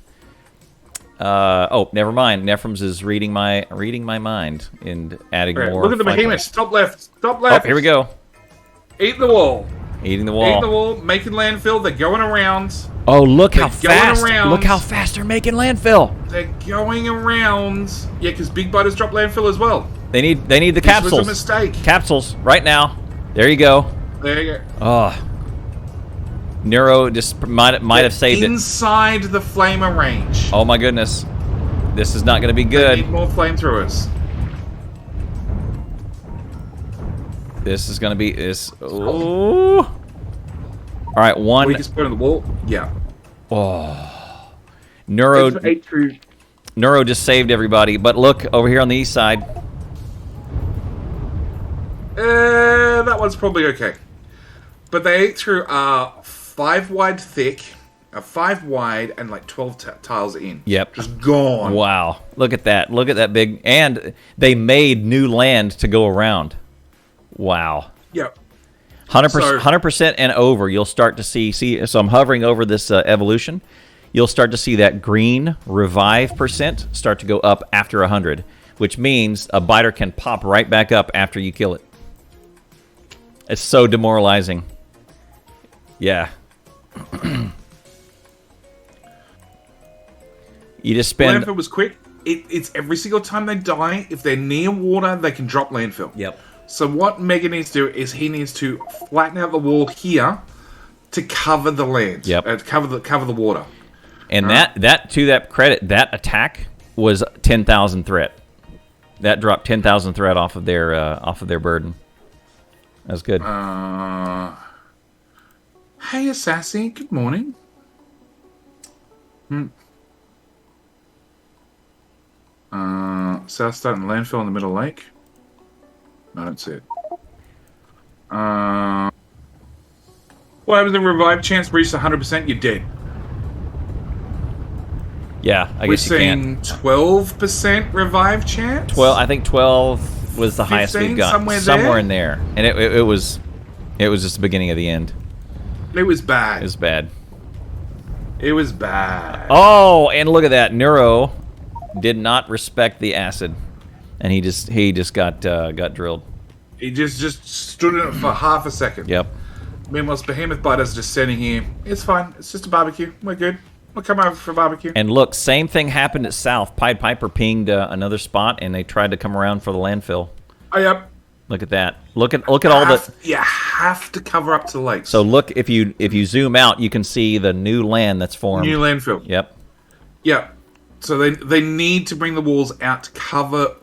Oh, never mind. Nefrums is reading my mind and adding more. Look at the Behemoth. Stop left. Stop left. Oh, here we go. Eat the wall. Eating the wall. Eating the wall. Making landfill. They're going around. Oh, look how fast! Look how fast they're making landfill. They're going around. Yeah, because big biters drop landfill as well. They need the capsules. This was a mistake. Capsules right now. There you go. There you go. Oh. Neuro just might have saved it. Inside the flamer range. Oh my goodness. This is not going to be They good. need more flamethrowers. This is going to be Oh. All right, one. We just put on the wall. Yeah. Oh. Neuro just saved everybody. But look over here on the east side. That one's probably okay. But they ate through 5 wide thick, 5 wide, and like 12 tiles in. Yep. Just gone. Wow. Look at that. Look at that big. And they made new land to go around. Wow. Yep. 100% and over. You'll start to see. So I'm hovering over this evolution. You'll start to see that green revive percent start to go up after 100, which means a biter can pop right back up after you kill it. It's so demoralizing. Yeah. You just spend... Landfill was quick. It's every single time they die, if they're near water, they can drop landfill. Yep. So what Mega needs to do is he needs to flatten out the wall here to cover the land. Yep. Cover the water. And that to that credit, that attack was 10,000 threat. That dropped 10,000 threat off of their burden. That was good. Hey, Assassin. Good morning. South starting landfill in the middle lake. No, I don't see it. What happens if revive chance reaches 100%? You're dead. Yeah, I guess you can't. We're seeing 12% revive chance? I think 12 was the highest we've got. Somewhere in there. And it was just the beginning of the end. It was bad. It was bad. It was bad. Oh, and look at that. Neuro did not respect the acid. And he just got drilled. He just stood in it for half a second. Yep. Meanwhile, Behemoth Biters just standing here. It's fine. It's just a barbecue. We're good. We'll come over for a barbecue. And look, same thing happened at South. Pied Piper pinged another spot, and they tried to come around for the landfill. Oh, yep. Look at that. Look at all the. You have to cover up to the lakes. So look, if you zoom out, you can see the new land that's formed. New landfill. Yep. Yep. So they need to bring the walls out to cover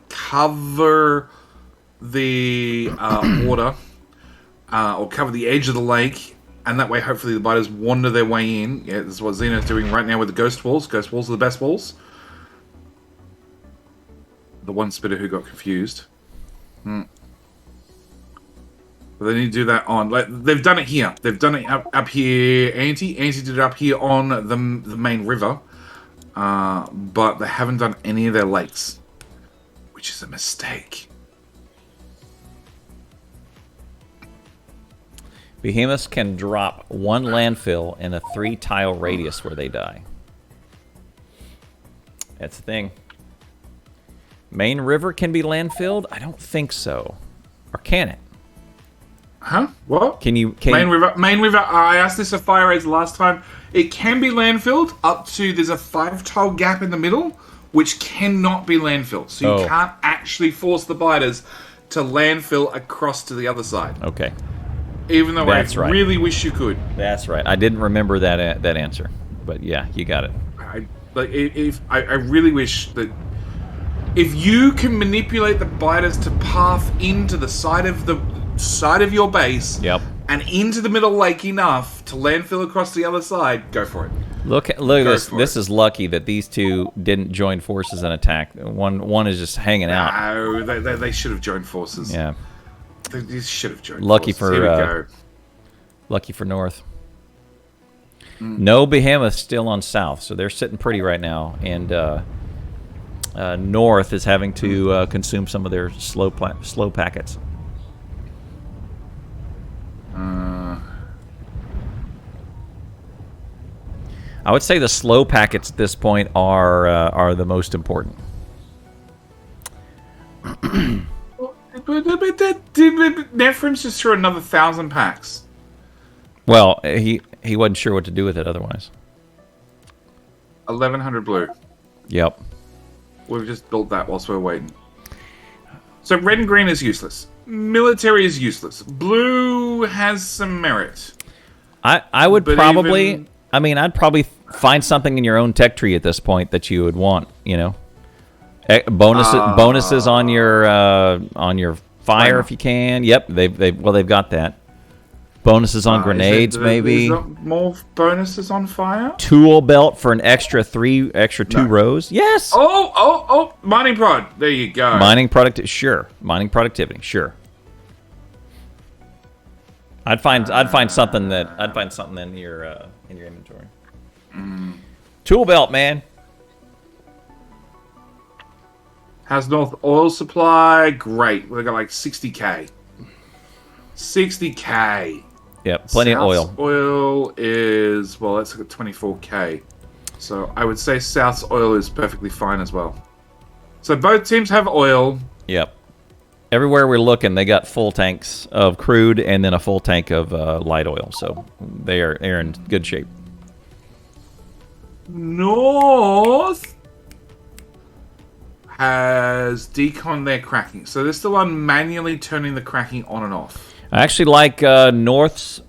the water, or cover the edge of the lake, and that way hopefully the biters wander their way in. Yeah, this is what Xeno's doing right now with the ghost walls. Ghost walls are the best walls. The one spitter who got confused. But they need to do that on... they've done it here. They've done it up here. Anti did it up here on the main river. But they haven't done any of their lakes. Which is a mistake. Behemoths can drop one landfill in a 3-tile radius where they die. That's the thing. Main river can be landfilled? I don't think so. Or can it? Huh? What? Can you? Main river. I asked this of Fire Raids last time. It can be landfilled up to. There's a 5-tile gap in the middle, which cannot be landfilled. So you can't actually force the biters to landfill across to the other side. Okay. Even though That's I right. really wish you could. That's right. I didn't remember that answer, but yeah, you got it. I really wish that if you can manipulate the biters to path into the side of your base, Yep. and into the middle lake enough to landfill across the other side, go for it. Look at this. This is lucky that these two didn't join forces and attack. One is just hanging out. No, they should have joined forces. Yeah. They should have joined Lucky forces. for Here we go. lucky for North. No Behemoth still on South, so they're sitting pretty right now, and North is having to consume some of their slow packets. I would say the slow packets at this point are the most important. Nefrums just threw another 1,000 packs. Well, he wasn't sure what to do with it otherwise. 1,100 blue. Yep. We've just built that whilst we're waiting. So red and green is useless. Military is useless. Blue has some merit. I would But probably... even- I mean, I'd probably find something in your own tech tree at this point that you would want, you know? Bonuses on your fire if you can. Yep, they've got that. Bonuses on grenades, maybe. Is there more bonuses on fire? Tool belt for an extra two rows. Yes. Oh! Mining prod. There you go. Mining product. Sure. Mining productivity. Sure. I'd find something in your inventory. Tool belt, man. Has North oil supply? Great. We've got like 60k. 60k. Yep, plenty of oil. South's oil is, well, let's look at 24k. So I would say South's oil is perfectly fine as well. So both teams have oil. Yep. Everywhere we're looking, they got full tanks of crude and then a full tank of light oil. So they're in good shape. North has decon their cracking. So this is the one manually turning the cracking on and off. I actually like North's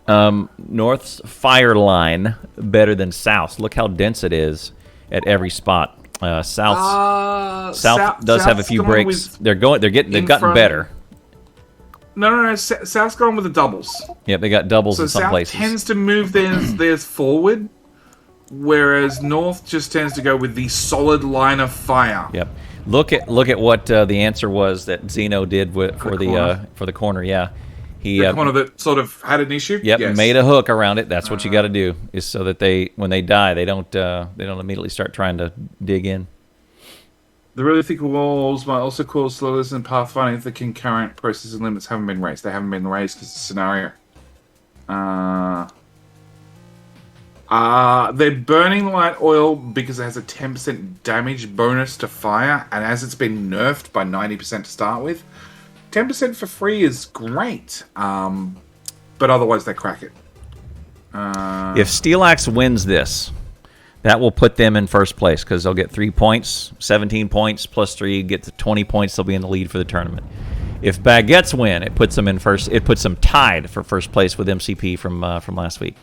fire line better than South's. Look how dense it is at every spot. South does have a few breaks. They've gotten better. No. South's gone with the doubles. Yep, they got doubles So in some South places. tends to move theirs forward, whereas North just tends to go with the solid line of fire. Yep. Look at what the answer was that Xeno did for the corner. Yeah, The corner that sort of had an issue. Yep, Yes. made a hook around it. That's what you got to do, is so that when they die, they don't immediately start trying to dig in. The really thick walls might also cause slowness in pathfinding if the concurrent processing limits haven't been raised. They haven't been raised because of the scenario. They're burning light oil because it has a 10% damage bonus to fire, and as it's been nerfed by 90% to start with, 10% for free is great. But otherwise, they crack it. If Steelaxe wins this, that will put them in first place because they'll get 3 points, 17 points plus 3, get to 20 points. They'll be in the lead for the tournament. If Baguettes win, it puts them in first. It puts them tied for first place with MCP from last week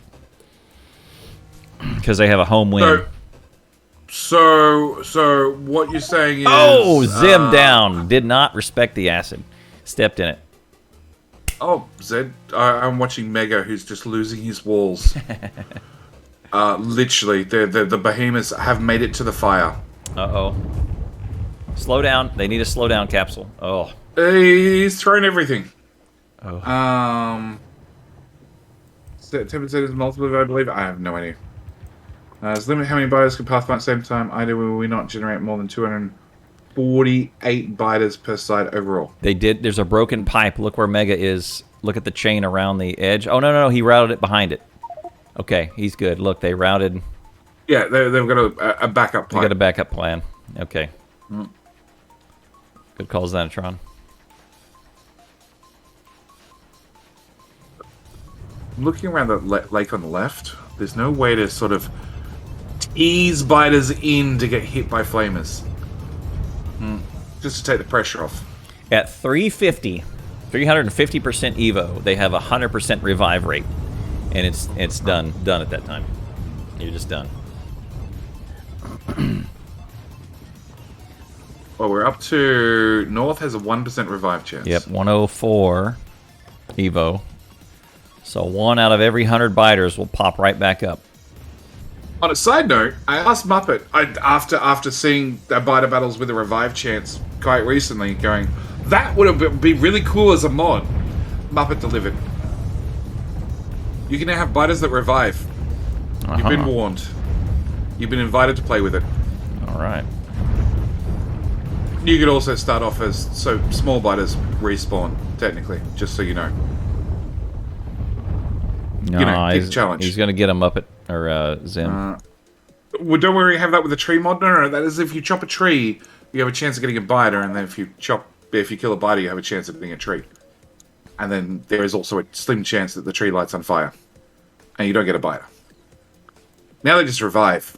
because they have a home win. So what you're saying is... Zim down. Did not respect the acid. Stepped in it. Oh, Zed, I'm watching Mega, who's just losing his walls. Literally, the Behemoths have made it to the fire. Uh-oh. Slow down. They need a slow down capsule. Oh. He's thrown everything. Oh. 10% is multiple, I believe. I have no idea. There's a limit how many biters can pathfind at the same time. Either will we not generate more than 248 biters per side overall. They did. There's a broken pipe. Look where Mega is. Look at the chain around the edge. Oh, no. He routed it behind it. Okay, he's good. Look, they routed. Yeah, they've got a backup plan. They got a backup plan. Okay. Good calls, Xenotron. looking around the lake on the left. There's no way to sort of ease biters in to get hit by flamers. Just to take the pressure off. At 350% Evo, they have a 100% revive rate, and it's done at that time. You're just done. Well, we're up to North has a 1% revive chance. Yep, 104 Evo. So 1 out of every 100 biters will pop right back up. On a side note, I asked Muppet after seeing the biter battles with a revive chance quite recently, going, that would be really cool as a mod. Muppet delivered. You can now have biters that revive. You've been warned. You've been invited to play with it. All right. You could also start off as small biters respawn, technically, just so you know. No, big challenge. He's going to get him up at Zim. Well, don't worry, have that with a tree mod. No, that is if you chop a tree, you have a chance of getting a biter, and then if you kill a biter, you have a chance of getting a tree. And then there is also a slim chance that the tree lights on fire, and you don't get a biter. Now they just revive.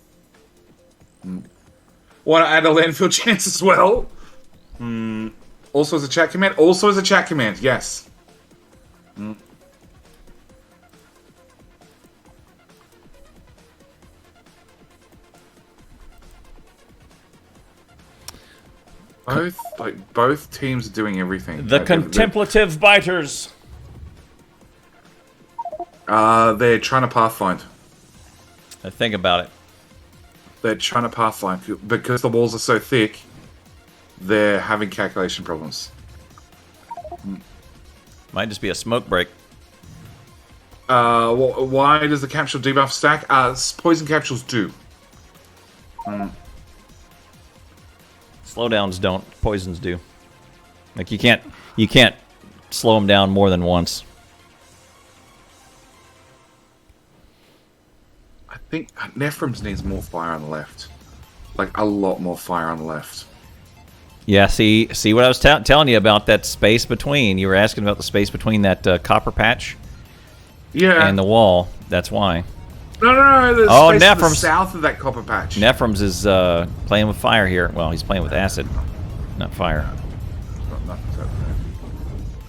Want to add a landfill chance as well? Also as a chat command? Also as a chat command, yes. Both teams are doing everything. The contemplative biters. They're trying to pathfind. Think about it. They're trying to pathfind because the walls are so thick. They're having calculation problems. Might just be a smoke break. Why does the capsule debuff stack? Poison capsules do. Slowdowns don't. Poisons do. Like you can't slow them down more than once. I think Nefrums needs more fire on the left. Like a lot more fire on the left. Yeah, see what I was telling you about that space between. You were asking about the space between that copper patch and the wall. That's why. No. The space to the south of that copper patch. Nefrums is playing with fire here. Well, he's playing with acid, not fire.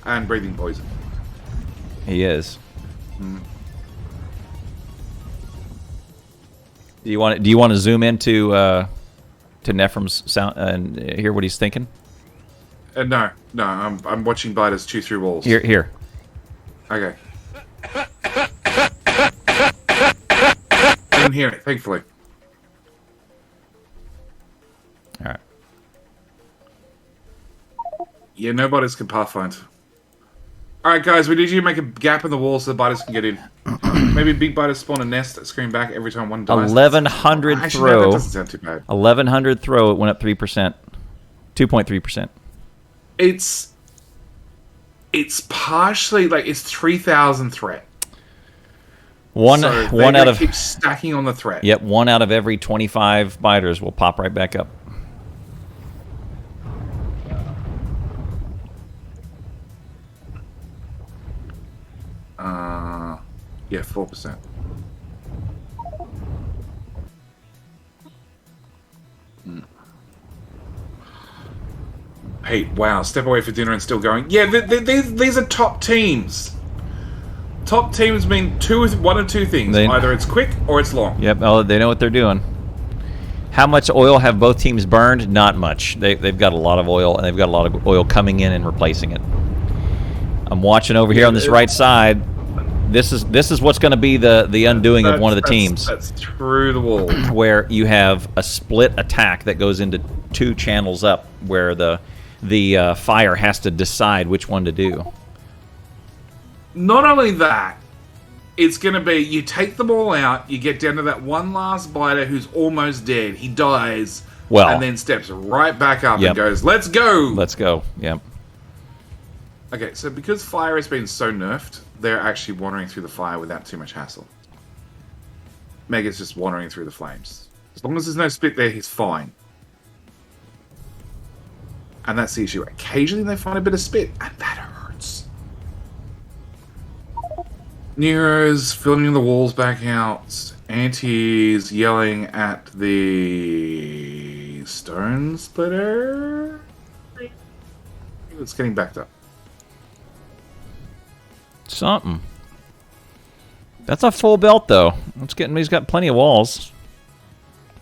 And breathing poison. He is. Do you want to zoom into to Nefrums' sound and hear what he's thinking? No. I'm watching biters chew through walls. Here. Okay. I didn't hear it, thankfully. All right. Yeah, no biters can pathfind. Alright, guys, we need you to make a gap in the wall so the biters can get in. Maybe big biters spawn a nest that scream back every time one dies. 1100 Actually, throw. no, that doesn't sound too bad. 1100 throw. It went up 3%. 2.3%. It's partially like it's 3,000 threat. One out of keep stacking on the threat. Yep, 1 out of every 25 biters will pop right back up. Yeah, 4%. Hey, wow, step away for dinner and still going. Yeah, these are top teams. Top teams mean one of two things. Either it's quick or it's long. Yep, they know what they're doing. How much oil have both teams burned? Not much. They've got a lot of oil, and they've got a lot of oil coming in and replacing it. I'm watching over here on this right side. This is what's going to be the undoing of one of the teams. That's through the wall. Where you have a split attack that goes into 2 channels up, where the fire has to decide which one to do. Not only that, it's going to be you take them all out, you get down to that one last biter who's almost dead. He dies, and then steps right back up and goes, "Let's go!" Let's go. Yep. Okay, so because fire has been so nerfed, they're actually wandering through the fire without too much hassle. Mega's just wandering through the flames. As long as there's no split there, he's fine. And that's the issue. Occasionally they find a bit of spit, and that hurts. Nero's filling the walls back out. Anti's yelling at the stone splitter. It's getting backed up. Something. That's a full belt, though. He's got plenty of walls.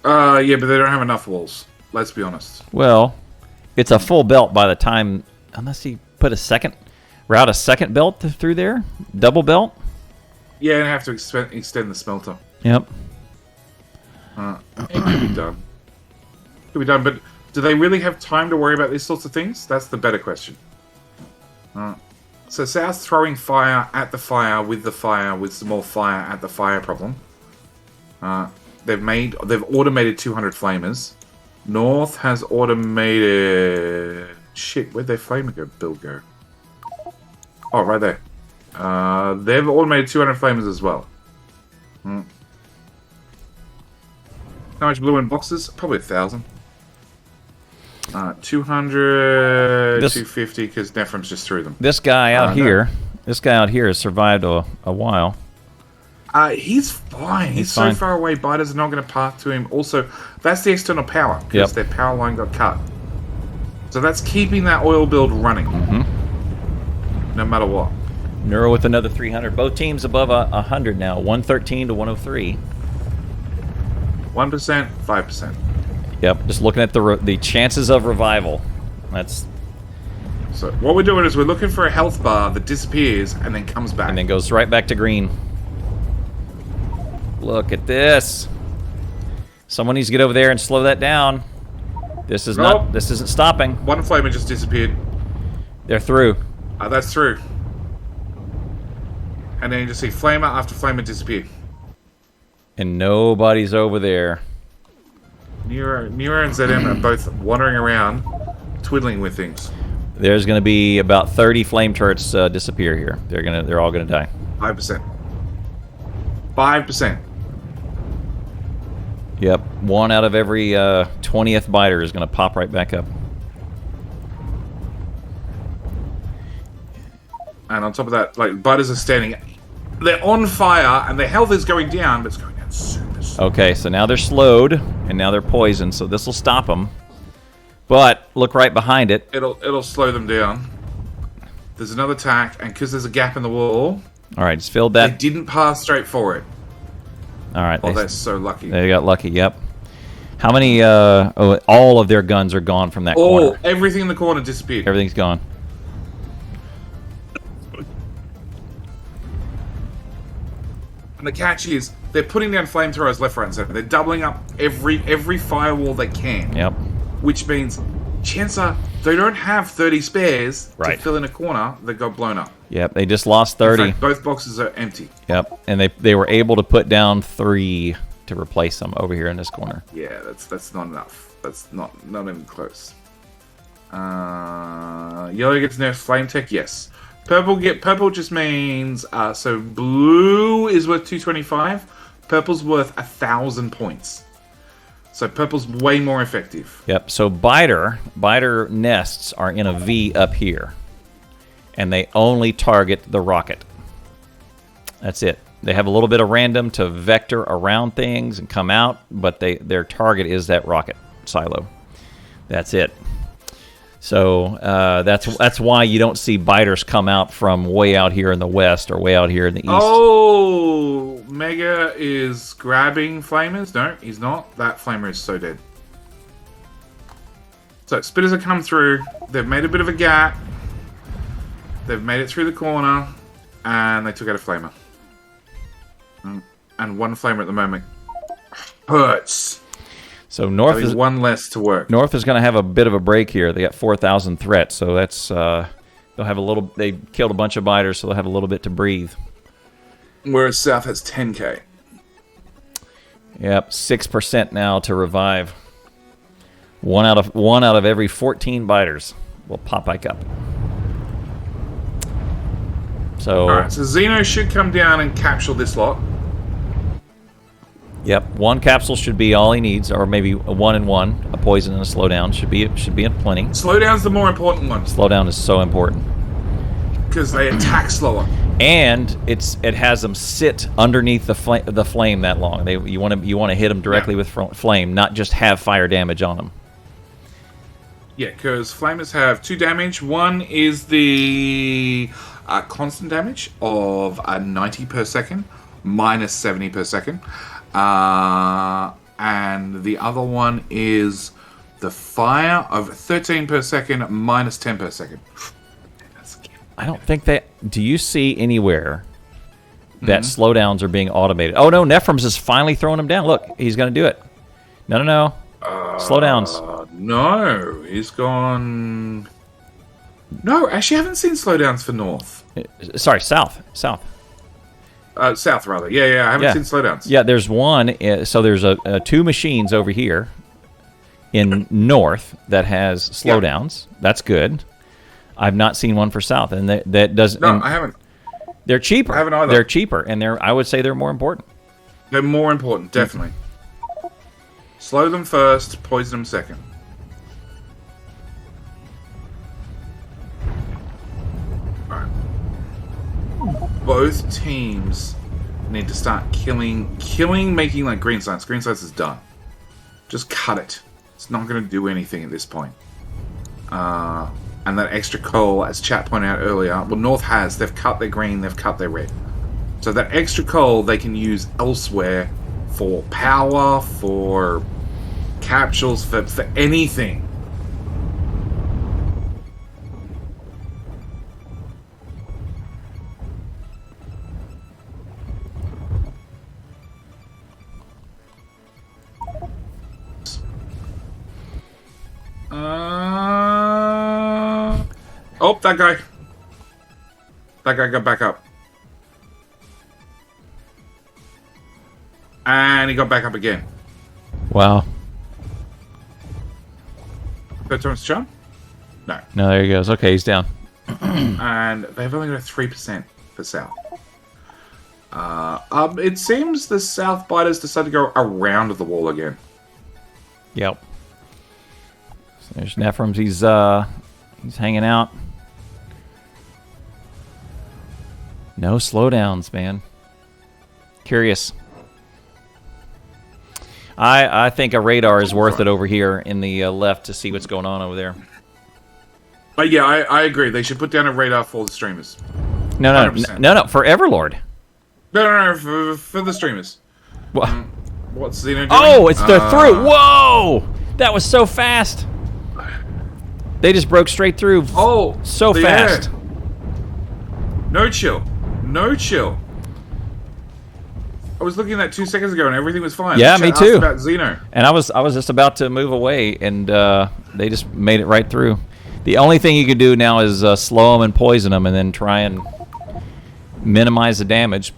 Yeah, but they don't have enough walls. Let's be honest. Well, it's a full belt by the time, unless he put route a second belt through there, double belt. Yeah, and have to extend the smelter. Yep. It could be done. Could be done, but do they really have time to worry about these sorts of things? That's the better question. So South's throwing fire at the fire with some more fire at the fire problem. They've automated 200 flamers. North has automated... Shit, where'd their flamer build go? Oh, right there. They've automated 200 flamers as well. How much blue in boxes? Probably 1,000. 200, 250, because Nefrums just threw them. This guy out here has survived a while. He's fine. He's so far away, biters are not going to path to him. Also, that's the external power, because their power line got cut. So that's keeping that oil build running. No matter what. Neuro with another 300. Both teams above 100 now. 113 to 103. 1%, 5%. Yep, just looking at the chances of revival. That's... So what we're doing is we're looking for a health bar that disappears and then comes back. And then goes right back to green. Look at this. Someone needs to get over there and slow that down. This isn't stopping. One flamer just disappeared. They're through. That's through. And then you just see flamer after flamer disappear. And nobody's over there. Nero and ZM are both wandering around, twiddling with things. There's going to be about 30 flame turrets disappear here. They're all going to die. 5%. 5%. Yep, one out of every 20th biter is going to pop right back up. And on top of that, like, biters are standing. They're on fire, and their health is going down, but it's going down super slow. Okay, so now they're slowed, and now they're poisoned, so this will stop them. But look right behind it. It'll slow them down. There's another attack, and because there's a gap in the wall... All right, just filled that. They didn't pass straight for it. All right. Oh, they're so lucky. They got lucky, yep. How many... all of their guns are gone from that corner. Everything in the corner disappeared. Everything's gone. And the catch is, they're putting down flamethrowers left, right, and center. They're doubling up every firewall they can. Yep. Which means, chances are, they don't have 30 spares right. to fill in a corner that got blown up. Yep, they just lost 30. In fact, both boxes are empty. Yep, and they were able to put down 3 to replace them over here in this corner. Yeah, that's not enough. That's not even close. Yellow gets nerfed flame tech, yes. Purple just means so blue is worth 225. Purple's worth 1,000 points. So purple's way more effective. Yep. So biter nests are in a V up here, and they only target the rocket. That's it. They have a little bit of random to vector around things and come out, but their target is that rocket silo. That's it. So that's why you don't see biters come out from way out here in the west or way out here in the east. Oh, Mega is grabbing flamers. No, he's not. That flamer is so dead. So spitters have come through. They've made a bit of a gap. They've made it through the corner, and they took out a flamer. And one flamer at the moment hurts. So North is one less to work. North is going to have a bit of a break here. They got 4,000 threats, so that's they'll have a little. They killed a bunch of biters, so they'll have a little bit to breathe. Whereas South has 10k. Yep, 6% now to revive. One out of every 14 biters will pop back up. So, all right, so Xeno should come down and capture this lot. Yep, one capsule should be all he needs, or maybe a 1 and 1, a poison and a slowdown should be in plenty. Slowdown's the more important one. Slowdown is so important. Because they attack slower. And it has them sit underneath the flame that long. You want to hit them directly with flame, not just have fire damage on them. Yeah, because flamers have 2 damage. One is the constant damage of 90 per second, minus 70 per second. And the other one is the fire of 13 per second, minus 10 per second. I don't think that... Do you see anywhere that slowdowns are being automated? Oh, no, Nefrums is finally throwing them down. Look, he's going to do it. No. Slowdowns. No, he's gone... No, actually, I haven't seen slowdowns for North. Sorry, South. South, rather. Yeah, I haven't seen slowdowns. Yeah, there's one. So there's 2 machines over here in North that has slowdowns. Yep. That's good. I've not seen one for South, and that doesn't... No, I haven't. They're cheaper. I haven't either. They're cheaper, and I would say they're more important. They're more important, definitely. Slow them first, poison them second. Alright. Both teams need to start killing, making like green science. Green science is done. Just cut it. It's not going to do anything at this point. And that extra coal, as chat pointed out earlier, well, North has. They've cut their green, they've cut their red. So that extra coal they can use elsewhere for power, for capsules, for anything. Oh, that guy. That guy got back up. And he got back up again. Wow. Third time's charm? No. No, there he goes. Okay, he's down. And they've only got 3% for South. It seems the South Biters decided to go around the wall again. Yep. So there's Nefrums. He's hanging out. No slowdowns, man. Curious. I think a radar is worth it over here in the left to see what's going on over there. But yeah, I agree. They should put down a radar for the streamers. No, for everLord. No, for the streamers. What? What's Xeno doing? Oh, they're through. Whoa! That was so fast. They just broke straight through. Oh, so fast. No chill. No chill. I was looking at that 2 seconds ago and everything was fine. Yeah, me too. About Xeno. And I was just about to move away, and they just made it right through. The only thing you could do now is slow them and poison them, and then try and minimize the damage.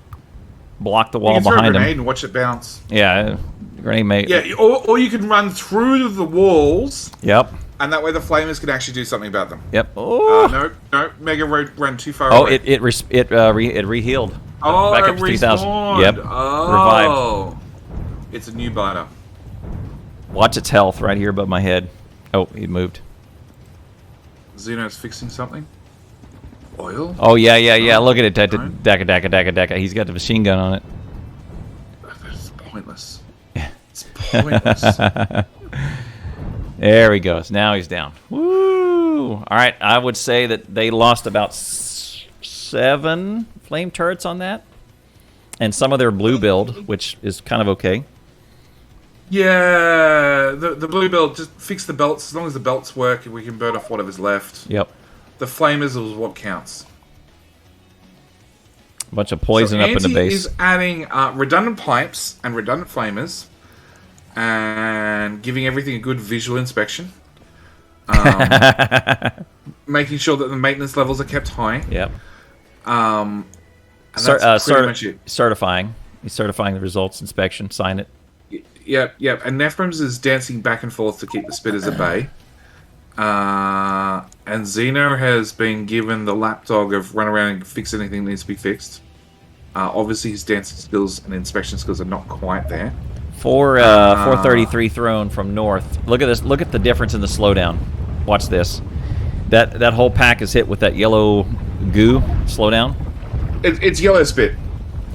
Block the wall you can behind throw a grenade them and watch it bounce. Yeah, grenade mate. Yeah, or you can run through the walls. Yep. And that way the flamers can actually do something about them. Yep. Oh. No. Mega ran too far away. It rehealed. Oh, back up it to 3000. Yep. Oh. Revived. It's a new biter. Watch its health right here above my head. Oh, he moved. Xeno's fixing something. Oil? Oh, yeah. Look at it. Daka. He's got the machine gun on it. That's pointless. It's pointless. There he goes. Now he's down. Woo! All right, I would say that they lost about 7 flame turrets on that. And some of their blue build, which is kind of okay. Yeah, the blue build, just fix the belts. As long as the belts work, we can burn off whatever's left. Yep. The flamers is what counts. A bunch of poison up in the base. Is adding redundant pipes and redundant flamers. And giving everything a good visual inspection. Making sure that the maintenance levels are kept high. Yep. And that's pretty much it. Certifying. He's certifying the results, inspection, sign it. Yep. And Nefrums is dancing back and forth to keep the spitters at bay. And Xeno has been given the lapdog of run around and fix anything that needs to be fixed. Obviously his dancing skills and inspection skills are not quite there. 433 thrown from North. Look at this. Look at the difference in the slowdown. Watch this. That whole pack is hit with that yellow goo slowdown. It's yellow spit.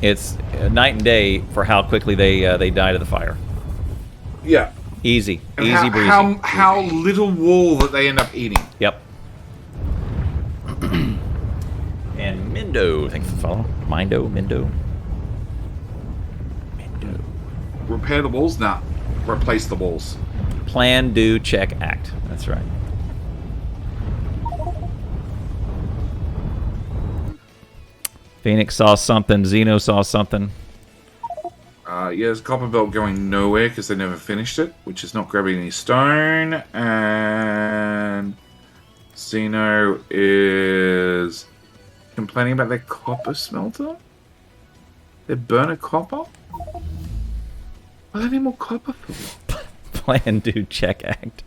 It's night and day for how quickly they die to the fire. Yeah. Easy, And easy breezy. how little wool that they end up eating. Yep. And Mindo, thanks for the follow. Mindo. Repair the walls? Nah. Replace the walls. Plan, do, check, act. That's right. Phoenix saw something. Xeno saw something. Yeah, there's a copper belt going nowhere because they never finished it, which is not grabbing any stone. And Xeno is complaining about their copper smelter? Their burner copper? Why do they need more copper for? Plan, do, check, act.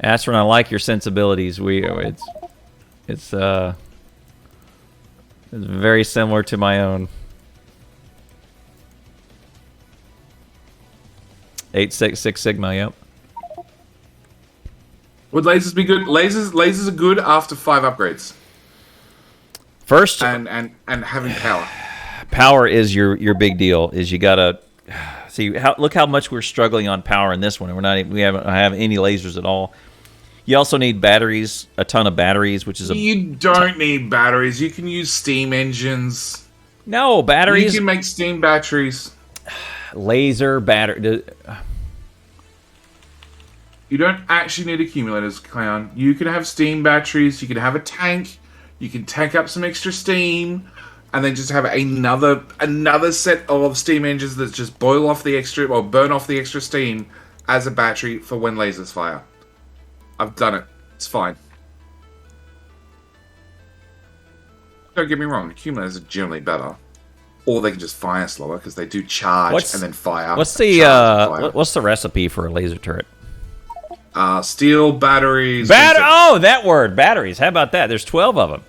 Astron, I like your sensibilities. It's very similar to my own. 866 Sigma, yep. Would lasers be good? Lasers are good after 5 upgrades. First, and having power. Power is your big deal. Is you gotta see look how much we're struggling on power in this one. We haven't have any lasers at all. You also need batteries, a ton of batteries, which is You don't need batteries. You can use steam engines. No, batteries. You can make steam batteries. Laser battery. You don't actually need accumulators, Clown. You can have steam batteries. You can have a tank. You can tank up some extra steam, and then just have another set of steam engines that just boil off the extra or burn off the extra steam as a battery for when lasers fire. I've done it. It's fine. Don't get me wrong. Accumulators are generally better, or they can just fire slower because they do charge and then fire. What's the recipe for a laser turret? Steel batteries. Oh, that word, batteries. How about that? There's 12 of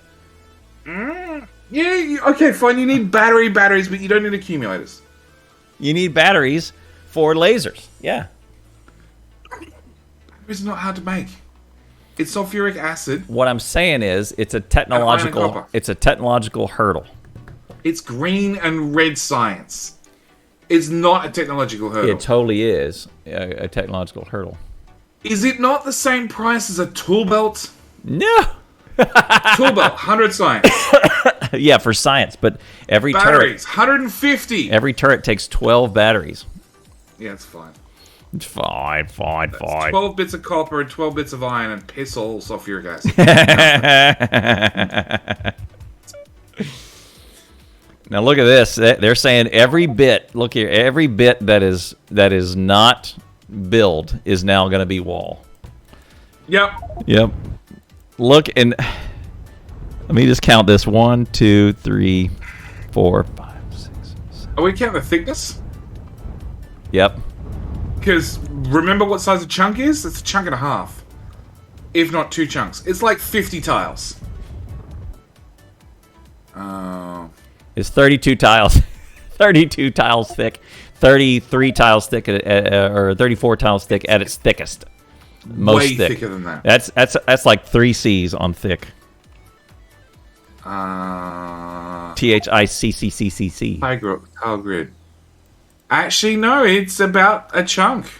them. Yeah, okay, fine. You need batteries, but you don't need accumulators. You need batteries for lasers. Yeah. It's not hard to make. It's sulfuric acid. What I'm saying is, it's a technological hurdle. It's green and red science. It's not a technological hurdle. It totally is a technological hurdle. Is it not the same price as a tool belt? No. Tool belt, 100 science. Yeah, for science, but every batteries, turret... 150. Every turret takes 12 batteries. Yeah, it's fine. It's fine. 12 bits of copper and 12 bits of iron and piss all sulfuric acid. Now look at this. They're saying every bit, look here, every bit that is not build is now going to be wall. Yep. Look, and let me just count this. 1, 2, 3, 4, 5, 6, 7. Are we counting the thickness? Yep. Because remember what size a chunk is? It's a chunk and a half. If not 2 chunks. It's like 50 tiles. It's 32 tiles. 32 tiles thick. 33 tiles thick, or 34 tiles thick at its thickest. Most Way thick. thicker than that. That's like 3 C's on thick. THICCCCC. Tile grid. Actually, no, it's about a chunk.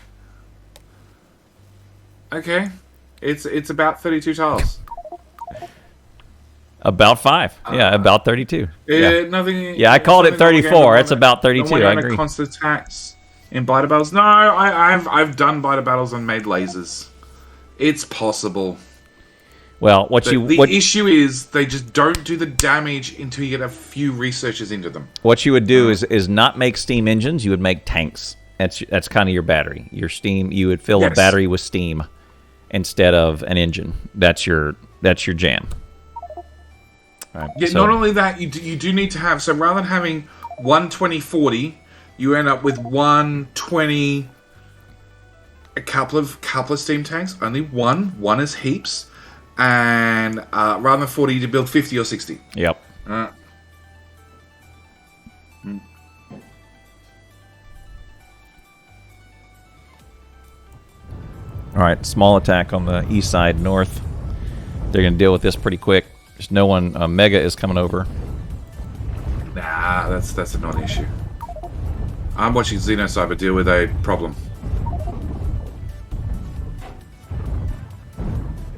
Okay. It's about 32 tiles. About 5. Yeah, about 32. Nothing. Yeah, I called it 34. It's about 32. I agree. Constant attacks in biter battles. No, I've done biter battles and made lasers. It's possible. Well, the issue is they just don't do the damage until you get a few researchers into them. What you would do is not make steam engines. You would make tanks. That's kind of your battery. Your steam. You would fill a battery with steam instead of an engine. That's your jam. Right, yeah. So, not only that, you do need to have. So rather than having 120/40, you end up with 120. A couple of steam tanks. Only one. One is heaps. And rather than 40, to build 50 or 60. Yep. All right, small attack on the east side, north. They're going to deal with this pretty quick. There's no one. Mega is coming over. Nah, that's a non-issue. I'm watching Xenocyber deal with a problem.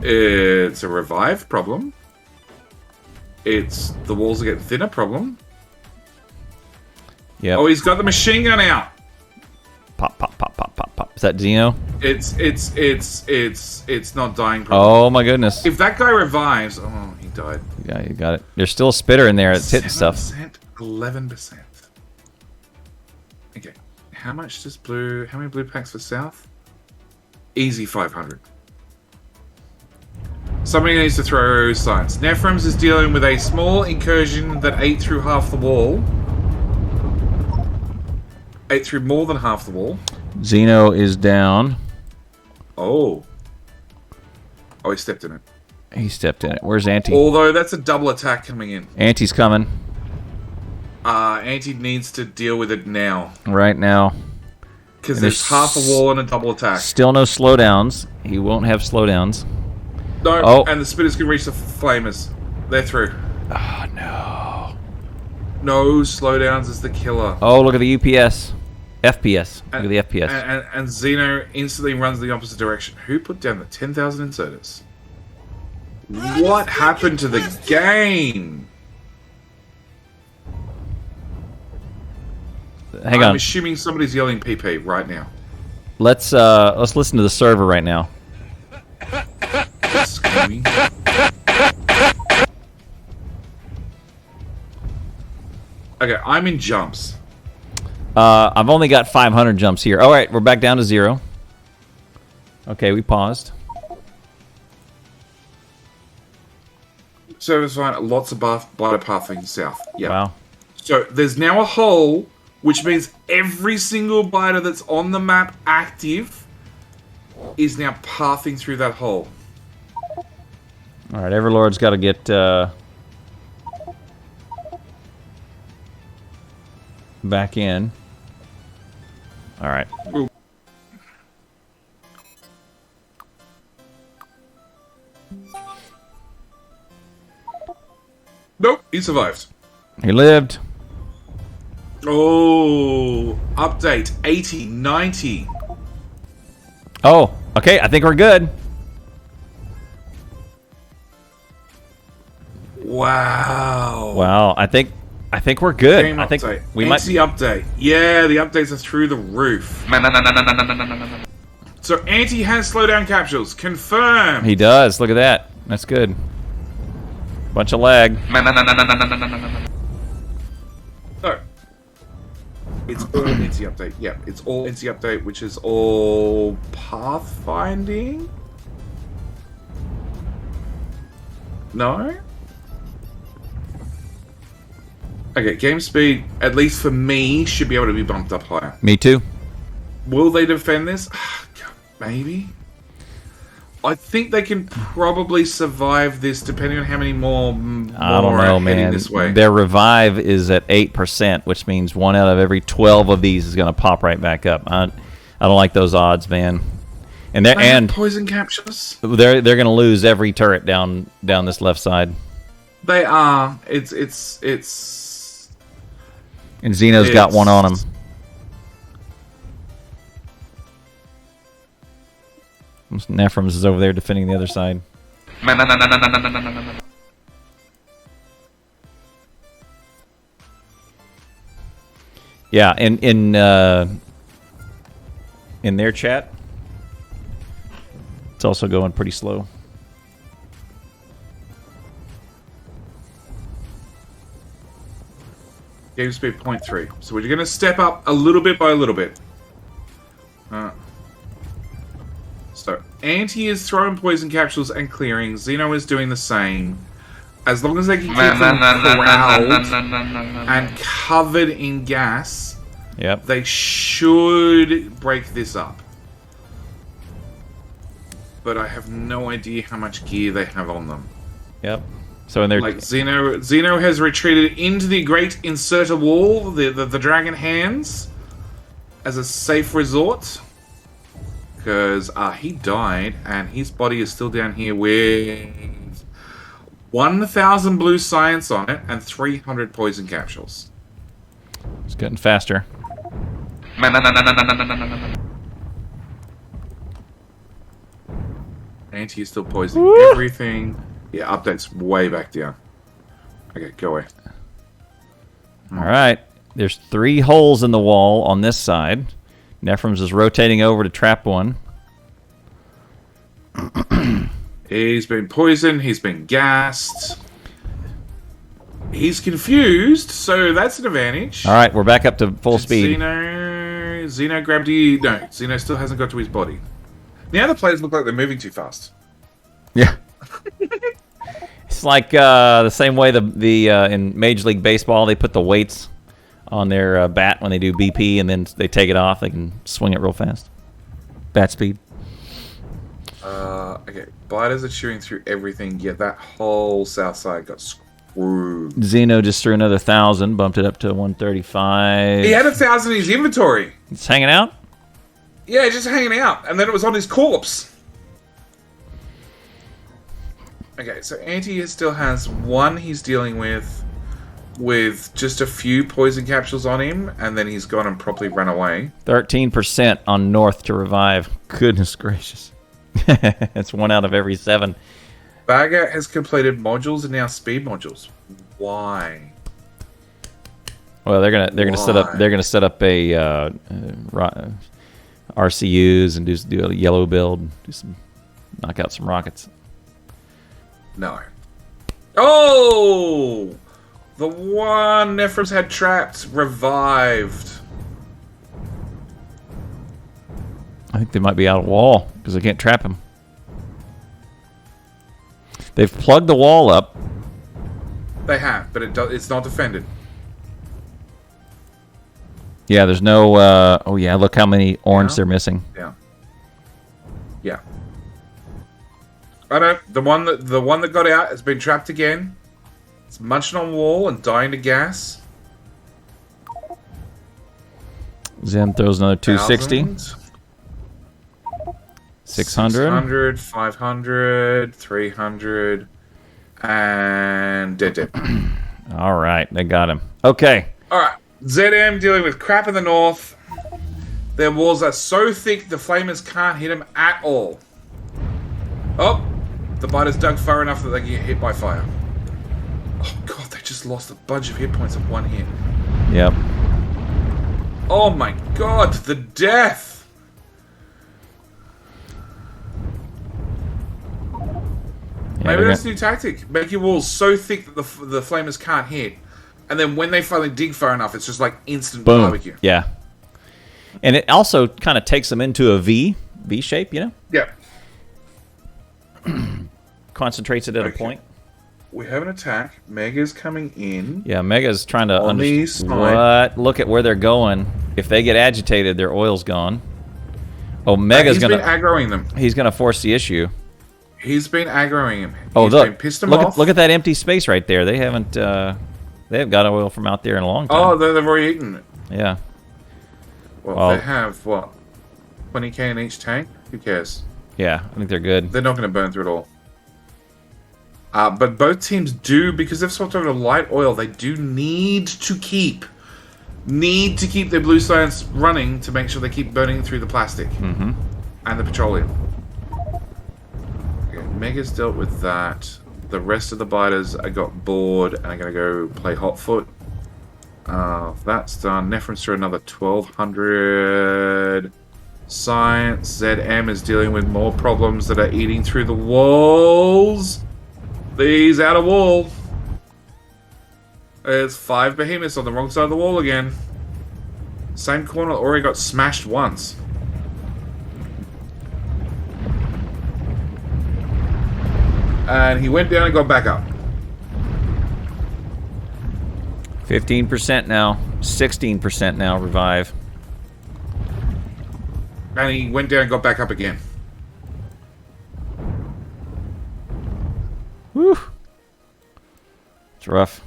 It's a revive problem. It's the walls are getting thinner problem. Yeah. Oh, he's got the machine gun out. Pop, pop, pop, pop, pop, pop. Is that Xeno? It's not dying problem. Oh my goodness. If that guy revives, oh, he died. Yeah, you got it. There's still a spitter in there. It's hitting stuff. 11%. Okay. How much does blue... How many blue packs for South? Easy 500. Somebody needs to throw science. Nefrums is dealing with a small incursion that ate through half the wall. Ate through more than half the wall. Xeno is down. Oh. Oh, he stepped in it. He stepped in it. Where's Anti? Although, that's a double attack coming in. Anti's coming. Anti needs to deal with it now. Right now. Because there's half a wall and a double attack. Still no slowdowns. He won't have slowdowns. No, oh. And the spitters can reach the flamers. They're through. Oh, no. No slowdowns is the killer. Oh, look at the UPS. FPS. Look at the FPS. And Xeno instantly runs the opposite direction. Who put down the 10,000 inserters? What happened to the game? Hang on. I'm assuming somebody's yelling PP right now. Let's listen to the server right now. Screaming. Okay, I'm in jumps. I've only got 500 jumps here. All right, we're back down to 0. Okay, we paused. Server's fine. Lots of blighter pathing south. Yeah. Wow. So there's now a hole, which means every single blighter that's on the map active is now pathing through that hole. All right, everLord's got to get back in. All right. Ooh. Nope, he survived. He lived. Oh, update 80, 90. Oh, okay. I think we're good. Wow. Wow. I think we're good. Game I think update. we might. Anti update. Yeah, the updates are through the roof. So Anti has slowdown capsules. Confirmed. He does. Look at that. That's good. Bunch of lag. So it's all Anti update. Yeah, it's all Anti update, which is all pathfinding. No. Okay, game speed, at least for me, should be able to be bumped up higher. Me too. Will they defend this? Maybe. I think they can probably survive this, depending on how many more I don't know, are heading man. this way. Their revive is at 8%, which means 1 out of every 12 of these is going to pop right back up. I don't like those odds, man. And they're poison captures. They're going to lose every turret down this left side. They are. It's. And Xeno's got one on him. Nefrums is over there defending the other side. Yeah, in their chat, it's also going pretty slow. Game speed 0.3. So we're going to step up a little bit by a little bit. So Anti is throwing poison capsules and clearing. Xeno is doing the same. As long as they can keep them corralled and covered in gas, yep, they should break this up. But I have no idea how much gear they have on them. Yep. So in their like Xeno has retreated into the great inserter wall, the dragon hands, as a safe resort. Because he died, and his body is still down here with 1,000 blue science on it and 300 poison capsules. It's getting faster. Anti is still poisoning everything. Yeah, update's way back down. Okay, go away. All right. There's 3 holes in the wall on this side. Nefrums is rotating over to trap one. He's been poisoned. He's been gassed. He's confused, so that's an advantage. All right, we're back up to full speed. Xeno grabbed you. No, Xeno still hasn't got to his body. Now the players look like they're moving too fast. Yeah. It's like the same way the in Major League Baseball they put the weights on their bat when they do BP and then they take it off. They can swing it real fast. Bat speed. Okay, biters are chewing through everything. Yeah, that whole south side got screwed. Xeno just threw another 1,000, bumped it up to 135. He had 1,000 in his inventory. It's hanging out? Yeah, just hanging out. And then it was on his corpse. Okay, so Anti still has 1 he's dealing with just a few poison capsules on him, and then he's gone and properly run away. 13% on North to revive. Goodness gracious. That's 1 out of every 7. Baguette has completed modules and now speed modules. Why? Well, they're gonna set up a RCUs and do a yellow build, knock out some rockets. No. Oh! The one Nefrums had trapped revived. I think they might be out of wall because they can't trap him. They've plugged the wall up. They have, but it's not defended. Yeah, there's no. Oh yeah, look how many orange they're missing. Yeah. Yeah. I know the one that got out has been trapped again. It's munching on wall and dying to gas. Zen throws another 260. 600. 500, 300, and dead. All right, they got him. Okay. All right, ZM dealing with crap in the north. Their walls are so thick the flamers can't hit them at all. Oh, the biters dug far enough that they can get hit by fire. Oh god, they just lost a bunch of hit points of 1 hit. Yep. Oh my god, the death! Yeah, Maybe that's a new tactic. Make your walls so thick that the flamers can't hit. And then when they finally dig far enough, it's just like instant boom. Barbecue. Yeah. And it also kind of takes them into a V shape, you know? Yeah. Concentrates it at a point. We have an attack. Mega's coming in. Yeah, Mega's trying to understand what. Look at where they're going. If they get agitated, their oil's gone. Oh, Mega's He's been aggroing them. He's gonna force the issue. He's been aggroing him. Oh, He's look! been pissed him off. Look at that empty space right there. They haven't got oil from out there in a long time. Oh, they've already eaten it. Yeah. Well, they have what? 20k in each tank. Who cares? Yeah, I think they're good. They're not going to burn through it all. But both teams do, because they've swapped over to light oil, they do need to keep their blue science running to make sure they keep burning through the plastic and the petroleum. Okay, Mega's dealt with that. The rest of the biters, I got bored and I'm going to go play Hotfoot. That's done. Nefrums through another 1,200. Science. ZM is dealing with more problems that are eating through the walls. These out of wall. There's 5 behemoths on the wrong side of the wall again. Same corner already got smashed once. And he went down and got back up. 15% now. 16% now, revive. And he went down and got back up again. Whew. It's rough.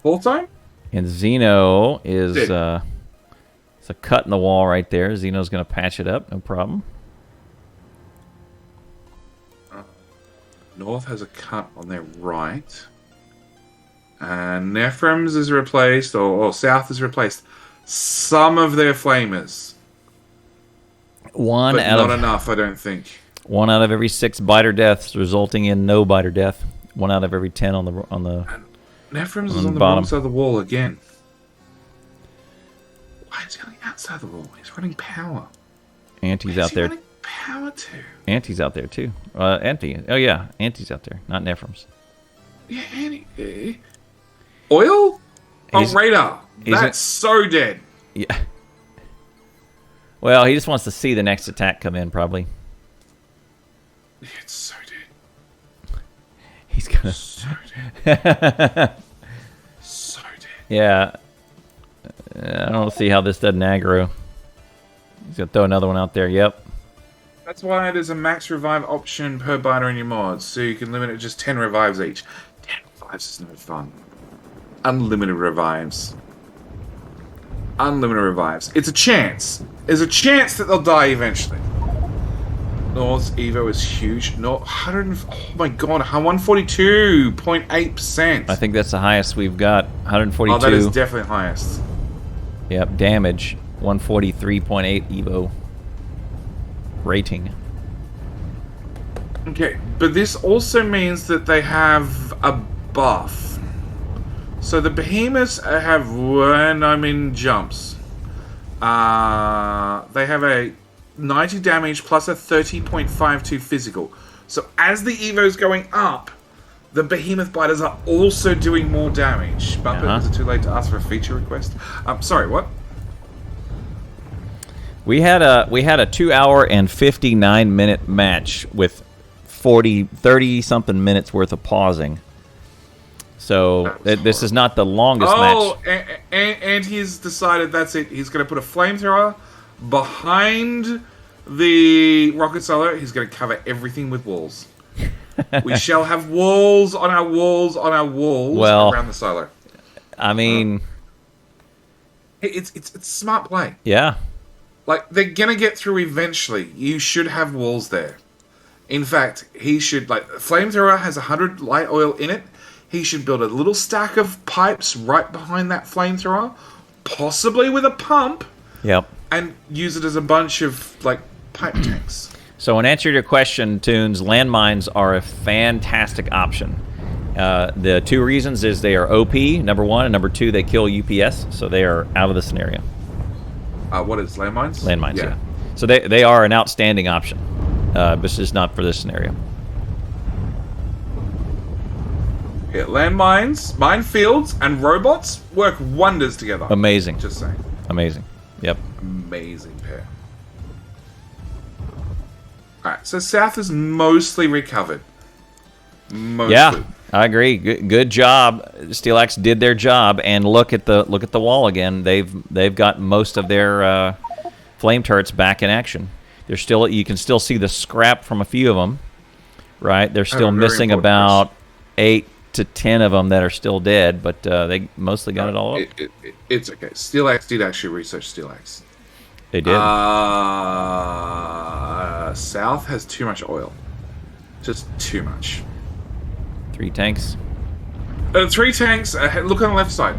Full time? And Xeno is It's a cut in the wall right there. Xeno's going to patch it up. No problem. North has a cut on their right. And Nefrums is replaced, or South is replaced. Some of their flamers. One But out not of enough, I don't think. 1 out of every 6 biter deaths, resulting in no biter death. 1 out of every 10 on the Nefrums is on the bottom wrong side of the wall again. Why is he on the outside of the wall? He's running power. Anti's Where's out he there. running power to? Anti's out there too. Anti. Oh yeah, Anti's out there, not Nefrums. Yeah, Anti. Oil? He's- Oh, radar. he's That's so dead. Yeah. Well, he just wants to see the next attack come in, probably. Yeah, it's so dead. He's gonna. So dead. So dead. Yeah. I don't see how this doesn't aggro. He's gonna throw another one out there. Yep. That's why there's a max revive option per biter in your mods, so you can limit it to just 10 revives each. 10 revives is no fun. Unlimited revives. Unlimited revives. It's a chance. There's a chance that they'll die eventually. North's Evo is huge. No, 100. Oh my god, 142.8%. I think that's the highest we've got. 142. Oh, that is definitely highest. Yep. Damage. 143.8 Evo. Rating. Okay, but this also means that they have a buff. So the Behemoths have jumps. They have a 90 damage plus a 30.52 physical. So as the Evo's going up, the Behemoth biters are also doing more damage. But is it too late to ask for a feature request? Sorry, what? We had a 2 hour and 59 minute match with 30 something minutes worth of pausing. So this is not the longest match. And he's decided that's it. He's going to put a flamethrower behind the rocket solar. He's going to cover everything with walls. We shall have walls on our walls on our walls around the solar. I mean, it's smart play. Yeah. Like, they're gonna get through eventually. You should have walls there. In fact, he should, like, flamethrower has 100 light oil in it. He should build a little stack of pipes right behind that flamethrower, possibly with a pump. Yep. And use it as a bunch of, like, pipe tanks. So in answer to your question, Toons, landmines are a fantastic option. The 2 reasons is they are OP, number 1, and number 2, they kill UPS, so they are out of the scenario. What is landmines? Landmines, yeah. So they are an outstanding option. But it's just not for this scenario. Yeah, landmines, minefields, and robots work wonders together. Amazing. Just saying. Amazing. Yep. Amazing pair. Alright, so South is mostly recovered. Mostly. Yeah, I agree. Good job. Steelaxe did their job, and look at the wall again. They've got most of their flame turrets back in action. They're still, you can still see the scrap from a few of them, right? They're still missing about 8 to 10 of them that are still dead, but they mostly got it all up. It's okay. Steelaxe did actually research Steelaxe. They did. South has too much oil. Just too much. 3 tanks. 3 tanks. Look on the left side.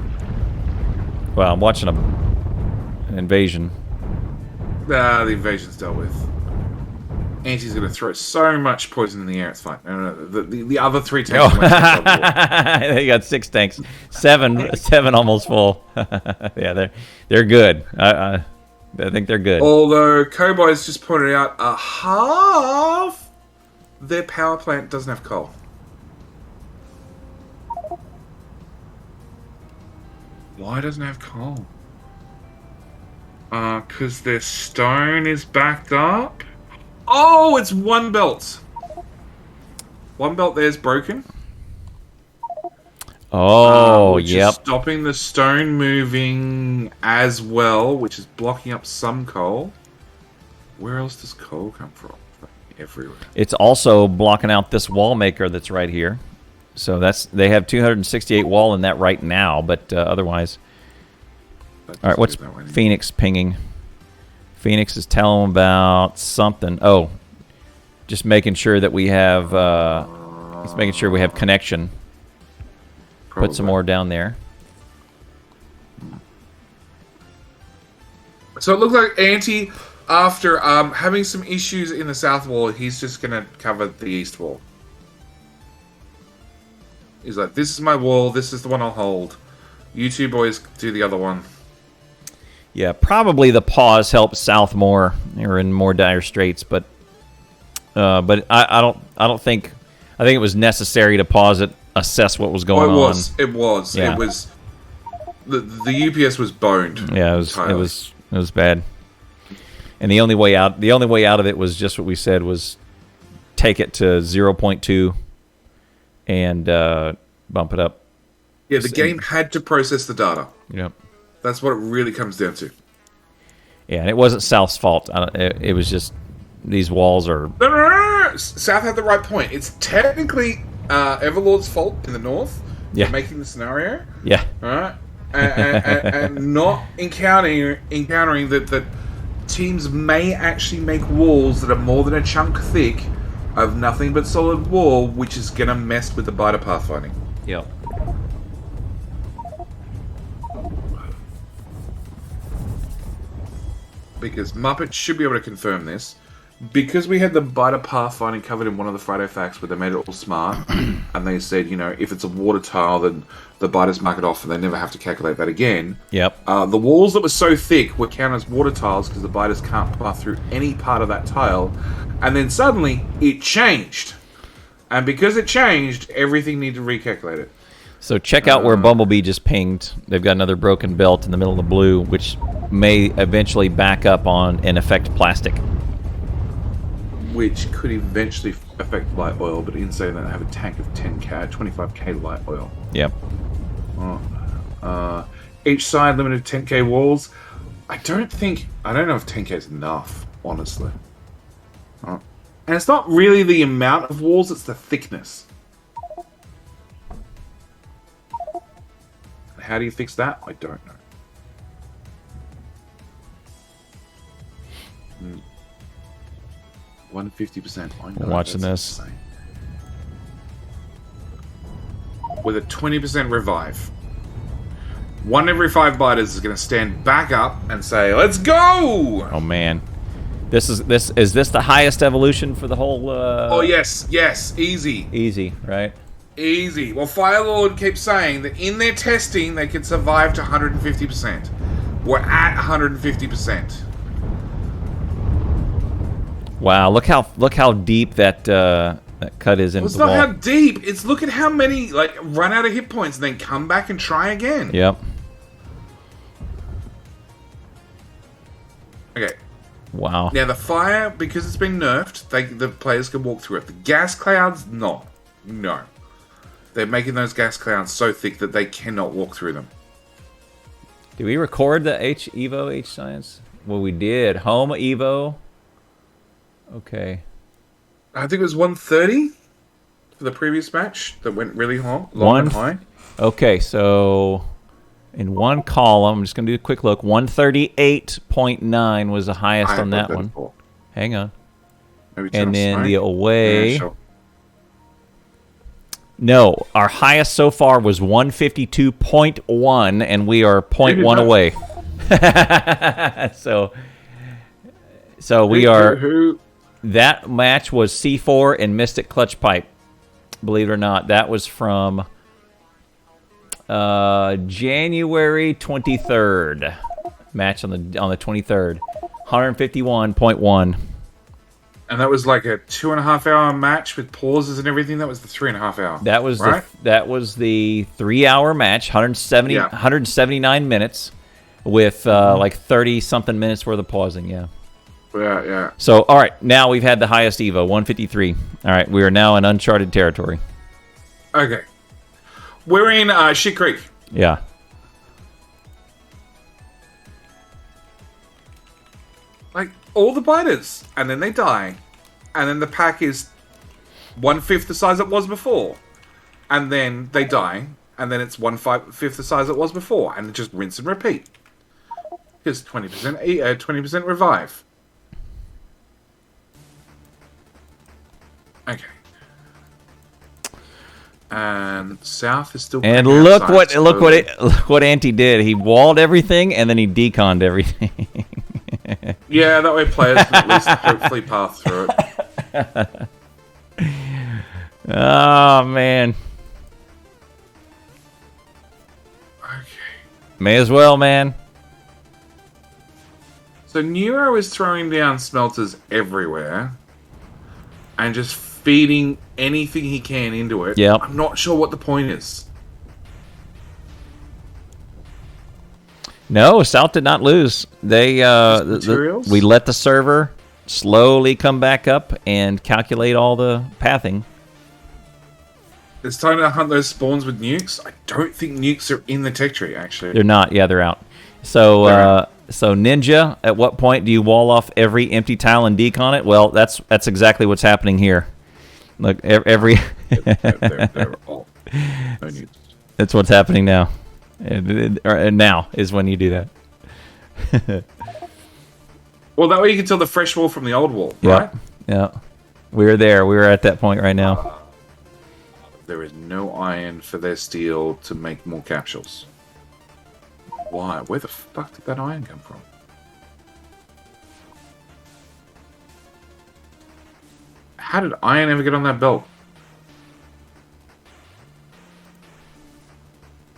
Well, I'm watching an invasion. The invasion's dealt with. Anti's going to throw so much poison in the air. It's fine. No. The other 3 tanks. They got 6 tanks. 7 almost full. Yeah, they're good. I think they're good. Although Cowboys just pointed out half their power plant doesn't have coal. Why doesn't it have coal? Because their stone is backed up. Oh, it's 1 belt. 1 belt there's broken. Oh, which yep. is stopping the stone moving as well, which is blocking up some coal. Where else does coal come from? Everywhere. It's also blocking out this wall maker that's right here. So they have 268 wall in that right now, but otherwise, All right, what's Phoenix pinging? Phoenix is telling him about something. Oh, just making sure that we have. He's making sure we have connection. Probably. Put some more down there. So it looks like Anti, after having some issues in the south wall, he's just going to cover the east wall. He's like, this is my wall, this is the one I'll hold. You two boys do the other one. Yeah, probably the pause helps South more. They're in more dire straits, but I don't think. I think it was necessary to pause it, assess what was going on. It was. Yeah. It was. The UPS was boned. Yeah, it was bad. And the only way out of it was just what we said, was take it to 0.2 and bump it up. Yeah, the game had to process the data. Yep. That's what it really comes down to. Yeah, and it wasn't South's fault. It was just these walls are... No. South had the right point. It's technically everLord's fault in the north for making the scenario. Yeah. All right? and not encountering that teams may actually make walls that are more than a chunk thick of nothing but solid wall, which is going to mess with the biter pathfinding. Yep. Because Muppet should be able to confirm this. Because we had the biter pathfinding covered in one of the Friday facts where they made it all smart, and they said, if it's a water tile, then the biters mark it off and they never have to calculate that again. Yep. The walls that were so thick were counted as water tiles because the biters can't pass through any part of that tile. And then suddenly, it changed. And because it changed, everything needed recalculated. So check out where Bumblebee just pinged. They've got another broken belt in the middle of the blue, which may eventually back up on and affect plastic. Which could eventually affect light oil, but in saying that, I have a tank of 10k, 25k light oil. Yep. Each side limited 10k walls. I don't know if 10k is enough, honestly. And it's not really the amount of walls, it's the thickness. How do you fix that? I don't know. 150%. I'm watching this. Insane. With a 20% revive. 1 every 5 biters is going to stand back up and say, "Let's go!" Oh man, is this the highest evolution for the whole? Oh yes, easy. Easy, right? Easy. Well, Firelord keeps saying that in their testing they can survive to 150%. We're at 150%. Wow, look how deep that cut is into It's the not wall. how deep. It's look at how many run out of hit points and then come back and try again. Yep. Okay. Wow. Now the fire, because it's been nerfed, the players can walk through it. The gas clouds, no. They're making those gas clouds so thick that they cannot walk through them. Did we record the H Science? Well, we did. Home Evo. Okay. I think it was 130 for the previous match that went really long and high. Okay, so in one column, I'm just going to do a quick look. 138.9 was the highest on that one. Hang on. Maybe and then the away. Yeah, sure. No, our highest so far was 152.1, and we are 0.1 away. so we are. That match was C4 and Mystic Clutch Pipe. Believe it or not, that was from January 23rd. Match on the 23rd. 151.1. And that was like a 2.5 hour match with pauses and everything. That was the 3.5 hour. That was right? that was the 3 hour match, 179 minutes with like 30 something minutes worth of pausing. Yeah. Yeah. So, all right, now we've had the highest Evo, 153. All right, we are now in uncharted territory. Okay. We're in Shit Creek. Yeah. Like, all the biters. And then they die. And then the pack is 1/5 the size it was before. And then they die. And then it's 1/5 the size it was before. And just rinse and repeat. Because 20% revive. Okay. And South is still. And look what Anti did. He walled everything and then he deconned everything. Yeah, that way players can at least hopefully pass through it. Oh man. Okay. May as well, man. So Nero is throwing down smelters everywhere and just feeding anything he can into it. Yep. I'm not sure what the point is. No, South did not lose. They materials? we let the server slowly come back up and calculate all the pathing. It's time to hunt those spawns with nukes. I don't think nukes are in the tech tree, actually. They're not. Yeah, they're out. So so Ninja, at what point do you wall off every empty tile and decon it? Well, that's exactly what's happening here. Look, every they're all no nukes. That's what's happening now. And now is when you do that. Well, that way you can tell the fresh wall from the old wall, right? Yeah. We're there. We're at that point right now. There is no iron for their steel to make more capsules. Why? Where the fuck did that iron come from? How did iron ever get on that belt?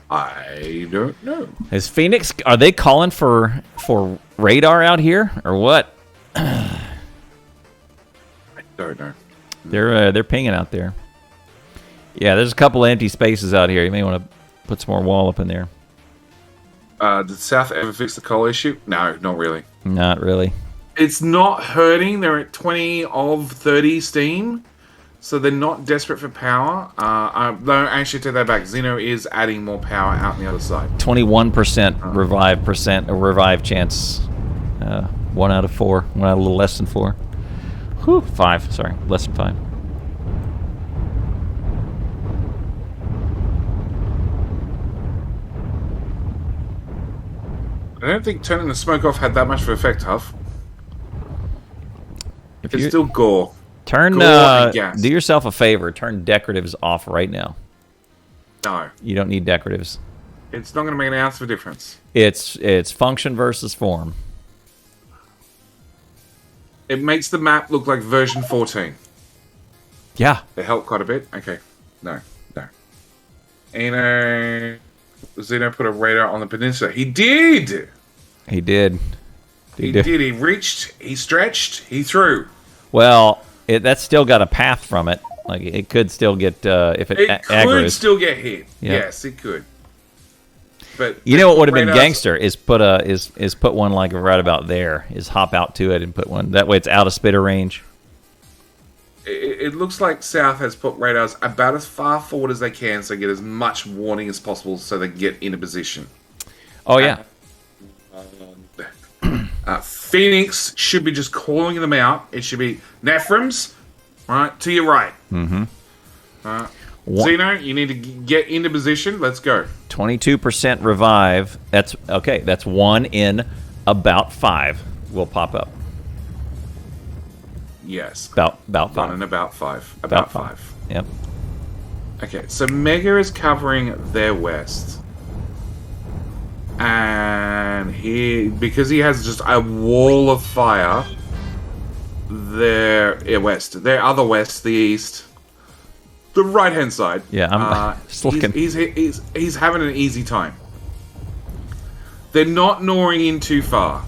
I don't know. Is Phoenix? Are they calling for radar out here or what? I don't know. They're pinging out there. Yeah, there's a couple empty spaces out here. You may want to put some more wall up in there. Did South ever fix the coal issue? No, not really. Not really. It's not hurting. They're at 20 of 30 steam, so they're not desperate for power. No, actually, take that back. Xeno is adding more power out on the other side. 21% revive chance. 1 out of 4. 1 out of a little less than 4. Whew, 5. Sorry, less than 5. I don't think turning the smoke off had that much of an effect, Huff. It's still gore. Turn. Do yourself a favor. Turn decoratives off right now. No. You don't need decoratives. It's not going to make an ounce of a difference. It's function versus form. It makes the map look like version 14. Yeah. They help quite a bit. Okay. No. Xeno put a radar on the peninsula. He did! He did. He did. He reached, he stretched, he threw. Well, that's still got a path from it. Like, it could still get, if it aggroes. Could still get hit. Yeah. Yes, it could. But you know what would have been gangster is put one like right about there. Is hop out to it and put one. That way it's out of spitter range. It looks like South has put radars about as far forward as they can, so get as much warning as possible, so they can get into position. Oh yeah. Phoenix should be just calling them out. It should be Nefrums, right to your right. Mm-hmm. Xeno, you need to get into position. Let's go. 22% revive. That's okay. That's 1 in about 5 will pop up. Yes. About 5. 1 in about 5. About 5. Yep. Okay, so Mega is covering their west. And because he has just a wall of fire, their west, their other west, the east, the right hand side. Yeah, I'm just looking. He's having an easy time. They're not gnawing in too far.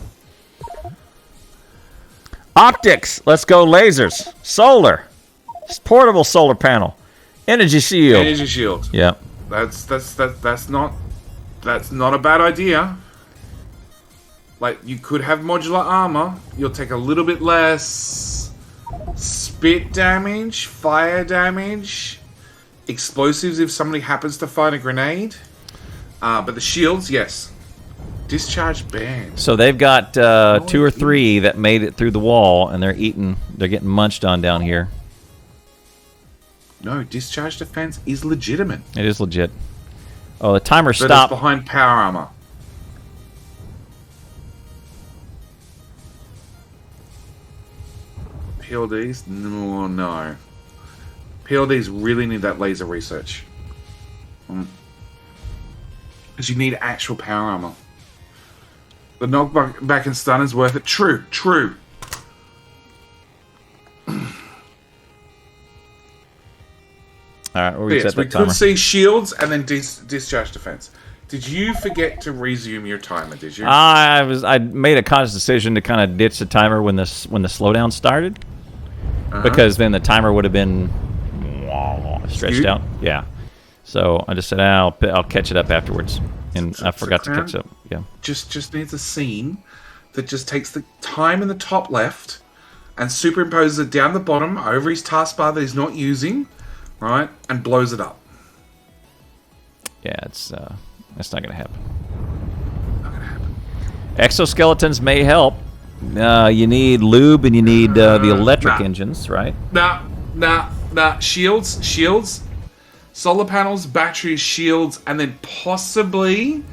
Optics. Let's go lasers. Solar. Portable solar panel. Energy shield. Energy shield. Yeah. That's not a bad idea. Like, you could have modular armor. You'll take a little bit less spit damage, fire damage, explosives if somebody happens to find a grenade. But the shields, yes. Discharge banned. So they've got 2 or 3 that made it through the wall, and they're getting munched on down here. No, discharge defense is legitimate. It is legit. Oh, the timer But stopped. it's behind power armor. PLDs? No. PLDs really need that laser research. Because you need actual power armor. The knockback and stun is worth it. True. Alright, we'll Yes, reset we that timer. could see shields and then discharge defense. Did you forget to resume your timer, did you? I made a conscious decision to kind of ditch the timer when the slowdown started. Because then the timer would have been stretched out. Yeah. So I just said, I'll catch it up afterwards. And I forgot to catch up. Yeah. Just needs a scene that just takes the time in the top left and superimposes it down the bottom over his taskbar that he's not using, right? And blows it up. Yeah, that's not going to happen. Not gonna happen. Exoskeletons may help. You need lube and you need the electric engines, right? Nah. Shields. Solar panels, batteries, shields, and then possibly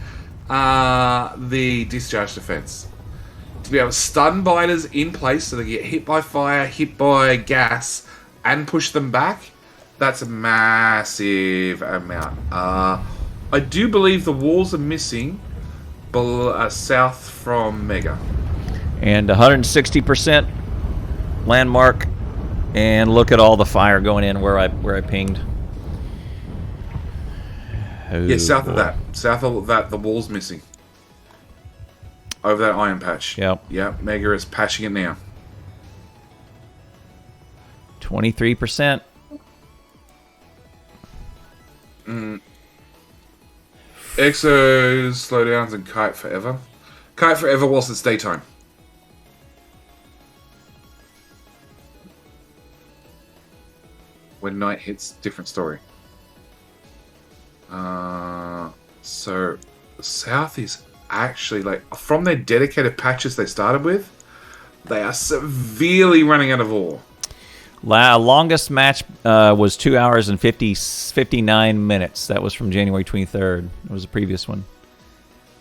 the discharge defense. To be able to stun biters in place so they get hit by fire, hit by gas, and push them back. That's a massive amount. I do believe the walls are missing south from Mega. And 160% landmark. And look at all the fire going in where I pinged. Yeah, south of that. South of that, the wall's missing. Over that iron patch. Yep. Mega is patching it now. 23%. Exos, slowdowns, and kite forever. Kite forever whilst it's daytime. When night hits, different story. So south is actually, like, from their dedicated patches they started with, they are severely running out of ore. Longest match was 2 hours and 59 minutes. That was from January 23rd. It was the previous one.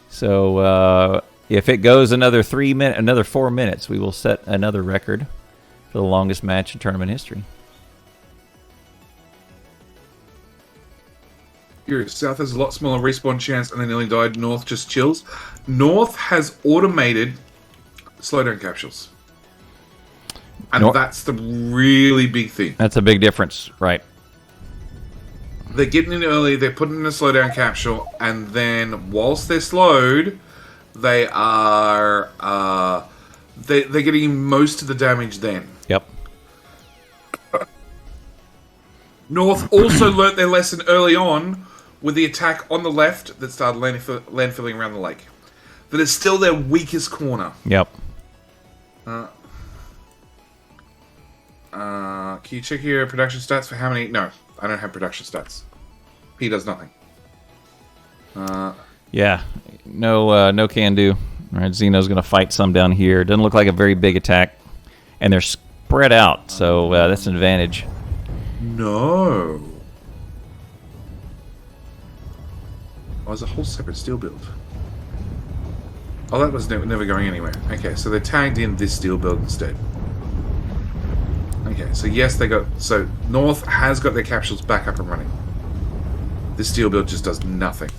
So if it goes another 4 minutes, we will set another record for the longest match in tournament history. South has a lot smaller respawn chance and they nearly died. North just chills. North has automated slowdown capsules. And that's the really big thing. That's a big difference, right? They're getting in early, they're putting in a slowdown capsule, and then whilst they're slowed, they are they're getting most of the damage then. Yep. North also learnt their lesson early on with the attack on the left that started landfilling around the lake. That is still their weakest corner. Yep. Can you check your production stats for how many? No, I don't have production stats. He does nothing. Yeah. No can do. All right, Xeno's going to fight some down here. Doesn't look like a very big attack. And they're spread out, so that's an advantage. No. Oh, there's a whole separate steel build. Oh, that was never going anywhere. Okay, so they tagged in this steel build instead. Okay, so yes, they got... So, North has got their capsules back up and running. This steel build just does nothing.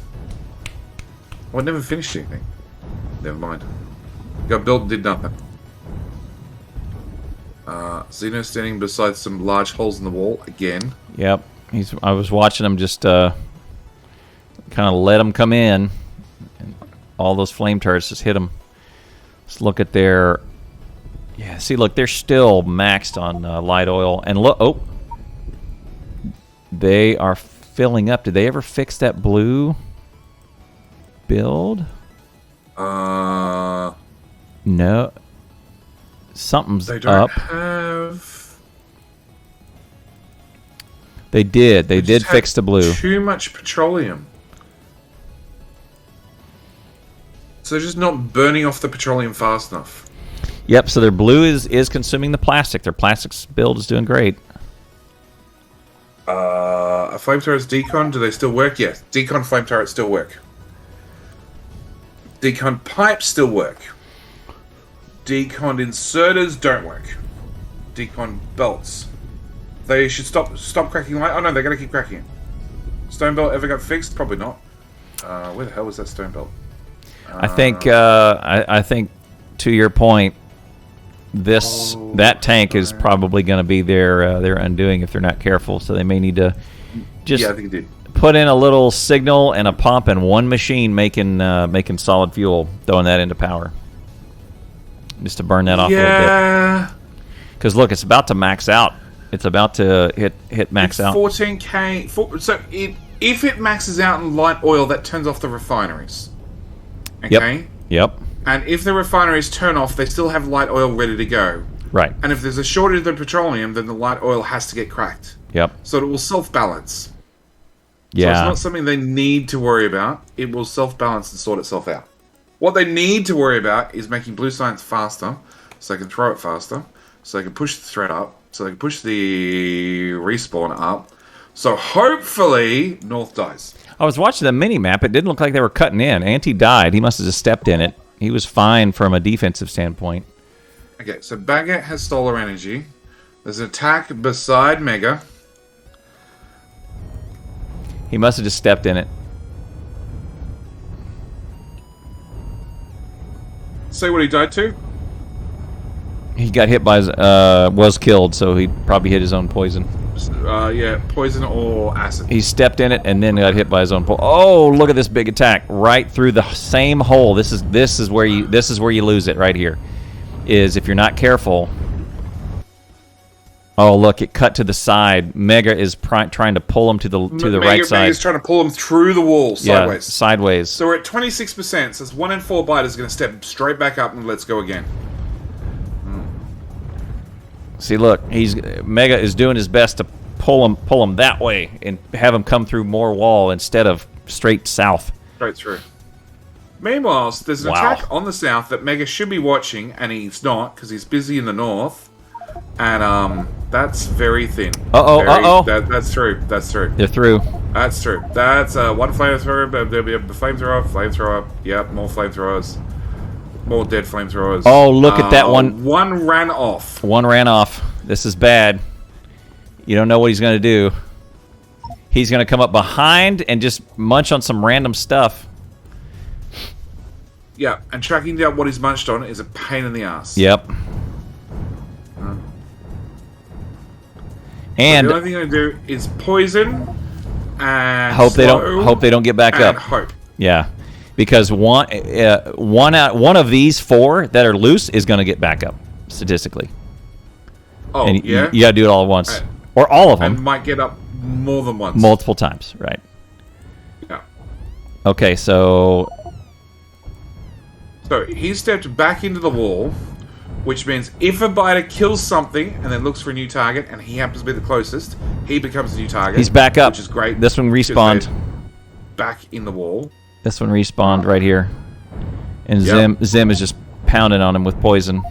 Oh, it never finished anything. Never mind. Got built and did nothing. Xeno standing beside some large holes in the wall again. Yep. I was watching him just kind of let him come in. And all those flame turrets just hit him. Let's look at their... Yeah, see, look, they're still maxed on light oil. And look, oh, they are filling up. Did they ever fix that blue build? No. Something's They don't up. have... They did. They did just fix the blue. Too much petroleum. So they're just not burning off the petroleum fast enough. Yep, so their blue is consuming the plastic. Their plastics build is doing great. Flame turrets decon, do they still work? Yes. Decon flame turrets still work. Decon pipes still work. Decon inserters don't work. decon belts. They should stop cracking light. Oh no, they're gonna keep cracking it. Stone belt ever got fixed? Probably not. Where the hell was that stone belt? I think I think to your point, that tank is probably going to be their undoing if they're not careful. So they may need to just I think it did. put in a little signal and a pump and one machine making solid fuel, throwing that into power, just to burn that off a little bit. Because look, it's about to max out. It's about to hit max out. 14K. So if it maxes out in light oil, that turns off the refineries. Okay? Yep. And if the refineries turn off, they still have light oil ready to go. Right. And if there's a shortage of petroleum, then the light oil has to get cracked. Yep. So it will self-balance. Yeah. So it's not something they need to worry about. It will self-balance and sort itself out. What they need to worry about is making blue science faster, so they can throw it faster, so they can push the threat up, so they can push the respawn up. So hopefully, North dies. I was watching the mini-map. It didn't look like they were cutting in. Anti died. He must have just stepped in it. He was fine from a defensive standpoint. Okay, so Baguette has solar energy. There's an attack beside Mega. He must have just stepped in it. See what he died to? He got hit by his, was killed, so he probably hit his own poison. Yeah, poison or acid. He stepped in it and then got hit by his own poison. Oh, look at this big attack right through the same hole. This is where you lose it right here. Is if you're not careful. Oh, look, it cut to the side. Mega is trying to pull him to the right side. Mega's trying to pull him through the wall sideways. Yeah, sideways. So we're at 26%. So it's 1 in 4 biters going to step straight back up and let's go again. See, look, Mega is doing his best to pull him that way and have him come through more wall instead of straight south. Straight through. Meanwhile, there's an attack on the south that Mega should be watching, and he's not because he's busy in the north. And that's very thin. That's true. They're through. That's true. That's one flamethrower, but there'll be a flamethrower. Yep, more flamethrowers. More dead flamethrowers. Oh, look at that one. One ran off. One ran off. This is bad. You don't know what he's going to do. He's going to come up behind and just munch on some random stuff. Yeah, and tracking down what he's munched on is a pain in the ass. Yep. And the only thing I do is poison and hope they don't get back up. Hope. Yeah. Because one of these 4 that are loose is going to get back up statistically. Oh, and yeah? You got to do it all at once. Or all of them. And might get up more than once. Multiple times, right. Yeah. Okay, so he stepped back into the wall, which means if a biter kills something and then looks for a new target and he happens to be the closest, he becomes a new target. He's back up. Which is great. This one respawned. Back in the wall. This one respawned right here. And Zim is just pounding on him with poison.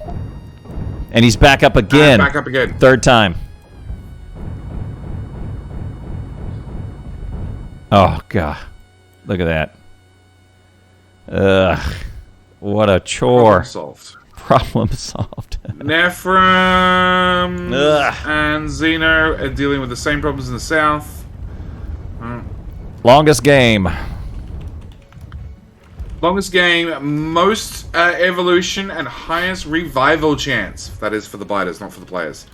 And he's back up again. Back up again. 3rd time. Oh, God. Look at that. Ugh. What a chore. Problem solved. Nefrums and Xeno are dealing with the same problems in the south. Longest game. Longest game, most evolution, and highest revival chance. That is for the biters, not for the players.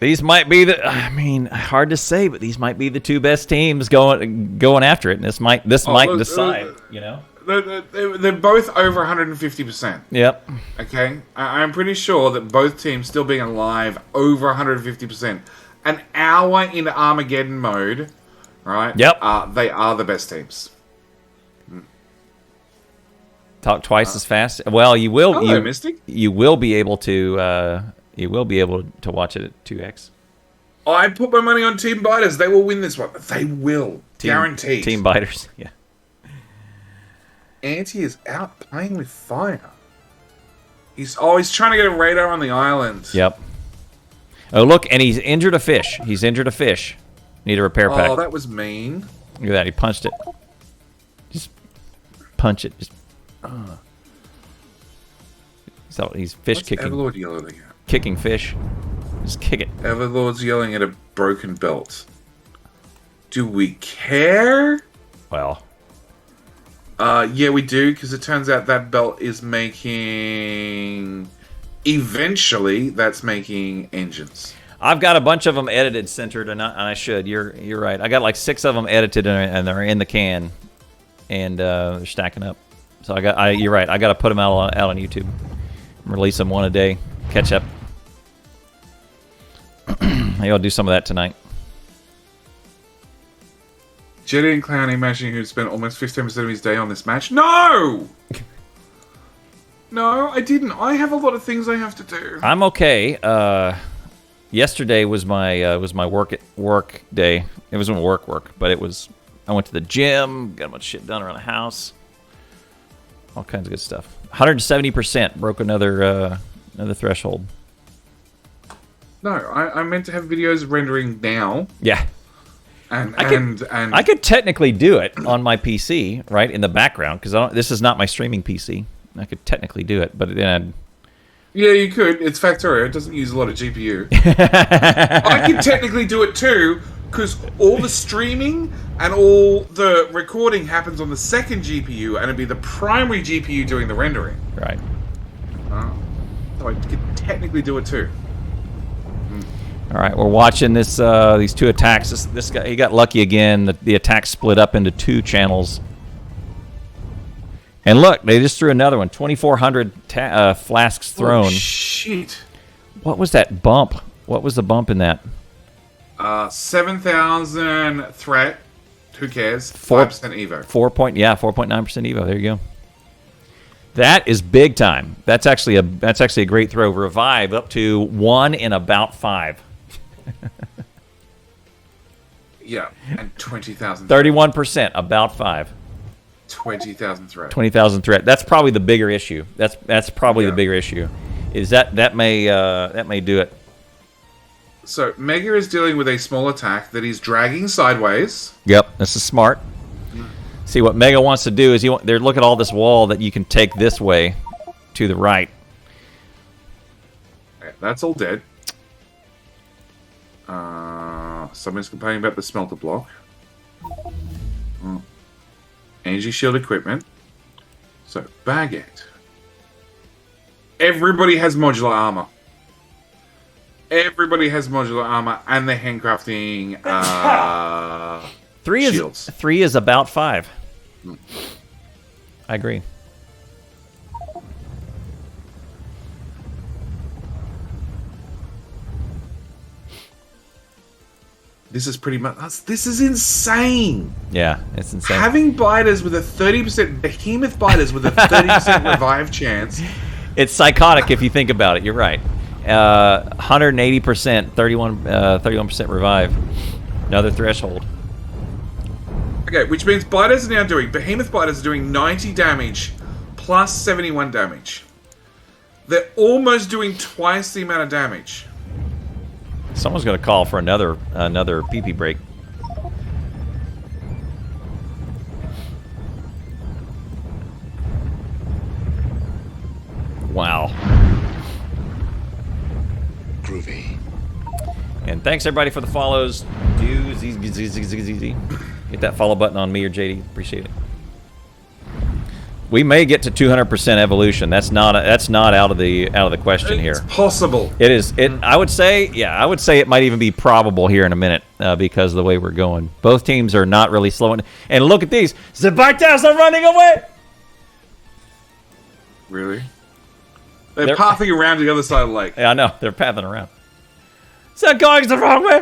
These might be hard to say, but these might be the 2 best teams going after it, and this might decide, you know. They're both over 150%. Yep. Okay? I'm pretty sure that both teams still being alive over 150%. An hour into Armageddon mode, right? Yep. They are the best teams. Talk twice as fast. Well, you will. Hello, Mystic. You will be able to. You will be able to watch it at 2x. I put my money on Team Biters. They will win this one. They will. Guaranteed. Team Biters. Yeah. Anti is out playing with fire. He's trying to get a radar on the island. Yep. Oh, look, and he's injured a fish. Need a repair pack. Oh, that was mean. Look at that. He punched it. Just punch it. Just. So he's fish What's kicking. everLord yelling at? Kicking fish. Just kick it. everLord's yelling at a broken belt. Do we care? Well. Yeah, we do, because it turns out that belt is making... Eventually, that's making engines. I've got a bunch of them edited, centered, and I should. You're right. I got like 6 of them edited, and they're in the can, and they're stacking up. So you're right. I got to put them out on YouTube. Release them one a day. Catch up. Maybe I'll do some of that tonight. Jetty and Clown imagining who spent almost 15% of his day on this match. No! No, I didn't. I have a lot of things I have to do. I'm okay. Yesterday was my work day. It wasn't work, but it was. I went to the gym, got a bunch of shit done around the house, all kinds of good stuff. 170% broke another threshold. No, I meant to have videos rendering now. Yeah. And I could technically do it on my PC, right, in the background, because this is not my streaming PC. I could technically do it, but then yeah, you could. It's Factorio. It doesn't use a lot of GPU. I could technically do it too, because all the streaming and all the recording happens on the second GPU, and it'd be the primary GPU doing the rendering. Right. So I could technically do it too. All right, we're watching this. These 2 attacks. This guy, he got lucky again. The attack split up into 2 channels. And look, they just threw another one. 2,400 flasks thrown. Oh, shit. What was that bump? What was the bump in that? 7,000 threat. Who cares? 5% Evo. 4.9% Evo. There you go. That is big time. That's actually a great throw. Revive up to 1 in about 5. Yeah, and 20,000. 31%, about 5. 20,000 threat. 20,000 threat. That's probably the bigger issue. That's probably the bigger issue. Is that may do it. So Mega is dealing with a small attack that he's dragging sideways. Yep, this is smart. See, what Mega wants to do is look at all this wall that you can take this way to the right. Okay, that's all dead. Someone's complaining about the smelter block. Energy shield equipment. So, Baguette. Everybody has modular armor. Everybody has modular armor and the handcrafting shields. 3 is about 5. I agree. This is pretty much... This is insane! Yeah, it's insane. Having biters with a 30%... Behemoth biters with a 30% revive chance... It's psychotic if you think about it. You're right. 180%, 31% revive. Another threshold. Okay, which means biters are now doing... Behemoth biters are doing 90 damage plus 71 damage. They're almost doing twice the amount of damage. Someone's going to call for another PP break. Wow. Groovy. And thanks everybody for the follows. Hit that follow button on me or JD. Appreciate it. We may get to 200% evolution. That's not out of the question here. It's possible. It is. I would say it might even be probable here in a minute because of the way we're going. Both teams are not really slowing. And look at these. The Bartels are running away. Really? They're pathing around to the other side of the lake. Yeah, I know. They're pathing around. Is that going the wrong way?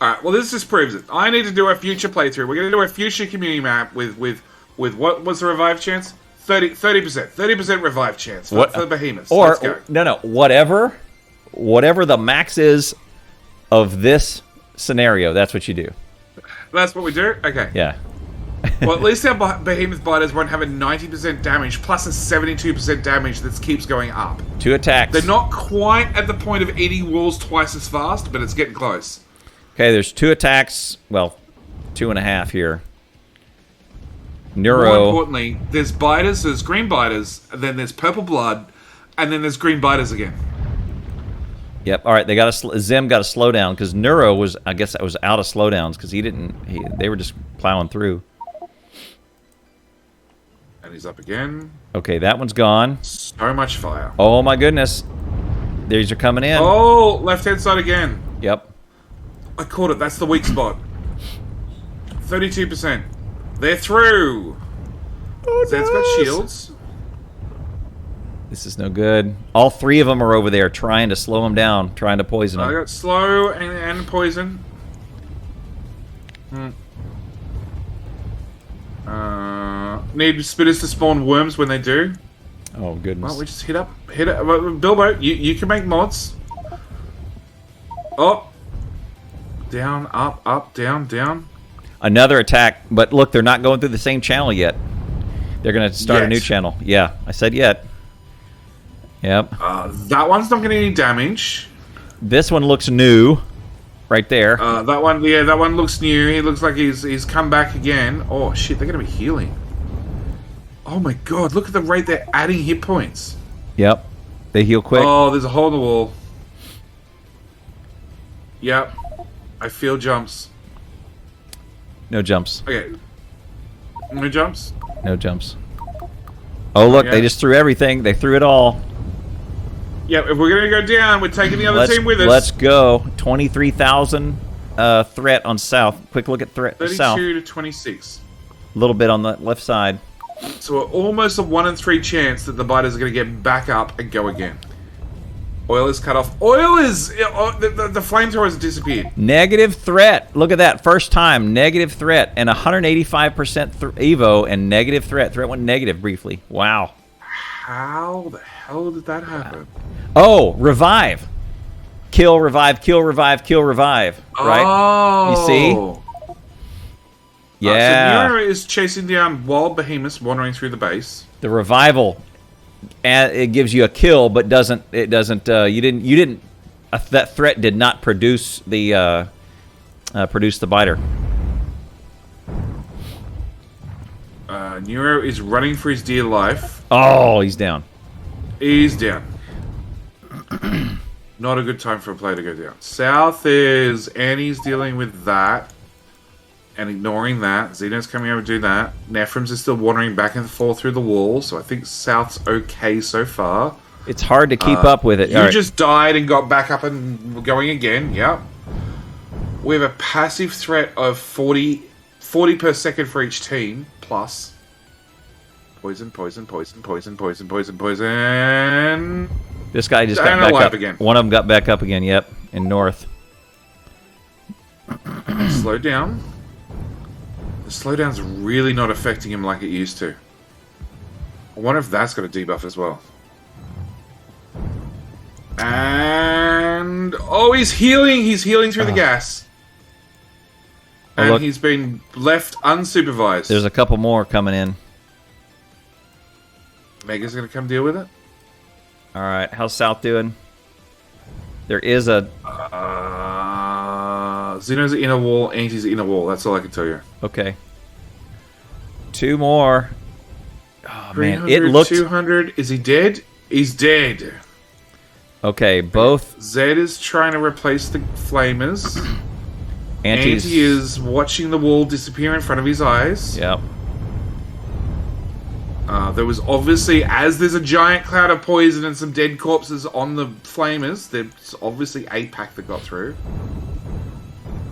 Alright, well this just proves it. I need to do a future playthrough. We're going to do a future community map with what was the revive chance? 30%. 30% revive chance for the Behemoths. Let's go. No. Whatever the max is of this scenario, that's what you do. That's what we do? Okay. Yeah. Well, at least our Behemoth biters won't have a 90% damage plus a 72% damage that keeps going up. 2 attacks. They're not quite at the point of eating walls twice as fast, but it's getting close. Okay, there's 2 attacks. Well, 2.5 here. More Neuro. importantly, there's biters, there's green biters, and then there's purple blood, and then there's green biters again. Yep. All right. They got Zim got a slowdown because Neuro was, I guess, that was out of slowdowns because they were just plowing through. And he's up again. Okay, that one's gone. So much fire. Oh my goodness. These are coming in. Oh, left-hand side again. Yep. I caught it. That's the weak spot. 32%. They're through. Oh, Zed's got shields. This is no good. All 3 of them are over there trying to slow him down, trying to poison him. I got slow and poison. Need spitters to spawn worms when they do. Oh goodness. Well, we just hit it. Bilbo, you can make mods. Up. Down, up, down, down. Another attack, but look, they're not going through the same channel yet. They're going to start a new channel. Yeah, I said yet. Yep. That one's not getting any damage. This one looks new, right there. That one looks new. He looks like he's come back again. Oh shit, they're going to be healing. Oh my god, look at the rate they're adding hit points. Yep. They heal quick. Oh, there's a hole in the wall. Yep. I feel jumps. No jumps. Okay. No jumps? No jumps. Oh look, they just threw everything. They threw it all. Yep, if we're going to go down, we're taking the other team with us. Let's go. 23,000 threat on south. Quick look at threat 32 south. to 26. A little bit on the left side. So we're almost a 1 in 3 chance that the biters are going to get back up and go again. Oil is cut off. Oil is... the flamethrower has disappeared. Negative threat. Look at that. First time. Negative threat. And 185% Evo and negative threat. Threat went negative briefly. Wow. How the hell did that happen? Oh, revive. Kill, revive, kill, revive, kill, revive. Right? Oh. You see? Yeah. So Nero is chasing down wild behemoths wandering through the base. The revival, and it gives you a kill, but that threat did not produce the biter. Nero is running for his dear life. Oh, he's down. He's down. Not a good time for a player to go down. South is Annie's dealing with that and ignoring that. Xeno's coming over to do that. Nefrums is still wandering back and forth through the wall, so I think South's okay so far. It's hard to keep up with it. You just died and got back up and going again. Yep. We have a passive threat of 40 per second for each team, plus poison, poison, poison, poison, poison, poison, poison. This guy just got back up again. One of them got back up again. Yep, in north. Slow down. The slowdown's really not affecting him like it used to. I wonder if that's got a debuff as well. And oh, he's healing. He's healing through the gas. And look, he's been left unsupervised. There's a couple more coming in. Mega's gonna come deal with it. All right, how's South doing? There is a... Xeno's inner wall, Anti's inner wall. That's all I can tell you. Okay. 2 more. Oh, man. It looked... 200. Is he dead? He's dead. Okay, both... Zed is trying to replace the flamers. Anti's... Anti is watching the wall disappear in front of his eyes. Yep. There was obviously, as there's a giant cloud of poison and some dead corpses on the flamers, there's obviously a pack that got through.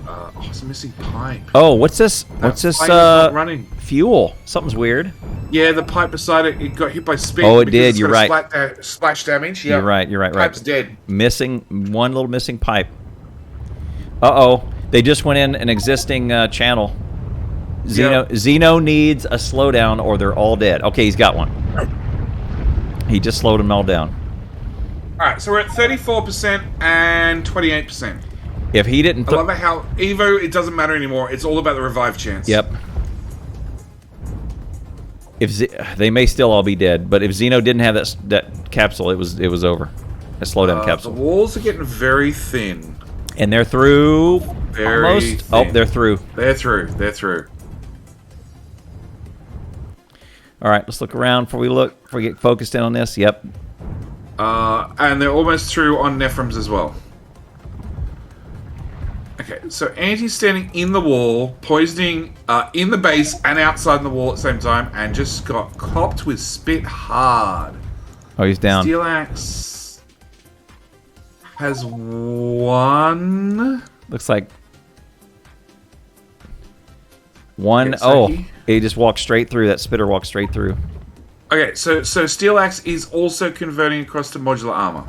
Oh, it's a missing pipe. Oh, what's this? What's this? Running. Fuel. Something's weird. Yeah, the pipe beside it, it got hit by spit. Oh, it did. You're right. Splash damage. Yeah. You're right. You're right. Pipe's dead. Missing one little missing pipe. Uh-oh. They just went in an existing channel. Xeno needs a slowdown or they're all dead. Okay, he's got one. He just slowed them all down. Alright, so we're at 34% and 28%. If he didn't... I love how Evo, it doesn't matter anymore. It's all about the revive chance. Yep. They may still all be dead, but if Xeno didn't have that capsule, it was over. A slowdown capsule. The walls are getting very thin. And they're through... Very Almost. thin. Oh, they're through. They're through. They're through. All right, let's look around before we get focused in on this. Yep. And they're almost through on Nefrums as well. Okay, so Anti's standing in the wall, poisoning in the base and outside the wall at the same time, and just got copped with spit hard. Oh, he's down. Steelaxe has one. Looks like one. Okay, Oh, Saki. he just walked straight through. That spitter walked straight through. Okay, so Steelaxe is also converting across to modular armor.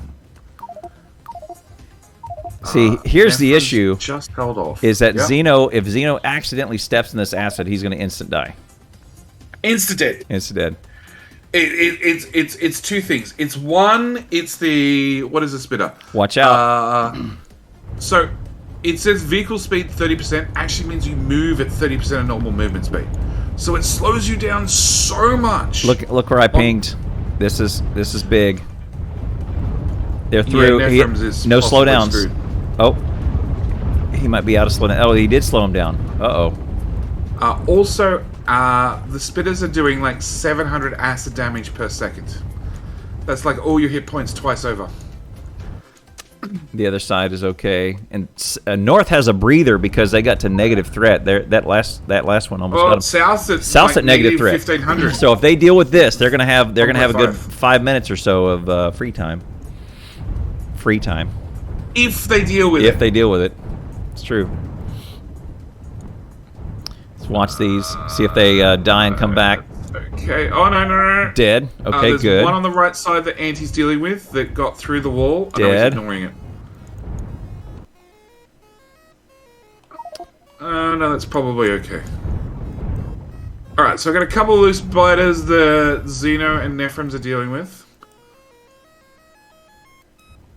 See, here's the Nefrums issue: just held off. is that Yep. if Xeno accidentally steps in this acid, he's going to instant die. Instant dead. Instant dead. It's two things. It's one. It's the what is the spitter? Watch out. So it says vehicle speed 30% actually means you move at 30% of normal movement speed. So it slows you down so much. Look where I pinged. This is big. They're through. Yeah, Nefrums is No possibly slowdowns. screwed. Oh, he might be out of slowdown. Oh, he did slow him down. Uh-oh. Also, the spitters are doing like 700 acid damage per second. That's like all your hit points twice over. The other side is okay, and North has a breather because they got to negative threat. That last one almost got Well, them. South's at negative threat. 1500. So if they deal with this, they're gonna have a good 1.5. 5 minutes or so of free time. Free time If they deal with if it. they deal with it. It's true. Let's watch these. See if they die and come back Okay. Oh no. dead. Okay, There's good. one on the right side that Anti's dealing with that got through the wall. I know he's Dead. ignoring it. No, that's probably okay. Alright, so I got a couple of loose biters that Xeno and Nefrums are dealing with.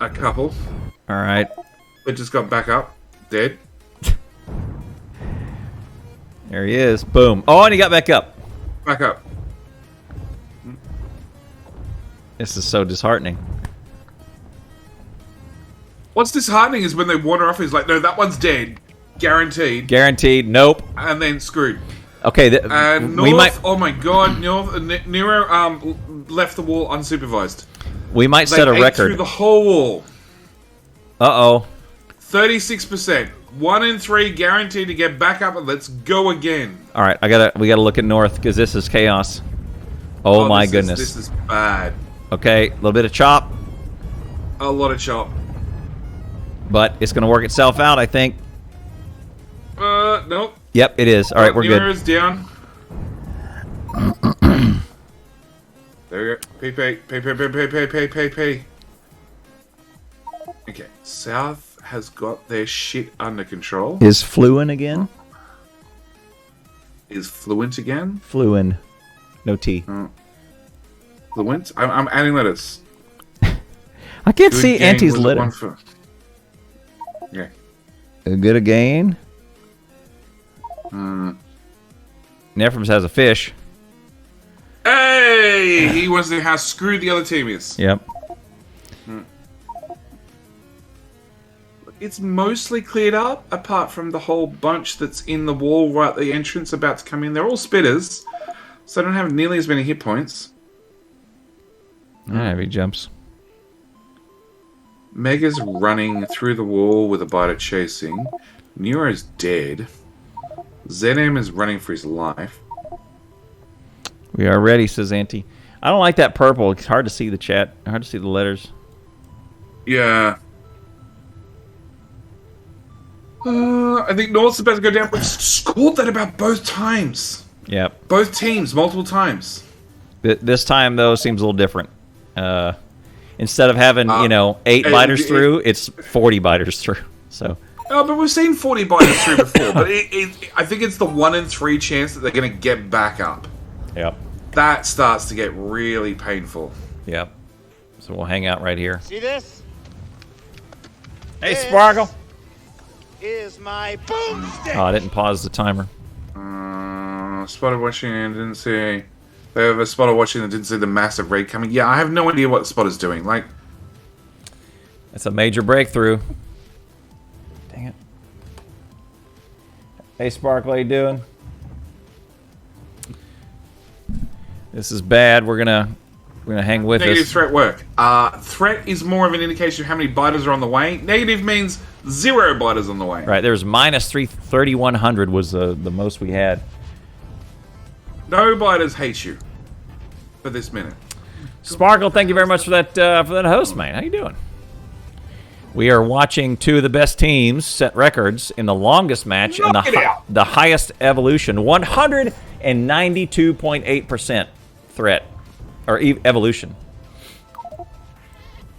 A couple. All right. They just got back up. Dead. There he is. Boom. Oh, and he got back up. Back up. This is so disheartening. What's disheartening is when they wander off, he's like, no, that one's dead. Guaranteed. Guaranteed. Nope. And then screwed. Okay. And we North, might oh my god, Nero left the wall unsupervised. set a They ate record. through the whole wall. Uh-oh. 36%. 1 in 3 guaranteed to get back up and let's go again. All right, we gotta look at North because this is chaos. Oh my goodness. This is bad. Okay, a little bit of chop, A lot of chop. but it's gonna work itself out, I think. Nope. Yep, it is. All right, we're good. Nero's down. There we go. P. Okay, South has got their shit under control. Is Fluin again? Is fluent again? Fluin, no T. Fluent? I'm adding letters. I can't Good see gang Anti's was letter. one for- Yeah. Good again. Nefrums has a fish. Hey! He wants to how screwed the other team is. Yep. It's mostly cleared up, apart from the whole bunch that's in the wall right at the entrance about to come in. They're all spitters, so I don't have nearly as many hit points. He jumps. Mega's running through the wall with a biter chasing. Nero's dead. ZM is running for his life. We are ready, says Anti. I don't like that purple. It's hard to see the chat. Hard to see the letters. Yeah. I think North's about to go down, but scored that about both times. Yep. Both teams, multiple times. This time, though, seems a little different. Instead of having, 8 biters through, it's 40 biters through. So. Oh, but we've seen 40 biters through before. But I think it's the 1 in 3 chance that they're going to get back up. Yep. That starts to get really painful. Yep. So we'll hang out right here. See this? Hey, Sparkle. Is my boomstick. Oh, I didn't pause the timer. Spotted watching and didn't see. They have a spotter watching and didn't see the massive raid coming. Yeah, I have no idea what the spotter's doing. Like, It's a major breakthrough. Dang it. Hey, Sparkle, how you doing? This is bad. We're gonna hang with Negative us. threat work. Threat is more of an indication of how many biters are on the way. Negative means 0 biters on the way. Right, there's minus 3,100 was the most we had. No biters hate you for this minute. Sparkle, thank you very much for that host, man. How you doing? We are watching two of the best teams set records in the longest match and the highest evolution, 192.8% threat or evolution.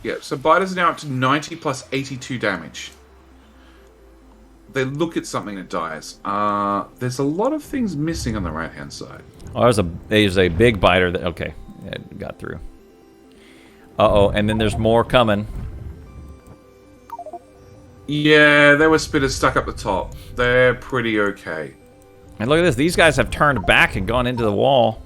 Yeah, so biters are now up to 90 plus 82 damage. They look at something that dies. There's a lot of things missing on the right-hand side. Oh, there's a big biter that okay, it got through. Uh-oh, and then there's more coming. Yeah, there were spitters stuck up the top. They're pretty okay. And look at this, these guys have turned back and gone into the wall.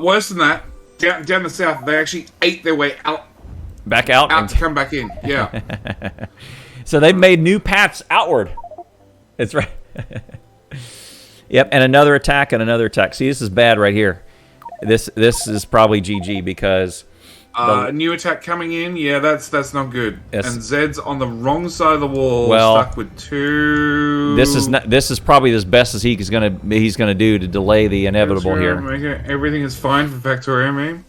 Worse than that, down the south, they actually ate their way out. Back out? Out to come back in, yeah. So they've made new paths outward. That's right. Yep, and another attack and another attack. See, this is bad right here. This is probably GG because... new attack coming in, yeah, that's not good. Yes. And Zed's on the wrong side of the wall, stuck with 2. This is probably as best as he's gonna do to delay the inevitable here. Everything is fine for Factorio, man.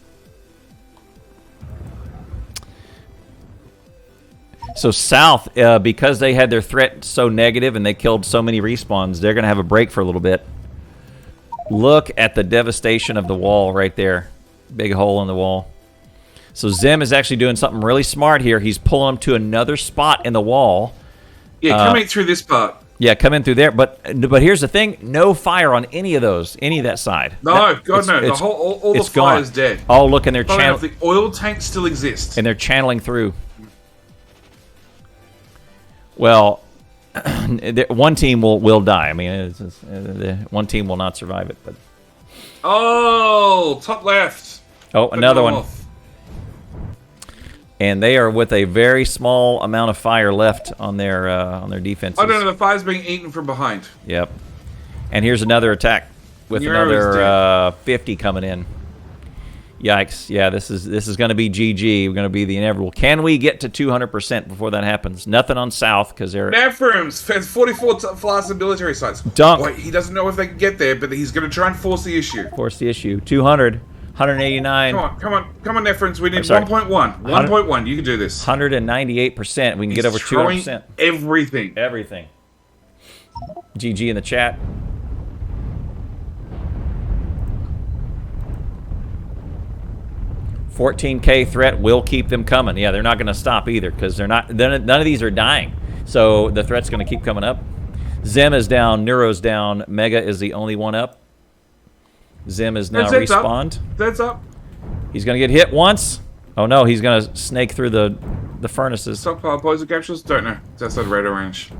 So South, because they had their threat so negative and they killed so many respawns, they're gonna have a break for a little bit. Look at the devastation of the wall right there, big hole in the wall. So Zim is actually doing something really smart here. He's pulling them to another spot in the wall. Yeah, coming through this part. Yeah, come in through there. But here's the thing: no fire on any of those, any of that side. No, God no. The whole all the fire is dead. Oh, look, and they're channeling. The oil tank still exists, and they're channeling through. Well, one team will die. I mean, one team will not survive it. But top left. Oh, another one. And they are with a very small amount of fire left on their defenses. Oh no, the fire's being eaten from behind. Yep. And here's another attack with another 50 coming in. Yikes! Yeah, this is going to be GG. We're going to be the inevitable. Can we get to 200% before that happens? Nothing on South because they're Nefrums has 44 flasks and military sites. Dunk. Boy, he doesn't know if they can get there, but he's going to try and force the issue. 200, 189. Come on, Nefrums. We need 1.1. 1.1. You can do this. 198%. We can get over 200%. Everything. GG in the chat. $14K threat will keep them coming. Yeah, they're not going to stop either because none of these are dying. So the threat's going to keep coming up. Zem is down, Neuro's down, Mega is the only one up. Zem is now respawned. That's up. He's going to get hit once. Oh no, he's going to snake through the furnaces. Stockpile poison capsules? Don't know. It's outside radar range.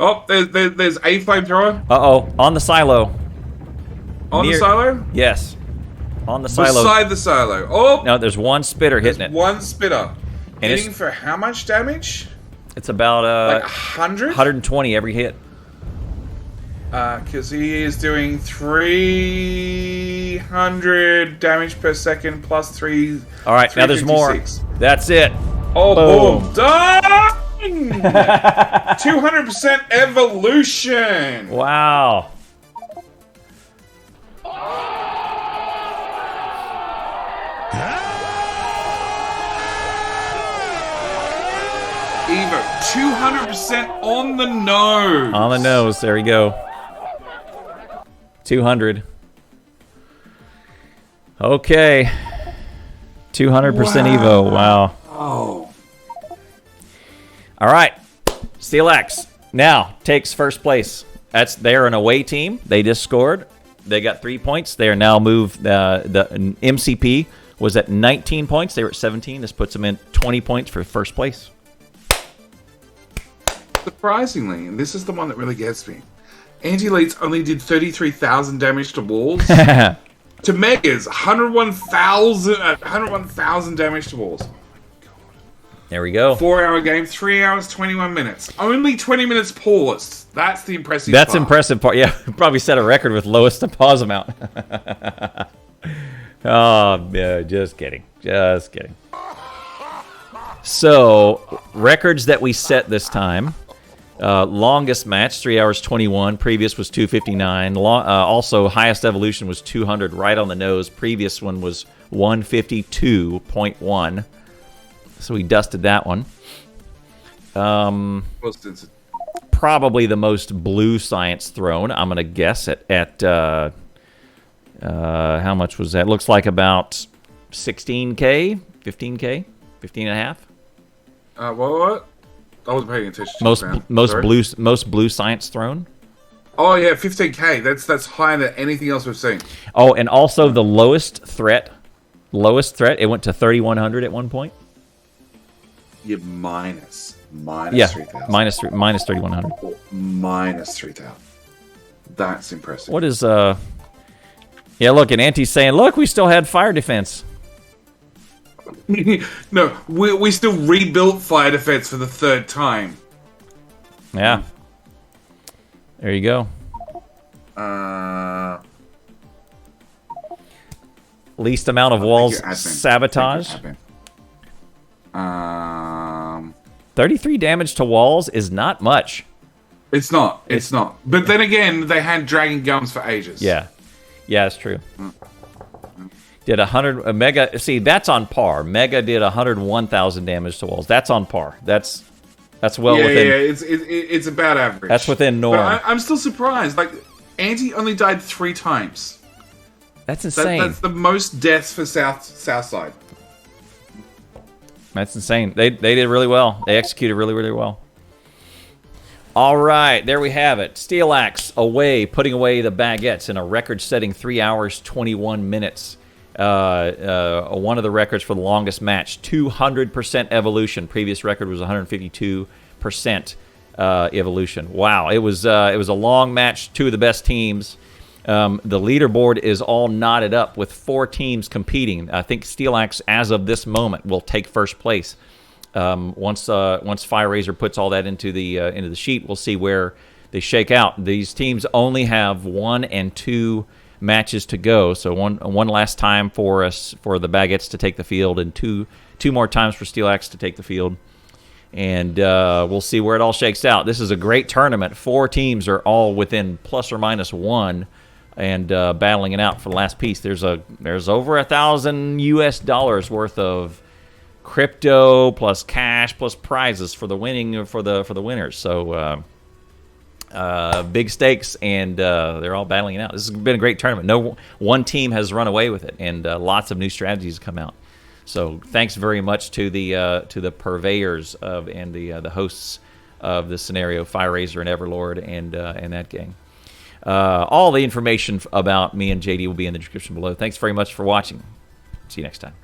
Oh, there's a flamethrower. Uh-oh, on the silo. On the silo? Yes. On the silo. Beside the silo. Oh! No, there's one spitter hitting it. One spitter. And hitting for how much damage? It's about like 100? 120 every hit. Because he is doing 300 damage per second plus 3. All right, now there's more. That's it. Oh, boom. Done! 200% evolution. Wow. Evo, 200% on the nose. On the nose. There you go. 200. Okay. 200% Evo. Wow. Oh. All right. Steelaxe now takes first place. They're an away team. They just scored. They got 3 points. They are now moved. The MCP was at 19 points. They were at 17. This puts them in 20 points for first place. Surprisingly, and this is the one that really gets me, Antielitz only did 33,000 damage to walls. To Megas, 101,000 damage to walls. Oh my god. There we go. 4-hour game, 3 hours, 21 minutes. Only 20 minutes paused. That's the impressive That's part. impressive part. Yeah, probably set a record with lowest pause amount. Oh, yeah, just kidding. Just kidding. So, records that we set this time. Longest match, 3 hours 21. Previous was 2:59. Also, highest evolution was 200, right on the nose. Previous one was 152.1. So we dusted that one. Probably the most blue science thrown. I'm going to guess at how much was that? Looks like about 16K, 15K, 15 and a half. What? I wasn't paying attention. Most blue science thrown. Oh yeah, 15K. That's higher than anything else we've seen. Oh, and also the lowest threat. It went to 3,100 at one point. Yeah, minus Yeah, 3,000. minus 3,100. Minus 3,000. That's impressive. What is Yeah, look, and Anti's saying, look, we still had fire defense. No, we still rebuilt fire defense for the third time. Yeah. There you go. Least amount of walls sabotage. 33 damage to walls is not much. It's not. But then again, they had dragon guns for ages. Yeah. Yeah, it's true. Did 100 Mega? See, that's on par. Mega did 101,000 damage to walls. That's on par. That's well within. Yeah, it's about average. That's within norm. But I'm still surprised. Like, Anti only died 3 times. That's insane. That's the most deaths for South Side. That's insane. They did really well. They executed really, really well. All right, there we have it. Steelaxe putting away the Baguettes in a record-setting 3 hours, 21 minutes. One of the records for the longest match, 200% evolution. Previous record was 152% evolution. Wow, it was a long match. Two of the best teams. The leaderboard is all knotted up with 4 teams competing. I think Steelaxe, as of this moment, will take first place. Once FireRaiser puts all that into the sheet, we'll see where they shake out. These teams only have 1 and 2 matches to go, so one last time for the Baguettes to take the field, and two more times for Steelaxe to take the field, and we'll see where it all shakes out. This is a great tournament. 4 teams are all within plus or minus 1, and battling it out for the last piece. There's over $1,000 worth of crypto plus cash plus prizes for the winners. So big stakes, and they're all battling it out. This has been a great tournament. No one team has run away with it, and lots of new strategies come out. So thanks very much to the purveyors and the hosts of the scenario, FireRaiser and everLord and that gang. All the information about me and JD will be in the description below. Thanks very much for watching. See you next time.